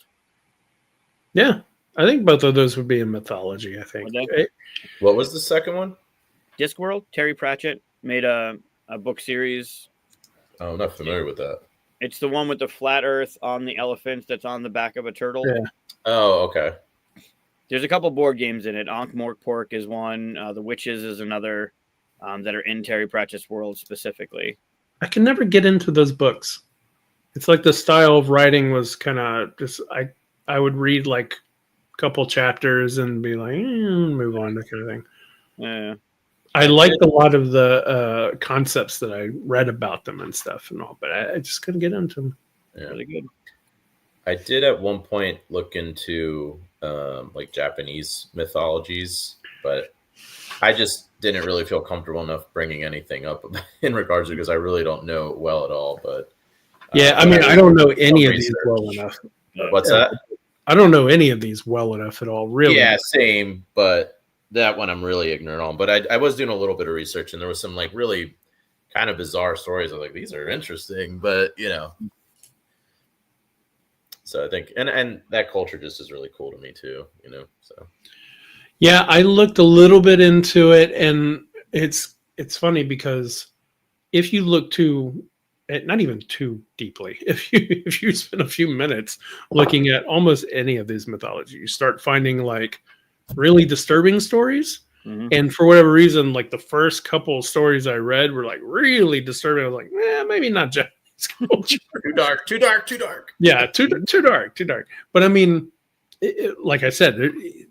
Yeah, I think both of those would be in mythology. I think. What was the second one? Discworld. Terry Pratchett made a book series. Oh, I'm not familiar with that. It's the one with the flat Earth on the elephant that's on the back of a turtle. Yeah. Oh, okay. There's a couple board games in it. Ankh Morpork is one. The Witches is another. That are in Terry Pratchett's world specifically. I can never get into those books. It's like the style of writing was kind of just I would read like a couple chapters and be like, move on, that kind of thing. Yeah. I liked a lot of the concepts that I read about them and stuff and all, but I just couldn't get into them. Yeah. Really good. I did at one point look into like Japanese mythologies, but I just didn't really feel comfortable enough bringing anything up in regards to because I really don't know it well at all. But yeah, I mean, I don't know any of these well enough. What's that? I don't know any of these well enough at all, really. Yeah, same, but that one I'm really ignorant on. But I was doing a little bit of research, and there was some like really kind of bizarre stories. I was like, these are interesting, but you know. So I think, and that culture just is really cool to me too, you know. So yeah, I looked a little bit into it, and it's funny because if you look not even too deeply, if you spend a few minutes looking at almost any of these mythologies, you start finding like really disturbing stories. Mm-hmm. And for whatever reason, like the first couple of stories I read were like really disturbing. I was like, maybe not Japanese culture. Too dark. Yeah, too dark. But I mean, like I said,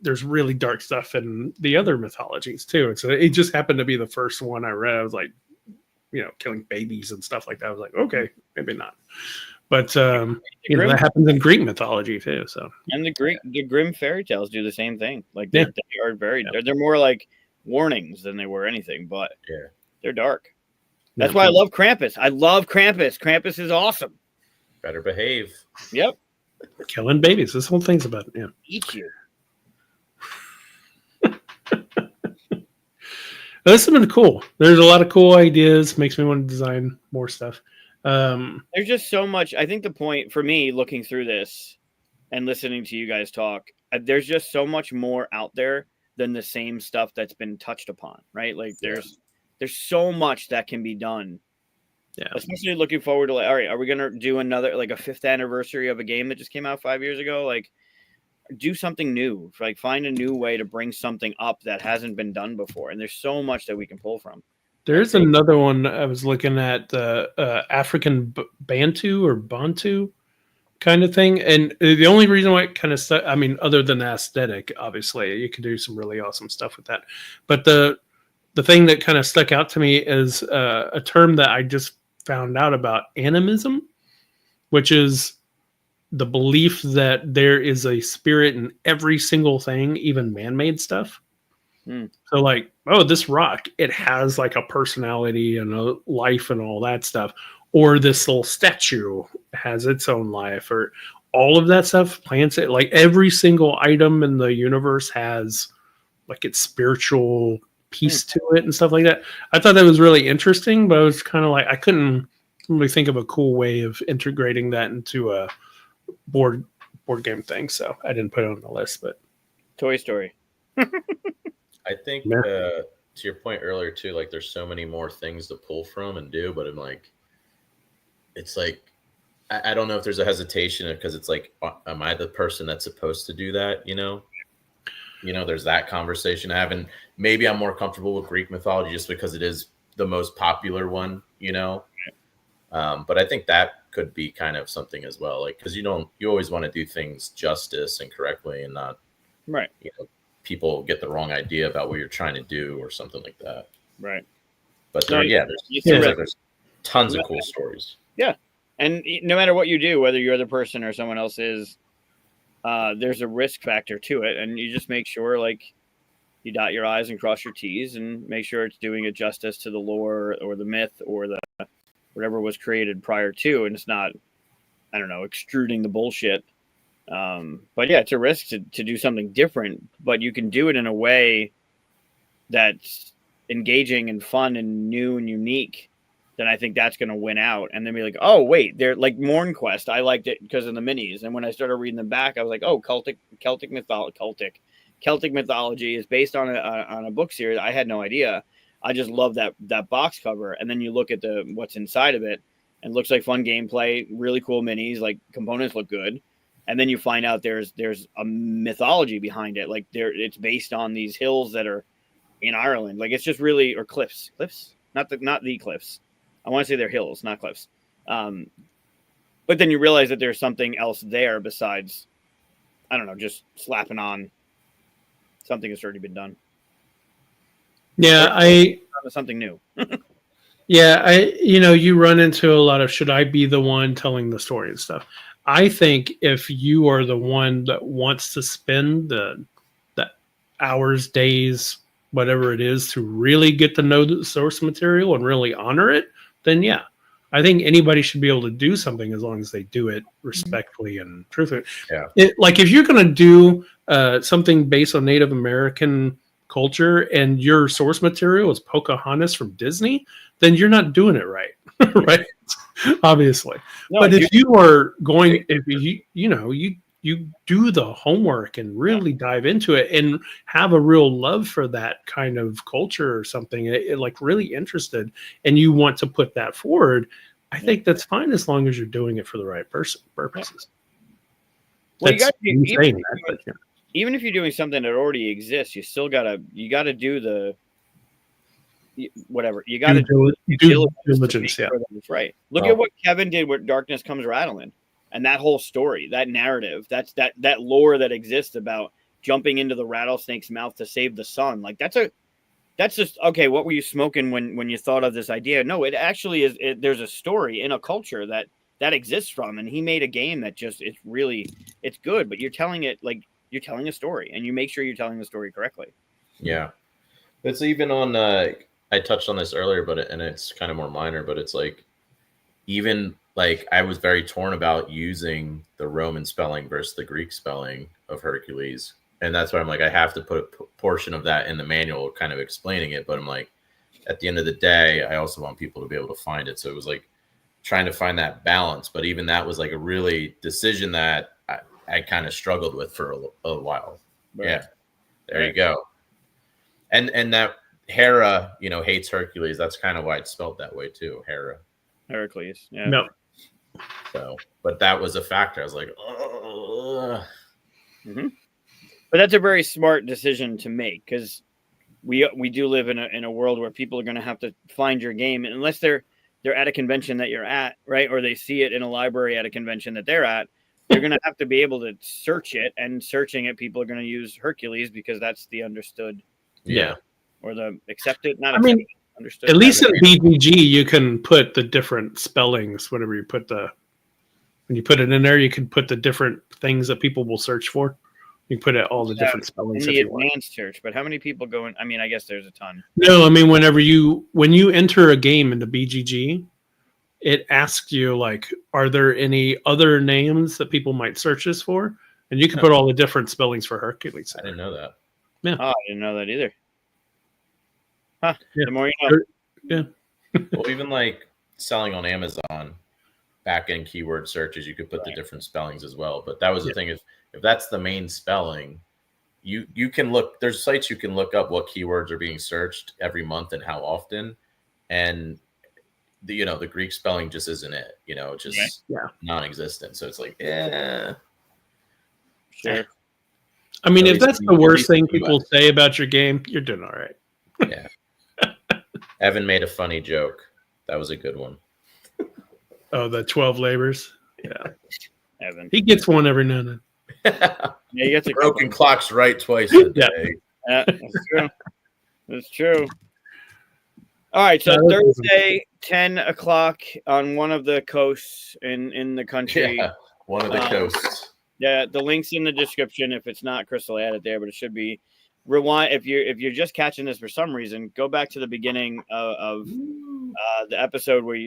there's really dark stuff in the other mythologies too. It just happened to be the first one I read. I was like, you know, killing babies and stuff like that. I was like, okay, maybe not. But you know, that happens in Greek mythology too. So and the Grimm fairy tales do the same thing. Like they are very they're more like warnings than they were anything, but they're dark. That's why I love Krampus. I love Krampus. Krampus is awesome. Better behave. Yep. Killing babies. This whole thing's about eat you. This has been cool. There's a lot of cool ideas. Makes me want to design more stuff. There's just so much. I think the point for me looking through this and listening to you guys talk, there's just so much more out there than the same stuff that's been touched upon, right? Like there's so much that can be done. Yeah. Especially looking forward to like, all right, are we going to do another, like a 5th anniversary of a game that just came out 5 years ago? Like do something new, like find a new way to bring something up that hasn't been done before. And there's so much that we can pull from. There's another one I was looking at, the African Bantu kind of thing. And the only reason why it kind of stuck, I mean, other than aesthetic, obviously, you can do some really awesome stuff with that. But the thing that kind of stuck out to me is a term that I just found out about, animism, which is the belief that there is a spirit in every single thing, even man-made stuff. So like, oh, this rock, it has like a personality and a life and all that stuff. Or this little statue has its own life, or all of that stuff. Plants, it like every single item in the universe has like its spiritual piece to it and stuff like that. I thought that was really interesting, but I was kind of like, I couldn't really think of a cool way of integrating that into a board game thing. So I didn't put it on the list, but Toy Story. I think to your point earlier too, like there's so many more things to pull from and do, but I'm like, it's like, I don't know if there's a hesitation because it's like, am I the person that's supposed to do that? You know, there's that conversation I haven't, maybe I'm more comfortable with Greek mythology just because it is the most popular one, you know? But I think that could be kind of something as well. Like, cause you always want to do things justice and correctly and not, right. People get the wrong idea about what you're trying to do or something like that. Right. But there's tons of cool stories. Yeah, and no matter what you do, whether you're the person or someone else is, there's a risk factor to it, and you just make sure like you dot your I's and cross your T's, and make sure it's doing it justice to the lore or the myth or the whatever was created prior to, and it's not, I don't know, extruding the bullshit. But yeah, it's a risk to do something different, but you can do it in a way that's engaging and fun and new and unique. Then I think that's going to win out. And then be like, oh wait, they're like Morn Quest. I liked it because of the minis. And when I started reading them back, I was like, oh, Celtic mythology is based on a book series. I had no idea. I just love that box cover. And then you look at what's inside of it, and it looks like fun gameplay, really cool minis, like components look good. And then you find out there's a mythology behind it. Like it's based on these hills that are in Ireland. Like it's just really, or cliffs, not the cliffs. I want to say they're hills, not cliffs. But then you realize that there's something else there besides, I don't know, just slapping on something that's already been done. Yeah, something new. Yeah, you run into a lot of, should I be the one telling the story and stuff? I think if you are the one that wants to spend the hours, days, whatever it is, to really get to know the source material and really honor it, then yeah, I think anybody should be able to do something as long as they do it respectfully and truthfully. Yeah. Like if you're going to do something based on Native American culture and your source material is Pocahontas from Disney, then you're not doing it right. Right? Obviously. No, but if you are going, if you do the homework and really dive into it and have a real love for that kind of culture or something, like really interested, and you want to put that forward, I think that's fine as long as you're doing it for the right purposes. Well, even if you're doing something that already exists, you still gotta do the whatever. You gotta do diligence. Yeah, right. Look at what Kevin did with Darkness Comes Rattling. And that whole story, that narrative, that lore that exists about jumping into the rattlesnake's mouth to save the sun. Like that's just okay. What were you smoking when you thought of this idea? No, it actually is. There's a story in a culture that exists from, and he made a game that just it's good. But you're telling it like you're telling a story, and you make sure you're telling the story correctly. Yeah, it's even on. I touched on this earlier, and it's kind of more minor, but it's like even. Like I was very torn about using the Roman spelling versus the Greek spelling of Hercules. And that's why I'm like, I have to put a portion of that in the manual kind of explaining it. But I'm like, at the end of the day, I also want people to be able to find it. So it was like trying to find that balance. But even that was like a really decision that I kind of struggled with for a while. Right. Yeah, there you go. And that Hera, hates Hercules. That's kind of why it's spelled that way too, Hera. Hercules, yeah. No. So, but that was a factor. I was like, oh. Mm-hmm. But that's a very smart decision to make because we do live in a world where people are going to have to find your game unless they're at a convention that you're at, right? Or they see it in a library at a convention that they're at. They're going to have to be able to search it, and searching it, people are going to use Hercules because that's the understood, or the accepted. Not accepted. Understood. At least in BGG, you can put the different spellings. Whenever you when you put it in there, you can put the different things that people will search for. You can put all the different spellings in the advanced search. But how many people go in? I mean, I guess there's a ton. No, I mean, when you enter a game into BGG, it asks you like, are there any other names that people might search this for? And you can put all the different spellings for Hercules. I didn't know that. Yeah. Oh, I didn't know that either. Huh. Yeah. The more you know. Yeah. Well, even like selling on Amazon, back end keyword searches, you could put the different spellings as well. But that was the thing, if that's the main spelling, you can look. There's sites you can look up what keywords are being searched every month and how often, and the Greek spelling just isn't it. Just non-existent. So it's like, sure. I mean, if that's the worst thing people say about your game, you're doing all right. Yeah. Evan made a funny joke. That was a good one. Oh, the 12 labors. Yeah. Evan. He gets one every now and then. Yeah, he gets a broken clock's right twice a day. Yeah, that's true. That's true. All right, so Thursday, 10 o'clock on one of the coasts in the country. Yeah, one of the coasts. Yeah, the link's in the description. If it's not, Chris will add it there, but it should be. Rewind if you're just catching this for some reason. Go back to the beginning of the episode where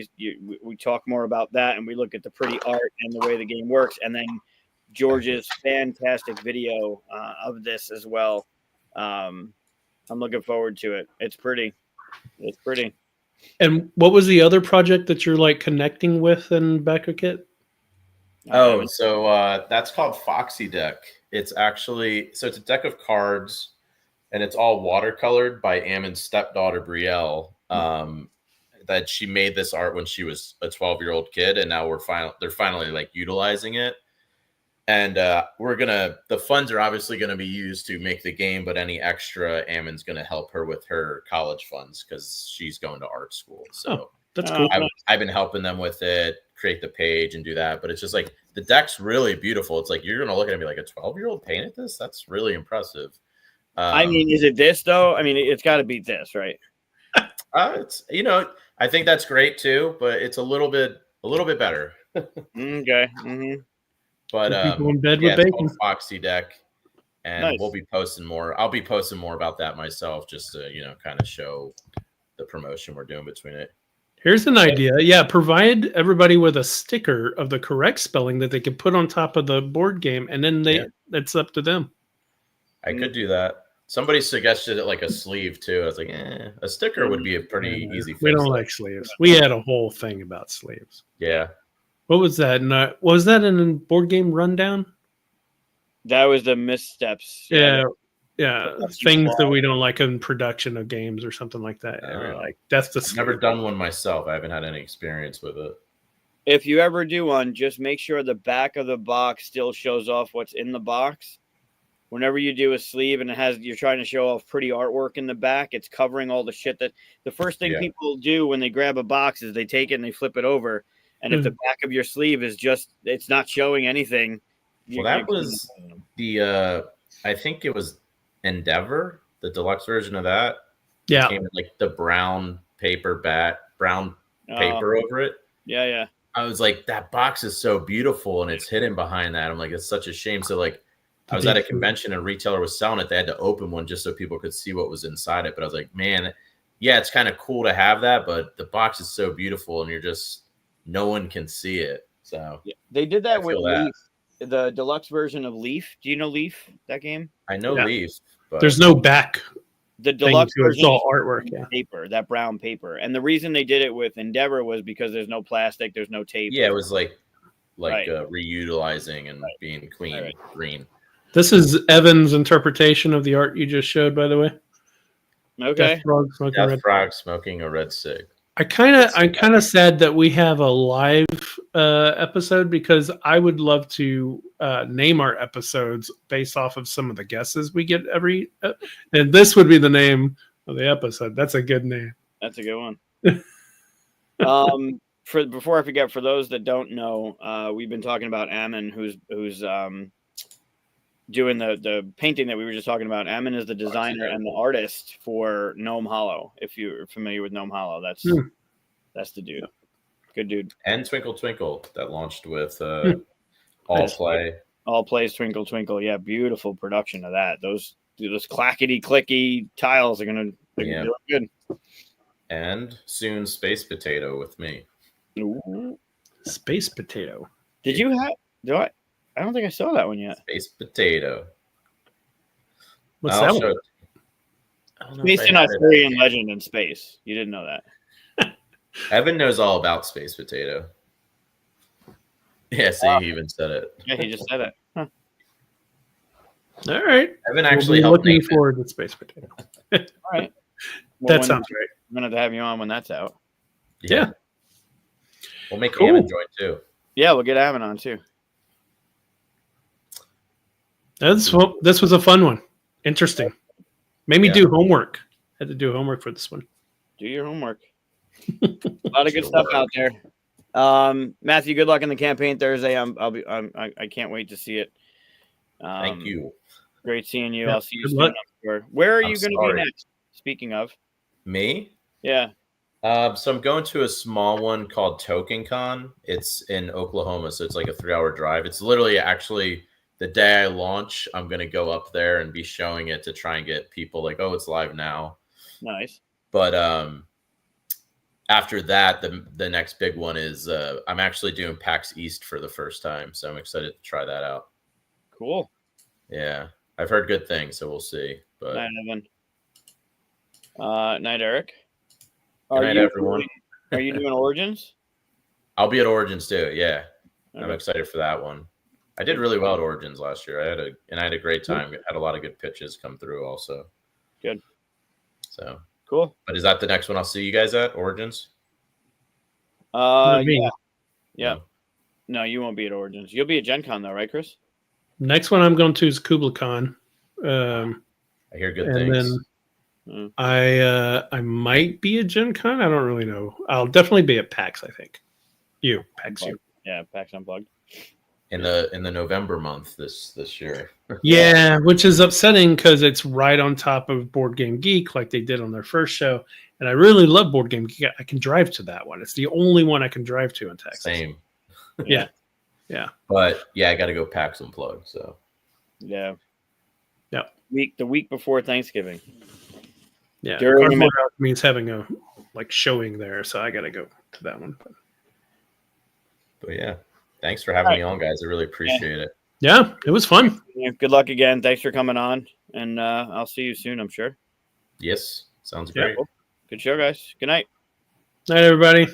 we talk more about that, and we look at the pretty art and the way the game works, and then George's fantastic video of this as well. I'm looking forward to it. It's pretty. It's pretty. And what was the other project that you're like connecting with in Backrocket? Oh, so that's called Foxy Deck. It's actually it's a deck of cards, and it's all watercolored by Ammon's stepdaughter Brielle. That she made this art when she was a 12-year-old kid, and now they're finally like utilizing it. And the funds are obviously gonna be used to make the game, but any extra Ammon's gonna help her with her college funds because she's going to art school. So that's cool. I've been helping them with it, create the page and do that. But it's just like the deck's really beautiful. It's like you're gonna look at it and be like, a 12-year-old painted this? That's really impressive. I mean, is it this though? I mean, it's got to be this, right? It's I think that's great too, but it's a little bit better. Okay. Mm-hmm. But people in bed with it's bacon. called Foxy Deck, and Nice. we'll be posting more. I'll be posting more about that myself, just to kind of show the promotion we're doing between it. Here's an idea. Yeah, provide everybody with a sticker of the correct spelling that they can put on top of the board game, and then it's up to them. I could do that. Somebody suggested it like a sleeve too. I was like, a sticker would be a pretty easy fix. We don't like sleeves. We had a whole thing about sleeves. Yeah. What was that? Was that in a board game rundown? That was the missteps. Yeah. Things that we don't like in production of games or something like that. That's the. I've never done one myself. I haven't had any experience with it. If you ever do one, just make sure the back of the box still shows off what's in the box. Whenever you do a sleeve and you're trying to show off pretty artwork in the back, it's covering all the shit that the first thing people do when they grab a box is they take it and they flip it over. And if the back of your sleeve is it's not showing anything. Well, that was I think it was Endeavor, the deluxe version of that. Yeah. It came in like the brown paper paper over it. Yeah, yeah. I was like, that box is so beautiful and it's hidden behind that. I'm like, it's such a shame. So like, I was at a convention and a retailer was selling it. They had to open one just so people could see what was inside it. But I was like, man, yeah, it's kind of cool to have that, but the box is so beautiful and no one can see it. So they did that with Leaf, the deluxe version of Leaf. Do you know Leaf, that game? I know Leaf. But there's no back. The deluxe version is all artwork, paper, that brown paper. And the reason they did it with Endeavor was because there's no plastic, there's no tape. Yeah, it was like reutilizing and being clean, green. This is Evan's interpretation of the art you just showed, by the way. Okay. Death Frog smoking a red cig. I'm kind of sad that we have a live episode because I would love to name our episodes based off of some of the guesses we get and this would be the name of the episode. That's a good name. That's a good one. Before I forget, for those that don't know, we've been talking about Ammon, who's doing the painting that we were just talking about. Ammon is the designer and the artist for Gnome Hollow. If you're familiar with Gnome Hollow, that's the dude. Good dude. And Twinkle Twinkle that launched with All Plays Twinkle Twinkle. Yeah, beautiful production of that. Those clackety clicky tiles are gonna look good. And soon Space Potato with me. Ooh. Space Potato. Did you have? I don't think I saw that one yet. Space Potato. What's that one? Space and Arthurian legend in space. You didn't know that. Evan knows all about Space Potato. Yeah, see, he even said it. Yeah, he just said it. Huh. All right. Evan actually helped looking forward to Space Potato. All right. That sounds great. I'm going to have you on when that's out. Yeah. We'll make Ammon join too. Yeah, we'll get Ammon on too. This was a fun one. Interesting. Made me do homework. Had to do homework for this one. Do your homework. A lot of good stuff out there. Mathue, good luck in the campaign Thursday. I can't wait to see it. Thank you. Great seeing you. I'll see you soon. Where are you going to be next? Speaking of me, yeah, So I'm going to a small one called Token Con. It's in Oklahoma, so it's like a 3-hour drive. It's literally actually the day I launch, I'm going to go up there and be showing it to try and get people like, oh, it's live now. Nice. But after that, the next big one is I'm actually doing PAX East for the first time, so I'm excited to try that out. Cool. Yeah, I've heard good things, so we'll see. But Night, Evan. Night, Eric. Good night, everyone. Are you doing Origins? I'll be at Origins too. Yeah, Okay. I'm excited for that one. I did really well at Origins last year. I had a great time. Had a lot of good pitches come through also. Good. So cool. But is that the next one I'll see you guys at, Origins? Yeah. No, you won't be at Origins. You'll be at Gen Con though, right, Chris? Next one I'm going to is Kubla Khan. I hear good things. Then I might be at Gen Con. I don't really know. I'll definitely be at PAX, I think. PAX U. Yeah, PAX Unplugged. In the November month this year. Yeah, which is upsetting because it's right on top of Board Game Geek, like they did on their first show. And I really love Board Game Geek. I can drive to that one. It's the only one I can drive to in Texas. Same. Yeah. But yeah, I got to go PAX Unplugged. So yeah. Yep. The week before Thanksgiving. Yeah. Cardboard means having a showing there, so I got to go to that one. But yeah, thanks for having me on, guys. I really appreciate it. Yeah, it was fun. Yeah, good luck again. Thanks for coming on, and I'll see you soon, I'm sure. Yes, sounds great. Cool. Good show, guys. Good night. Night, everybody.